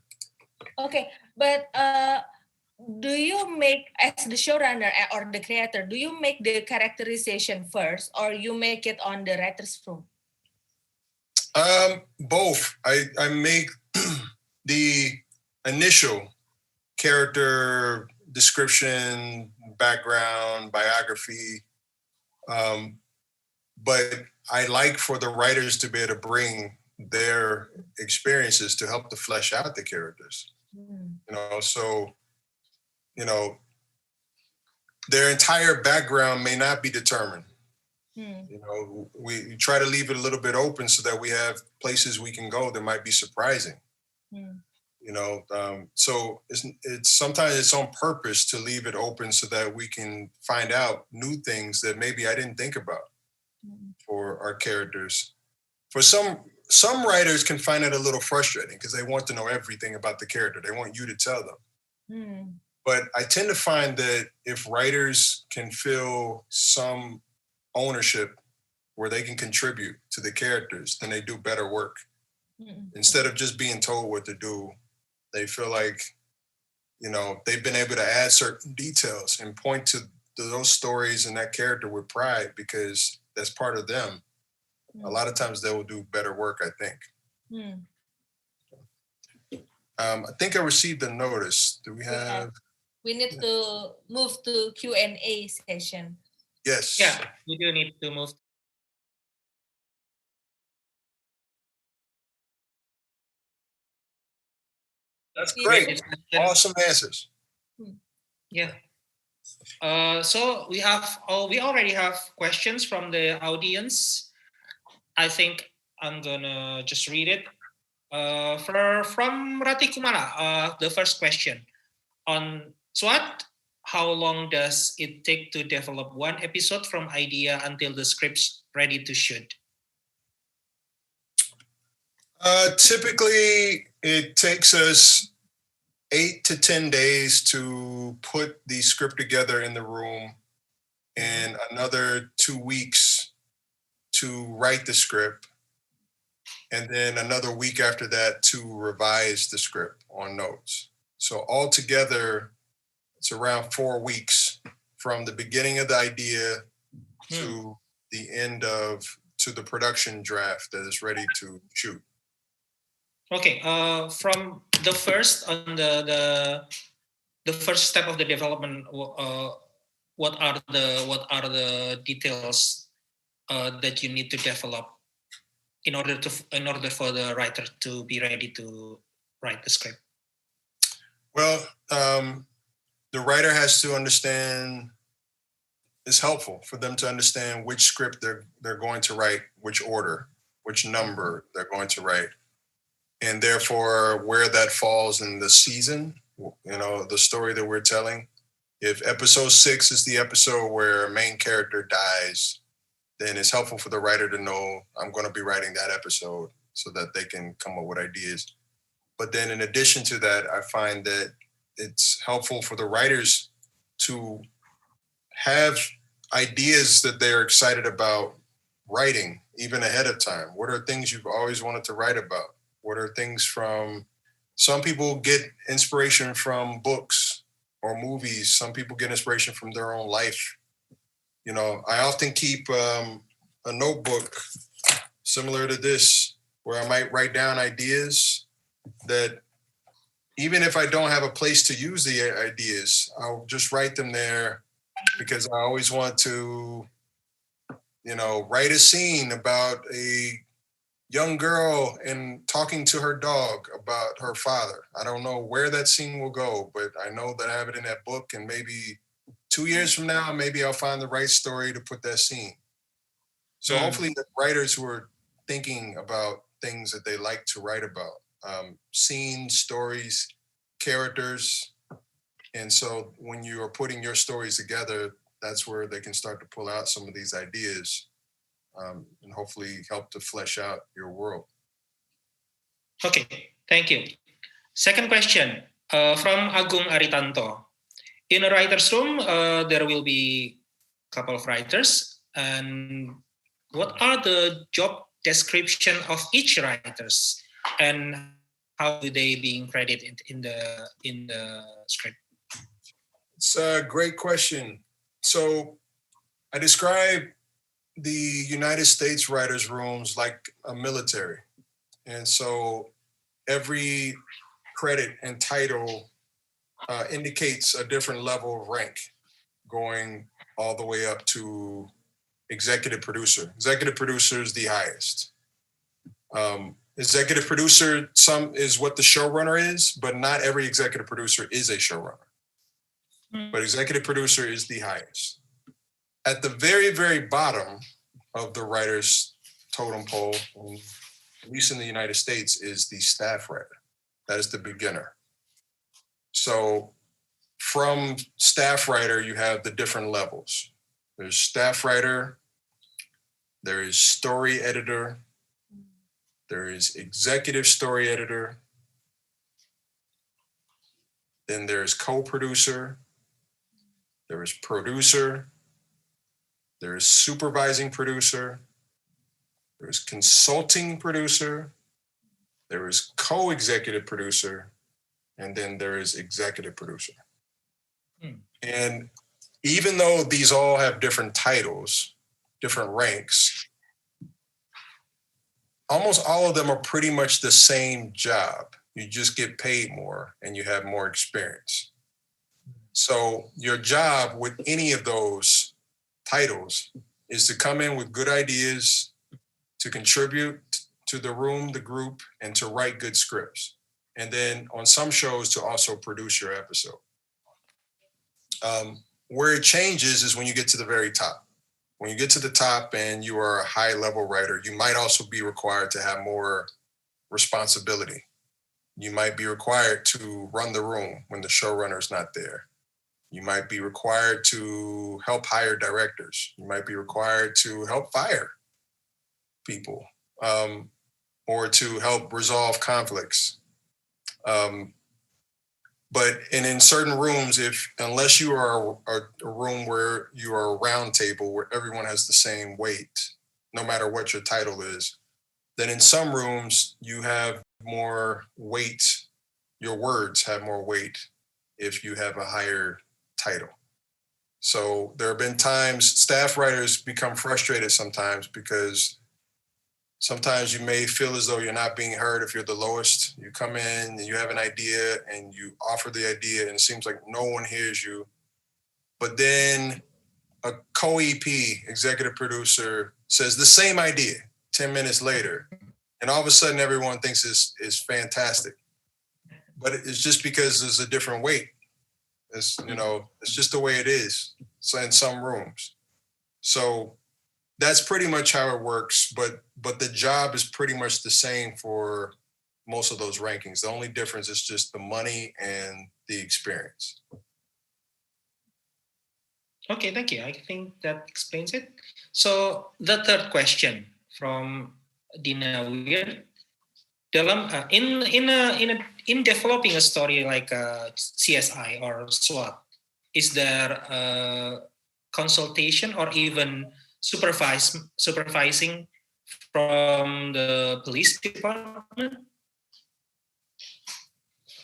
Okay, but do you make, as the showrunner or the creator, do you make the characterization first, or you make it on the writer's room? Both. I make the initial character description, background, biography, but I like for the writers to be able to bring their experiences to help to flesh out the characters. So their entire background may not be determined. We try to leave it a little bit open so that we have places we can go that might be surprising. So it's sometimes it's on purpose to leave it open so that we can find out new things that maybe I didn't think about for our characters. For some writers can find it a little frustrating because they want to know everything about the character. They want you to tell them. But I tend to find that if writers can feel some ownership where they can contribute to the characters, then they do better work. Instead of just being told what to do, they feel like, they've been able to add certain details and point to those stories and that character with pride because that's part of them. A lot of times they will do better work, I think. I think I received a notice. Do we have? We need to move to Q&A session. Yes. Yeah, we do need to move. That's great. Awesome answers. Yeah. So we already have questions from the audience. I think I'm gonna just read it. From Rati Kumala, the first question on SWOT. How long does it take to develop one episode from idea until the script's ready to shoot? Typically, it takes us 8 to 10 days to put the script together in the room, and another 2 weeks to write the script, and then another week after that to revise the script on notes. So altogether, it's around 4 weeks from the beginning of the idea to the end to the production draft that is ready to shoot. Okay, from the first on the first step of the development, what are the details that you need to develop in order for the writer to be ready to write the script? Well, the writer has to understand. It's helpful for them to understand which script they're going to write, which order, which number they're going to write, and therefore where that falls in the season, the story that we're telling. If episode 6 is the episode where a main character dies, then it's helpful for the writer to know I'm going to be writing that episode so that they can come up with ideas. But then in addition to that, I find that it's helpful for the writers to have ideas that they're excited about writing even ahead of time. What are things you've always wanted to write about? What are things from, some people get inspiration from books or movies. Some people get inspiration from their own life. You know, I often keep a notebook similar to this, where I might write down ideas that even if I don't have a place to use the ideas, I'll just write them there because I always want to, you know, write a scene about a young girl and talking to her dog about her father. I don't know where that scene will go, but I know that I have it in that book, and maybe 2 years from now, maybe I'll find the right story to put that scene. So hopefully the writers who are thinking about things that they like to write about, scenes, stories, characters. And so when you are putting your stories together, that's where they can start to pull out some of these ideas and hopefully help to flesh out your world. Okay, thank you. Second question from Agung Aritanto. In a writer's room, there will be a couple of writers. And what are the job description of each writers, and how do they being credited in the script? It's a great question. So I describe the United States writers' rooms like a military. And so every credit and title indicates a different level of rank, going all the way up to executive producer. Executive producer is the highest. Executive producer is what the showrunner is, but not every executive producer is a showrunner. But executive producer is the highest. At the very, very bottom of the writer's totem pole, at least in the United States, is the staff writer. That is the beginner. So from staff writer, you have the different levels. There's staff writer, there is story editor, there is executive story editor, then there's co-producer, there is producer, there is supervising producer, there is consulting producer, there is co-executive producer, and then there is executive producer. And even though these all have different titles, different ranks, almost all of them are pretty much the same job. You just get paid more and you have more experience. So your job with any of those titles is to come in with good ideas, to contribute to the room, the group, and to write good scripts. And then on some shows to also produce your episode. Where it changes is when you get to the very top. When you get to the top and you are a high level writer, you might also be required to have more responsibility. You might be required to run the room when the showrunner is not there. You might be required to help hire directors. You might be required to help fire people or to help resolve conflicts. But in certain rooms, unless you are a room where you are a round table where everyone has the same weight, no matter what your title is, then in some rooms you have more weight. Your words have more weight if you have a higher title. So there have been times staff writers become frustrated sometimes because sometimes you may feel as though you're not being heard if you're the lowest. You come in and you have an idea and you offer the idea and it seems like no one hears you. But then a co-EP, executive producer, says the same idea 10 minutes later. And all of a sudden everyone thinks it's fantastic. But it's just because there's a different weight. It's just the way it is. So in some rooms. So that's pretty much how it works, but the job is pretty much the same for most of those rankings. The only difference is just the money and the experience. Okay, thank you. I think that explains it. So the third question from Dina Wir, in developing a story like a CSI or SWOT, is there a consultation or even supervising from the police department?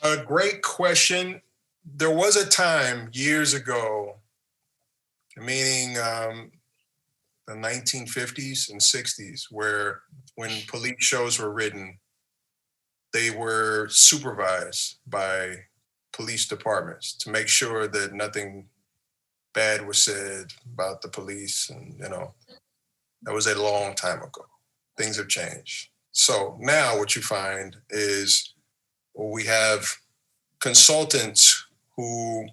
A great question. There was a time years ago, meaning the 1950s and 60s, where when police shows were written, they were supervised by police departments to make sure that nothing bad was said about the police. And, that was a long time ago. Things have changed. So now what you find is we have consultants who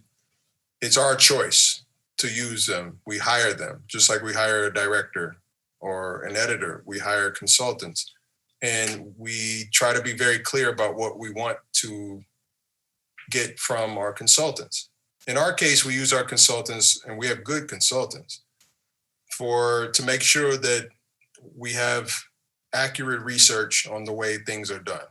it's our choice to use them. We hire them, just like we hire a director or an editor. We hire consultants, and we try to be very clear about what we want to get from our consultants. In our case, we use our consultants, and we have good consultants, to make sure that we have accurate research on the way things are done.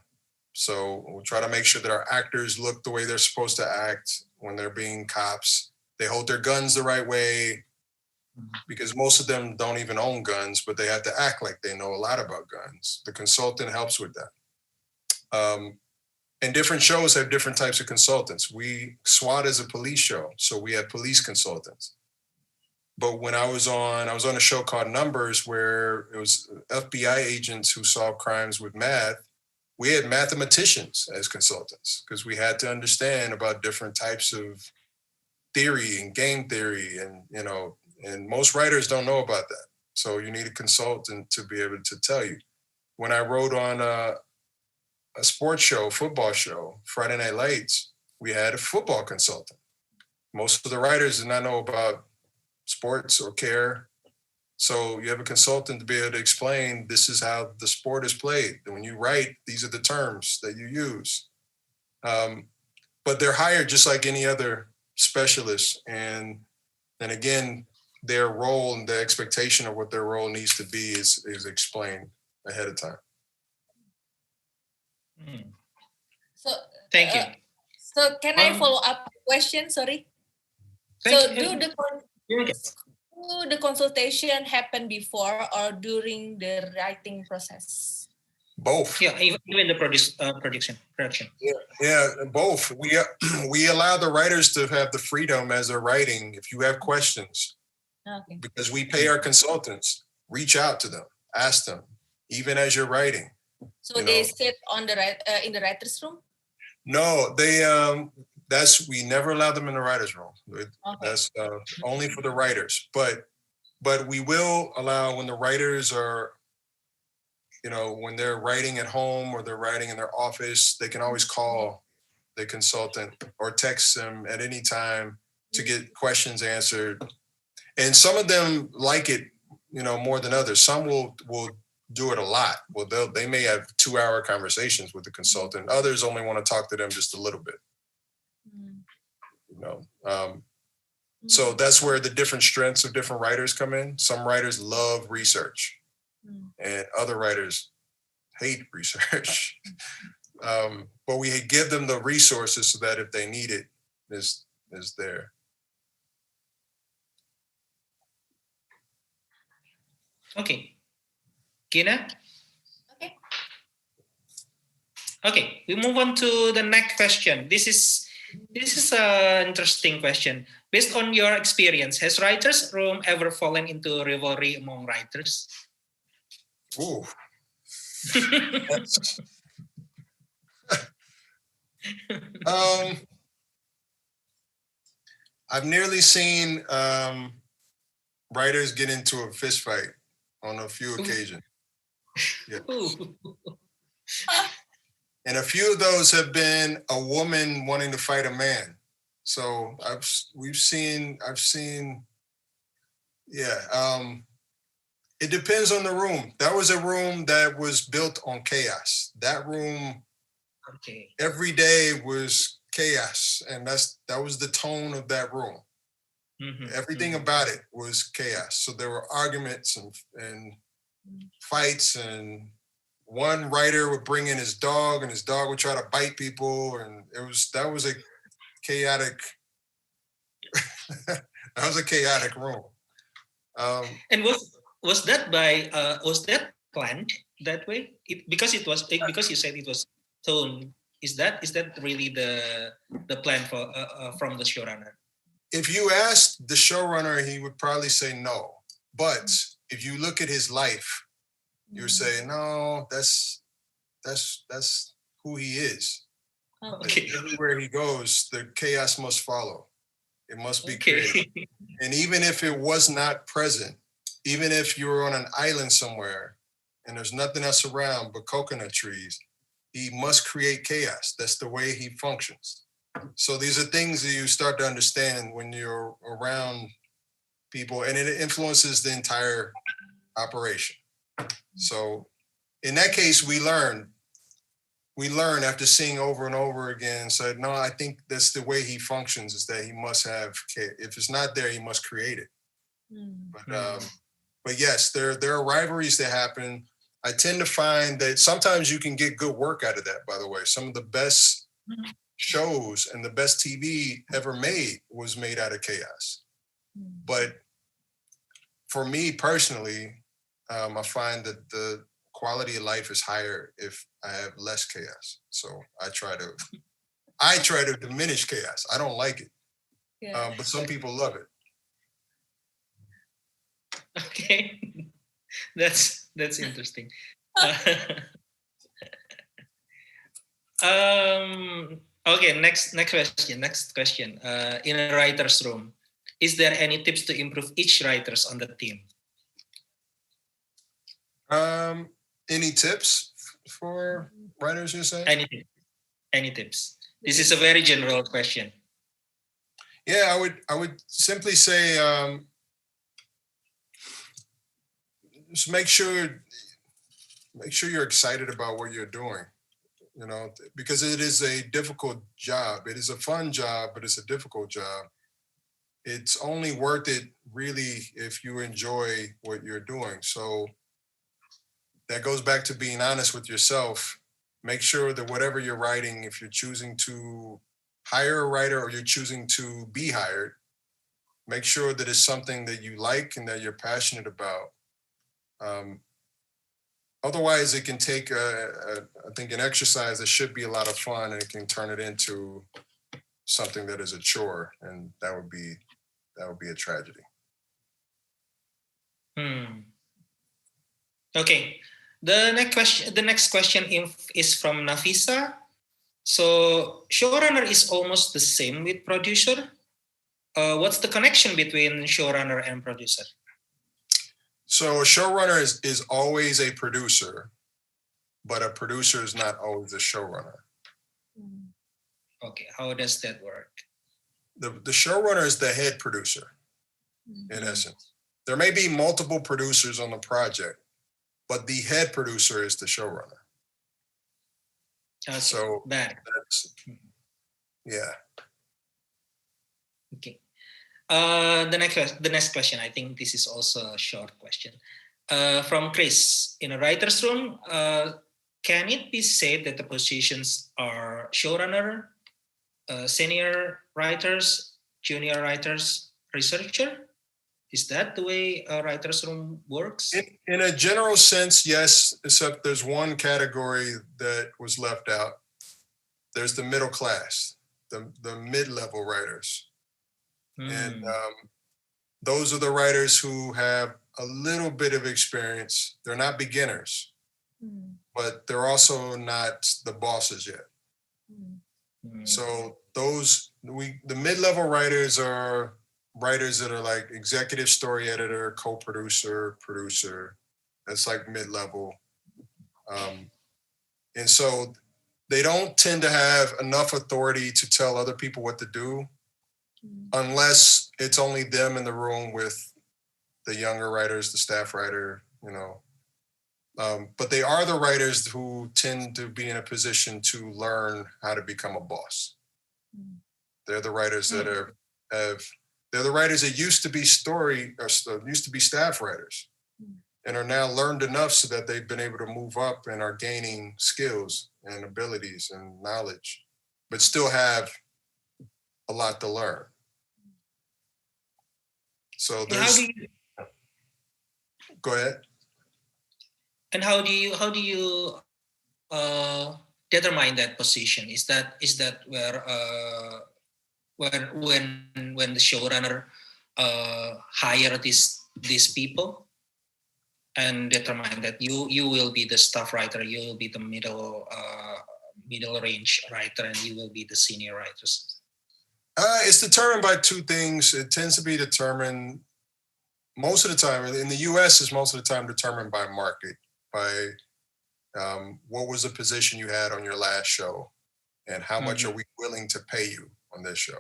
So we try to make sure that our actors look the way they're supposed to act when they're being cops. They hold their guns the right way, because most of them don't even own guns, but they have to act like they know a lot about guns. The consultant helps with that. And different shows have different types of consultants. SWAT is a police show, so we have police consultants. But when I was on a show called Numbers, where it was FBI agents who solved crimes with math. We had mathematicians as consultants, because we had to understand about different types of theory and game theory, and most writers don't know about that. So you need a consultant to be able to tell you. When I wrote on a sports show, football show, Friday Night Lights, we had a football consultant. Most of the writers did not know about sports or care. So you have a consultant to be able to explain, this is how the sport is played. And when you write, these are the terms that you use. But they're hired just like any other specialist. And again, their role and the expectation of what their role needs to be is explained ahead of time. So thank you. So can I follow up the question? Sorry. So do the consultation happen before or during the writing process? Both. Yeah, even in the production. Yeah, both. We allow the writers to have the freedom as they're writing. If you have questions, because we pay our consultants, reach out to them, ask them, even as you're writing. So they sit on the in the writers' room? No, we never allow them in the writers' room. That's only for the writers. But we will allow, when the writers are, when they're writing at home or they're writing in their office, they can always call the consultant or text them at any time to get questions answered. And some of them like it, more than others. Some will do it a lot. Well, they may have 2-hour conversations with the consultant. Others only want to talk to them just a little bit. So that's where the different strengths of different writers come in. Some writers love research, and other writers hate research. But we give them the resources so that if they need it, is there. Okay. Gina? Okay, we move on to the next question. This is an interesting question. Based on your experience, has writers' room ever fallen into rivalry among writers? Ooh. I've nearly seen writers get into a fist fight on a few occasions. Yeah. And a few of those have been a woman wanting to fight a man. So I've seen, it depends on the room. That was a room that was built on chaos. That room, every day was chaos. And that was the tone of that room. Everything about it was chaos. So there were arguments and fights, and one writer would bring in his dog, and his dog would try to bite people, and that was a chaotic that was a chaotic room. And was that planned that way? Because you said it was tone. Is that really the plan for from the showrunner? If you asked the showrunner, he would probably say no. But if you look at his life, you're saying no. That's who he is. Okay. Everywhere he goes, the chaos must follow. It must be created. And even if it was not present, even if you were on an island somewhere and there's nothing else around but coconut trees, he must create chaos. That's the way he functions. So these are things that you start to understand when you're around people, and it influences the entire operation. So in that case, we learned after seeing over and over again, said, no, I think that's the way he functions, is that he must have, if it's not there, he must create it. But yes, there are rivalries that happen. I tend to find that sometimes you can get good work out of that, by the way. Some of the best shows and the best TV ever made was made out of chaos. But for me personally, I find that the quality of life is higher if I have less chaos. So I try to diminish chaos. I don't like it, but some people love it. Okay, that's interesting. Okay, next question. In a writer's room, is there any tips to improve each writers on the team? Any tips for writers, you're saying? Any tips? This is a very general question. Yeah, I would simply say, just make sure you're excited about what you're doing, because it is a difficult job. It is a fun job, but it's a difficult job. It's only worth it really if you enjoy what you're doing. So that goes back to being honest with yourself. Make sure that whatever you're writing, if you're choosing to hire a writer or you're choosing to be hired, make sure that it's something that you like and that you're passionate about. Otherwise, it can take, I think, an exercise that should be a lot of fun, and it can turn it into something that is a chore, and that would be a tragedy. Okay. The next question is from Nafisa. So showrunner is almost the same with producer. What's the connection between showrunner and producer? So a showrunner is always a producer, but a producer is not always a showrunner. Okay, how does that work? The showrunner is the head producer, in essence. There may be multiple producers on the project, but the head producer is the showrunner. Okay, so that's, yeah. Okay. The next question, I think this is also a short question. From Chris, in a writer's room, can it be said that the positions are showrunner, senior writers, junior writers, researcher? Is that the way a writer's room works? In a general sense, yes, except there's one category that was left out. There's the middle class, the mid-level writers. And those are the writers who have a little bit of experience. They're not beginners, but they're also not the bosses yet. So the mid-level writers are writers that are like executive story editor, co-producer, producer. That's like mid-level. And so they don't tend to have enough authority to tell other people what to do, unless it's only them in the room with the younger writers, the staff writer, but they are the writers who tend to be in a position to learn how to become a boss. They're the writers that have They're the writers that used to be staff writers and are now learned enough so that they've been able to move up and are gaining skills and abilities and knowledge, but still have a lot to learn. So there's, go ahead. And how do you determine that position? Is that where when the showrunner hire these people and determine that you will be the staff writer, you will be the middle range writer, and you will be the senior writers? It's determined by two things. It tends to be determined most of the time in the U.S. is most of the time determined by market, by what was the position you had on your last show, and how much are we willing to pay you on this show.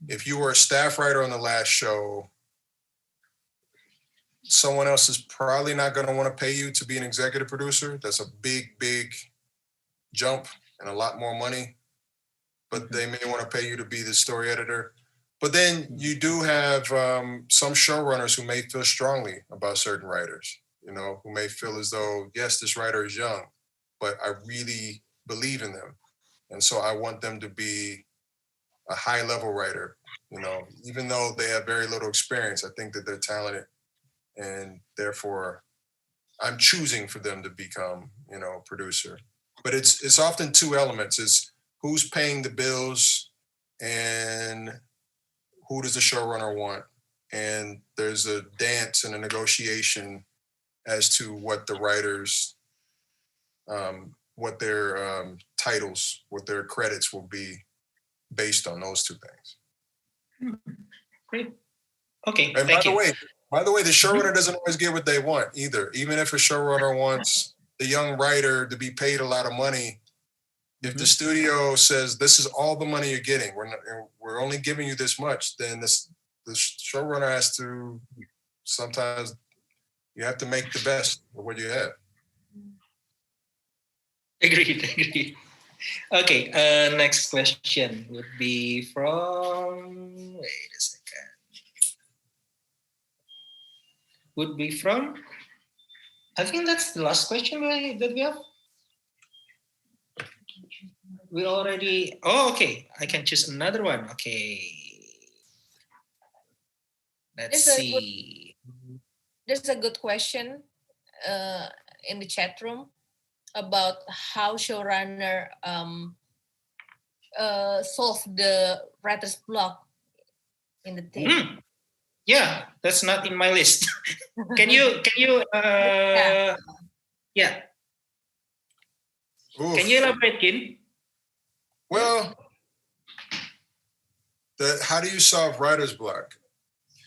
If you were a staff writer on the last show, someone else is probably not going to want to pay you to be an executive producer. That's a big jump and a lot more money. But they may want to pay you to be the story editor. But then you do have some showrunners who may feel strongly about certain writers, who may feel as though, yes, this writer is young, but I really believe in them. And so I want them to be a high level writer, even though they have very little experience. I think that they're talented, and therefore I'm choosing for them to become, producer. But it's often two elements. It's who's paying the bills and who does the showrunner want? And there's a dance and a negotiation as to what the writers, what their titles, what their credits will be based on those two things. Great. Okay, and thank you. By the way, the showrunner doesn't always get what they want either. Even if a showrunner wants the young writer to be paid a lot of money, if the studio says this is all the money you're getting, we're only giving you this much, then the showrunner has to, sometimes you have to make the best of what you have. Agreed. Okay, next question would be from, wait a second. Would be from, I think that's the last question that we have. We already, okay, I can choose another one. Okay. Let's see. There's a good question in the chat room about how showrunner solve the writer's block in the team. Yeah, that's not in my list. Can you yeah. Oof. Can you elaborate, Gin? Well, how do you solve writer's block?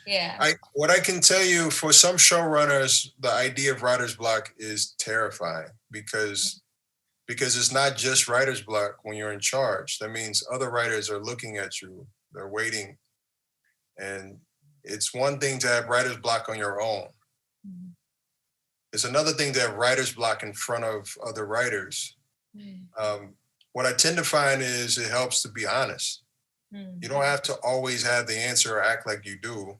Yeah. What I can tell you, for some showrunners, the idea of writer's block is terrifying because it's not just writer's block when you're in charge. That means other writers are looking at you, they're waiting. And it's one thing to have writer's block on your own. It's another thing to have writer's block in front of other writers. What I tend to find is it helps to be honest. You don't have to always have the answer or act like you do.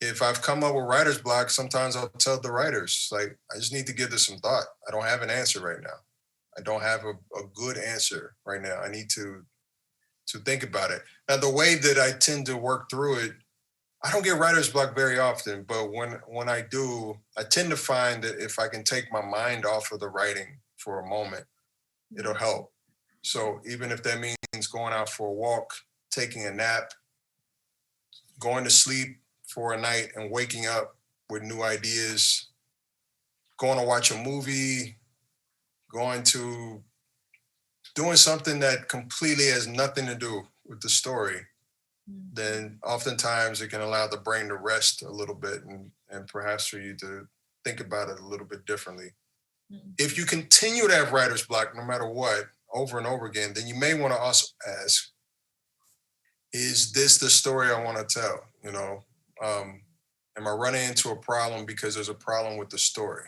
If I've come up with writer's block, sometimes I'll tell the writers, like, I just need to give this some thought. I don't have an answer right now. I don't have a good answer right now. I need to think about it. Now, the way that I tend to work through it, I don't get writer's block very often, but when I do, I tend to find that if I can take my mind off of the writing for a moment, it'll help. So even if that means going out for a walk, taking a nap, going to sleep for a night and waking up with new ideas, going to watch a movie, doing something that completely has nothing to do with the story, then oftentimes it can allow the brain to rest a little bit and perhaps for you to think about it a little bit differently. If you continue to have writer's block, no matter what, over and over again, then you may want to also ask, is this the story I want to tell? Am I running into a problem because there's a problem with the story?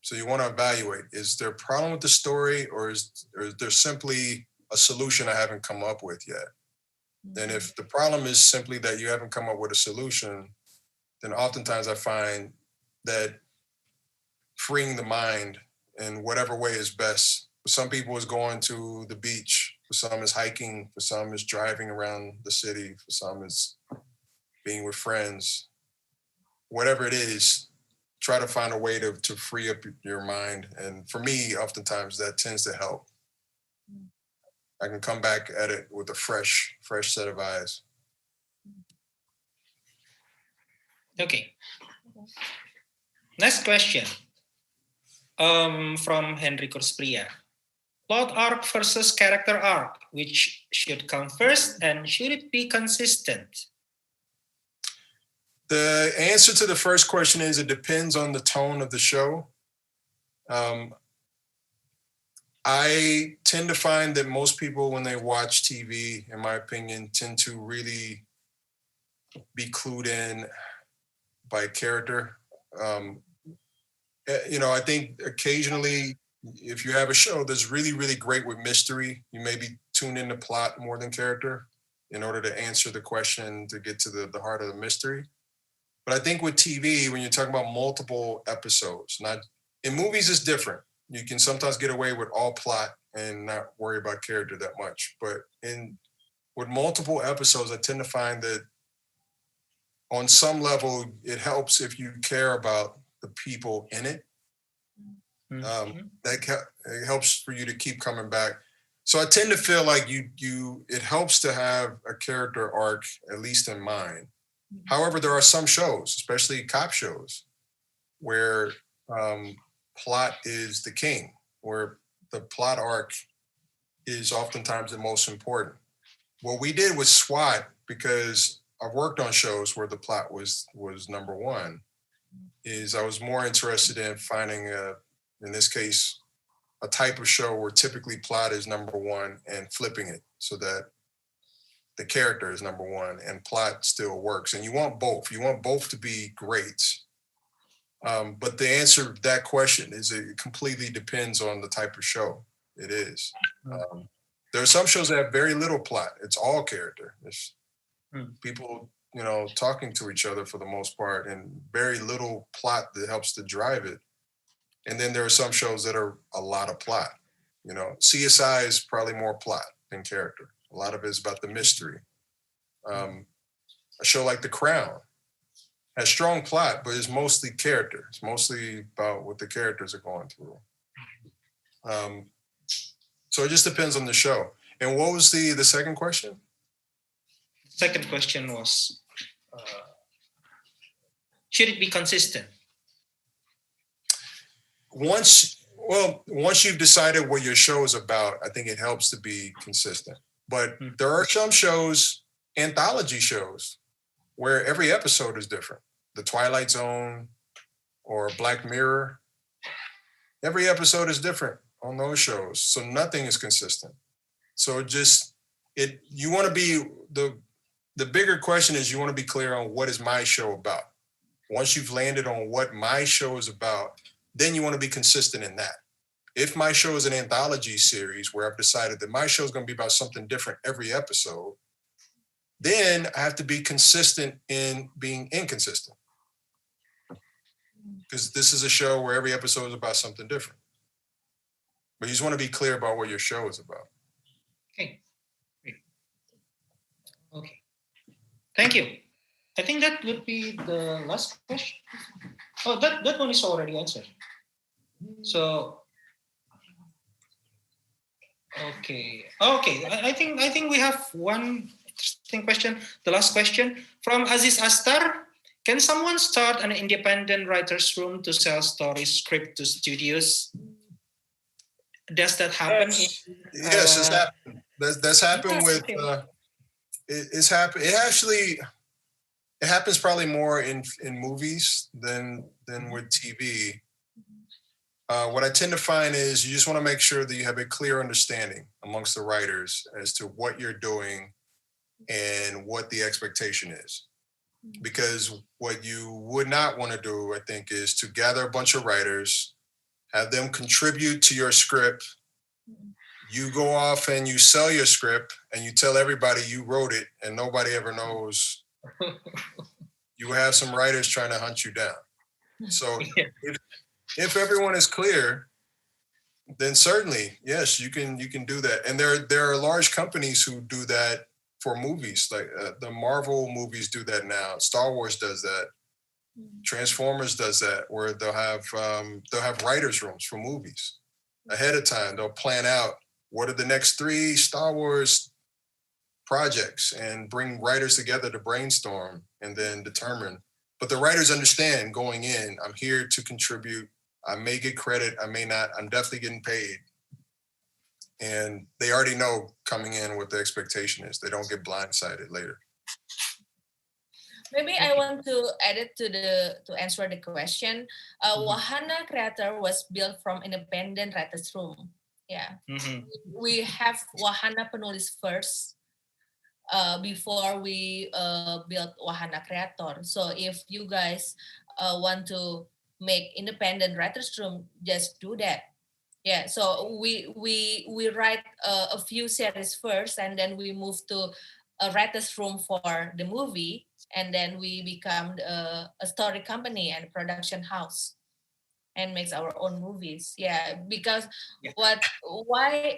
So you want to evaluate, is there a problem with the story, or is there simply a solution I haven't come up with yet? And if the problem is simply that you haven't come up with a solution, then oftentimes I find that freeing the mind in whatever way is best. For some people, it's going to the beach. For some, it's hiking. For some, it's driving around the city. For some, it's being with friends. Whatever it is, try to find a way to free up your mind. And for me, oftentimes that tends to help. I can come back at it with a fresh set of eyes. Okay. Next question. From Henry Kurspria. Plot arc versus character arc, which should come first, and should it be consistent? The answer to the first question is it depends on the tone of the show. I tend to find that most people, when they watch TV, in my opinion, tend to really be clued in by character. I think occasionally, if you have a show that's really, really great with mystery, you maybe tune into plot more than character in order to answer the question, to get to the heart of the mystery. But I think with TV, when you're talking about multiple episodes, not in movies, it's different. You can sometimes get away with all plot and not worry about character that much. But with multiple episodes, I tend to find that on some level, it helps if you care about the people in it. It helps for you to keep coming back. So I tend to feel like it helps to have a character arc, at least in mind. However, there are some shows, especially cop shows, where plot is the king, where the plot arc is oftentimes the most important. What we did with SWAT, because I've worked on shows where the plot was number one, is I was more interested in finding in this case, a type of show where typically plot is number one and flipping it so that the character is number one and plot still works. And you want both. You want both to be great. But the answer to that question is it completely depends on the type of show it is. There are some shows that have very little plot. It's all character. It's people, talking to each other for the most part and very little plot that helps to drive it. And then there are some shows that are a lot of plot. CSI is probably more plot than character. A lot of it is about the mystery. A show like The Crown has strong plot, but it's mostly character. It's mostly about what the characters are going through. So it just depends on the show. And what was the second question? Second question was, should it be consistent? Once you've decided what your show is about, I think it helps to be consistent. But there are some shows, anthology shows, where every episode is different. The Twilight Zone or Black Mirror, every episode is different on those shows. So nothing is consistent. So you want to be, the bigger question is you want to be clear on what is my show about. Once you've landed on what my show is about, then you want to be consistent in that. If my show is an anthology series where I've decided that my show is going to be about something different every episode, then I have to be consistent in being inconsistent. Because this is a show where every episode is about something different. But you just want to be clear about what your show is about. Okay. Okay. Thank you. I think that would be the last question. Oh, that one is already answered. So, okay. I think we have one interesting question. The last question from Aziz Astar. Can someone start an independent writer's room to sell stories script to studios? Does that happen? Yes, it's happened. That's happened with. It's happened. It happens probably more in movies than with TV. What I tend to find is you just want to make sure that you have a clear understanding amongst the writers as to what you're doing and what the expectation is. Because what you would not want to do, I think, is to gather a bunch of writers, have them contribute to your script, you go off and you sell your script and you tell everybody you wrote it and nobody ever knows. You have some writers trying to hunt you down. So if everyone is clear, then certainly, yes, you can do that. And there are large companies who do that for movies. Like the Marvel movies do that now. Star Wars does that. Transformers does that, where they'll have writers' rooms for movies ahead of time. They'll plan out what are the next 3 Star Wars projects and bring writers together to brainstorm and then determine. But the writers understand going in, I'm here to contribute. I may get credit, I may not. I'm definitely getting paid. And they already know coming in what the expectation is. They don't get blindsided later. Maybe I want to add it to answer the question. Wahana Creator was built from independent writers' room. Yeah, we have Wahana Penulis first before we built Wahana Creator. So if you guys want to make independent writers' room, just do that. Yeah, so we write a few series first, and then we move to a writers' room for the movie. And then we become a story company and production house and makes our own movies. Yeah, because why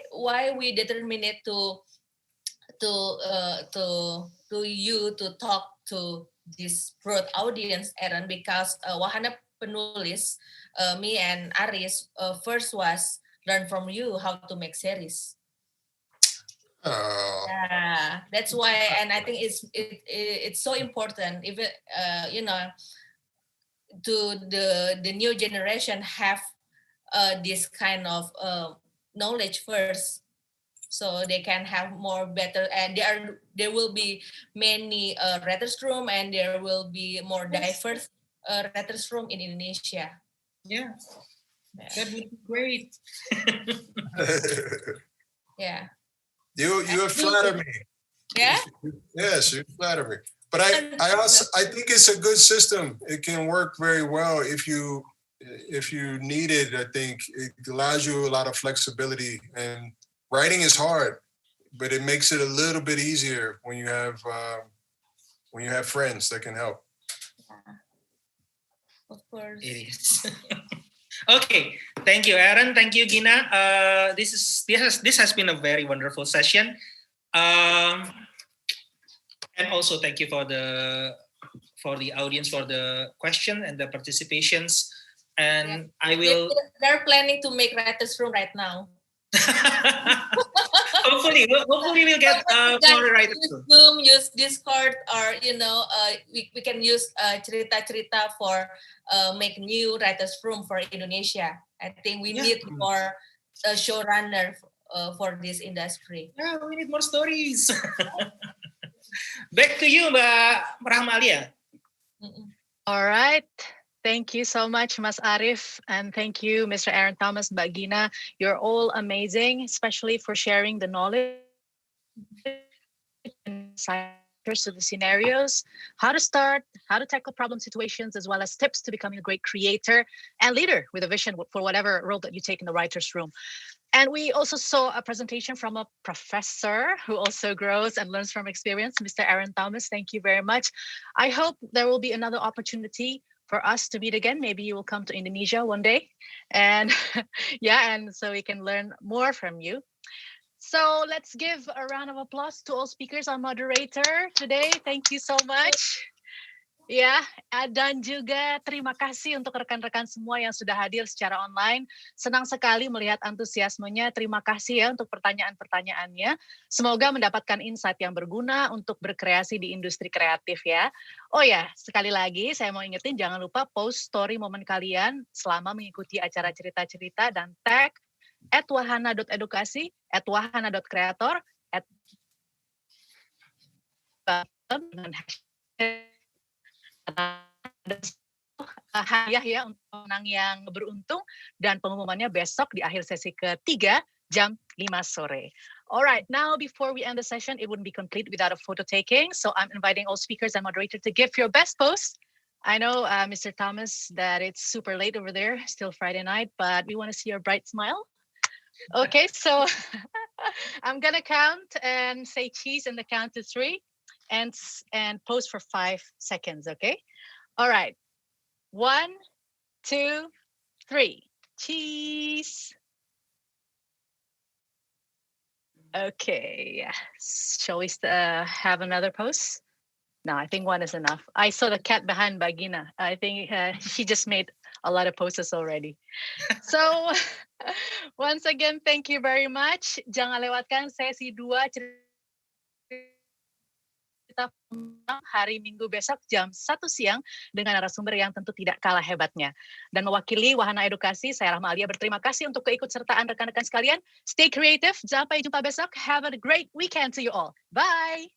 we determine it to you to talk to this broad audience, Aaron, because Wahana Penulis, me and Aris first was learn from you how to make series. Yeah, that's why, and I think it's so important, even to the new generation have this kind of knowledge first, so they can have more better, and there will be many writers' room, and there will be more diverse writers' room in Indonesia. Yeah, that would be great. Yeah. You flatter me. Yeah? Yes, you flatter me. But I think it's a good system. It can work very well if you need it. I think it allows you a lot of flexibility. And writing is hard, but it makes it a little bit easier when you have friends that can help. Yeah. Of course. It is. Okay, thank you, Aaron. Thank you, Gina. This has been a very wonderful session, and also thank you for the audience for the question and the participations. And I will. They're planning to make writers' room right now. hopefully we'll get more writers' room. Zoom, use Discord, or we can use CERITA for make new writers' room for Indonesia. I think we need more showrunner for this industry. Yeah, we need more stories. Back to you, Mbak Rahma Alia. All right. Thank you so much, Mas Arief, and thank you, Mr. Aaron Thomas, Mbak Gina. You're all amazing, especially for sharing the knowledge and to the scenarios, how to start, how to tackle problem situations, as well as tips to becoming a great creator and leader with a vision for whatever role that you take in the writer's room. And we also saw a presentation from a professor who also grows and learns from experience, Mr. Aaron Thomas. Thank you very much. I hope there will be another opportunity for us to meet again. Maybe you will come to Indonesia one day. And and so we can learn more from you. So let's give a round of applause to all speakers, our moderator today. Thank you so much. Ya, dan juga terima kasih untuk rekan-rekan semua yang sudah hadir secara online. Senang sekali melihat antusiasmenya. Terima kasih ya untuk pertanyaan-pertanyaannya. Semoga mendapatkan insight yang berguna untuk berkreasi di industri kreatif ya. Oh ya, sekali lagi saya mau ingetin jangan lupa post story momen kalian selama mengikuti acara cerita-cerita dan tag @wahana.edukasi, @wahana.creator, dengan hadiah ya untuk pemenang yang beruntung, dan pengumumannya besok di akhir sesi ketiga jam 5 sore. Alright, now before we end the session, it wouldn't be complete without a photo taking, so I'm inviting all speakers and moderator to give your best pose. I know, Mr. Thomas, that it's super late over there, still Friday night, but we want to see your bright smile. Okay, so I'm gonna count and say cheese in the count to 3 and pause for 5 seconds, okay? All right. 1, 2, 3. Cheese. Okay. Shall we have another pause? No, I think 1 is enough. I saw the cat behind Gina. I think she just made a lot of poses already. So, once again, thank you very much. Jangan lewatkan sesi 2 cerita hari Minggu besok jam 1 siang dengan narasumber yang tentu tidak kalah hebatnya. Dan mewakili Wahana Edukasi, saya Rahma Alia berterima kasih untuk keikutsertaan rekan-rekan sekalian. Stay creative. Sampai jumpa besok. Have a great weekend to you all. Bye.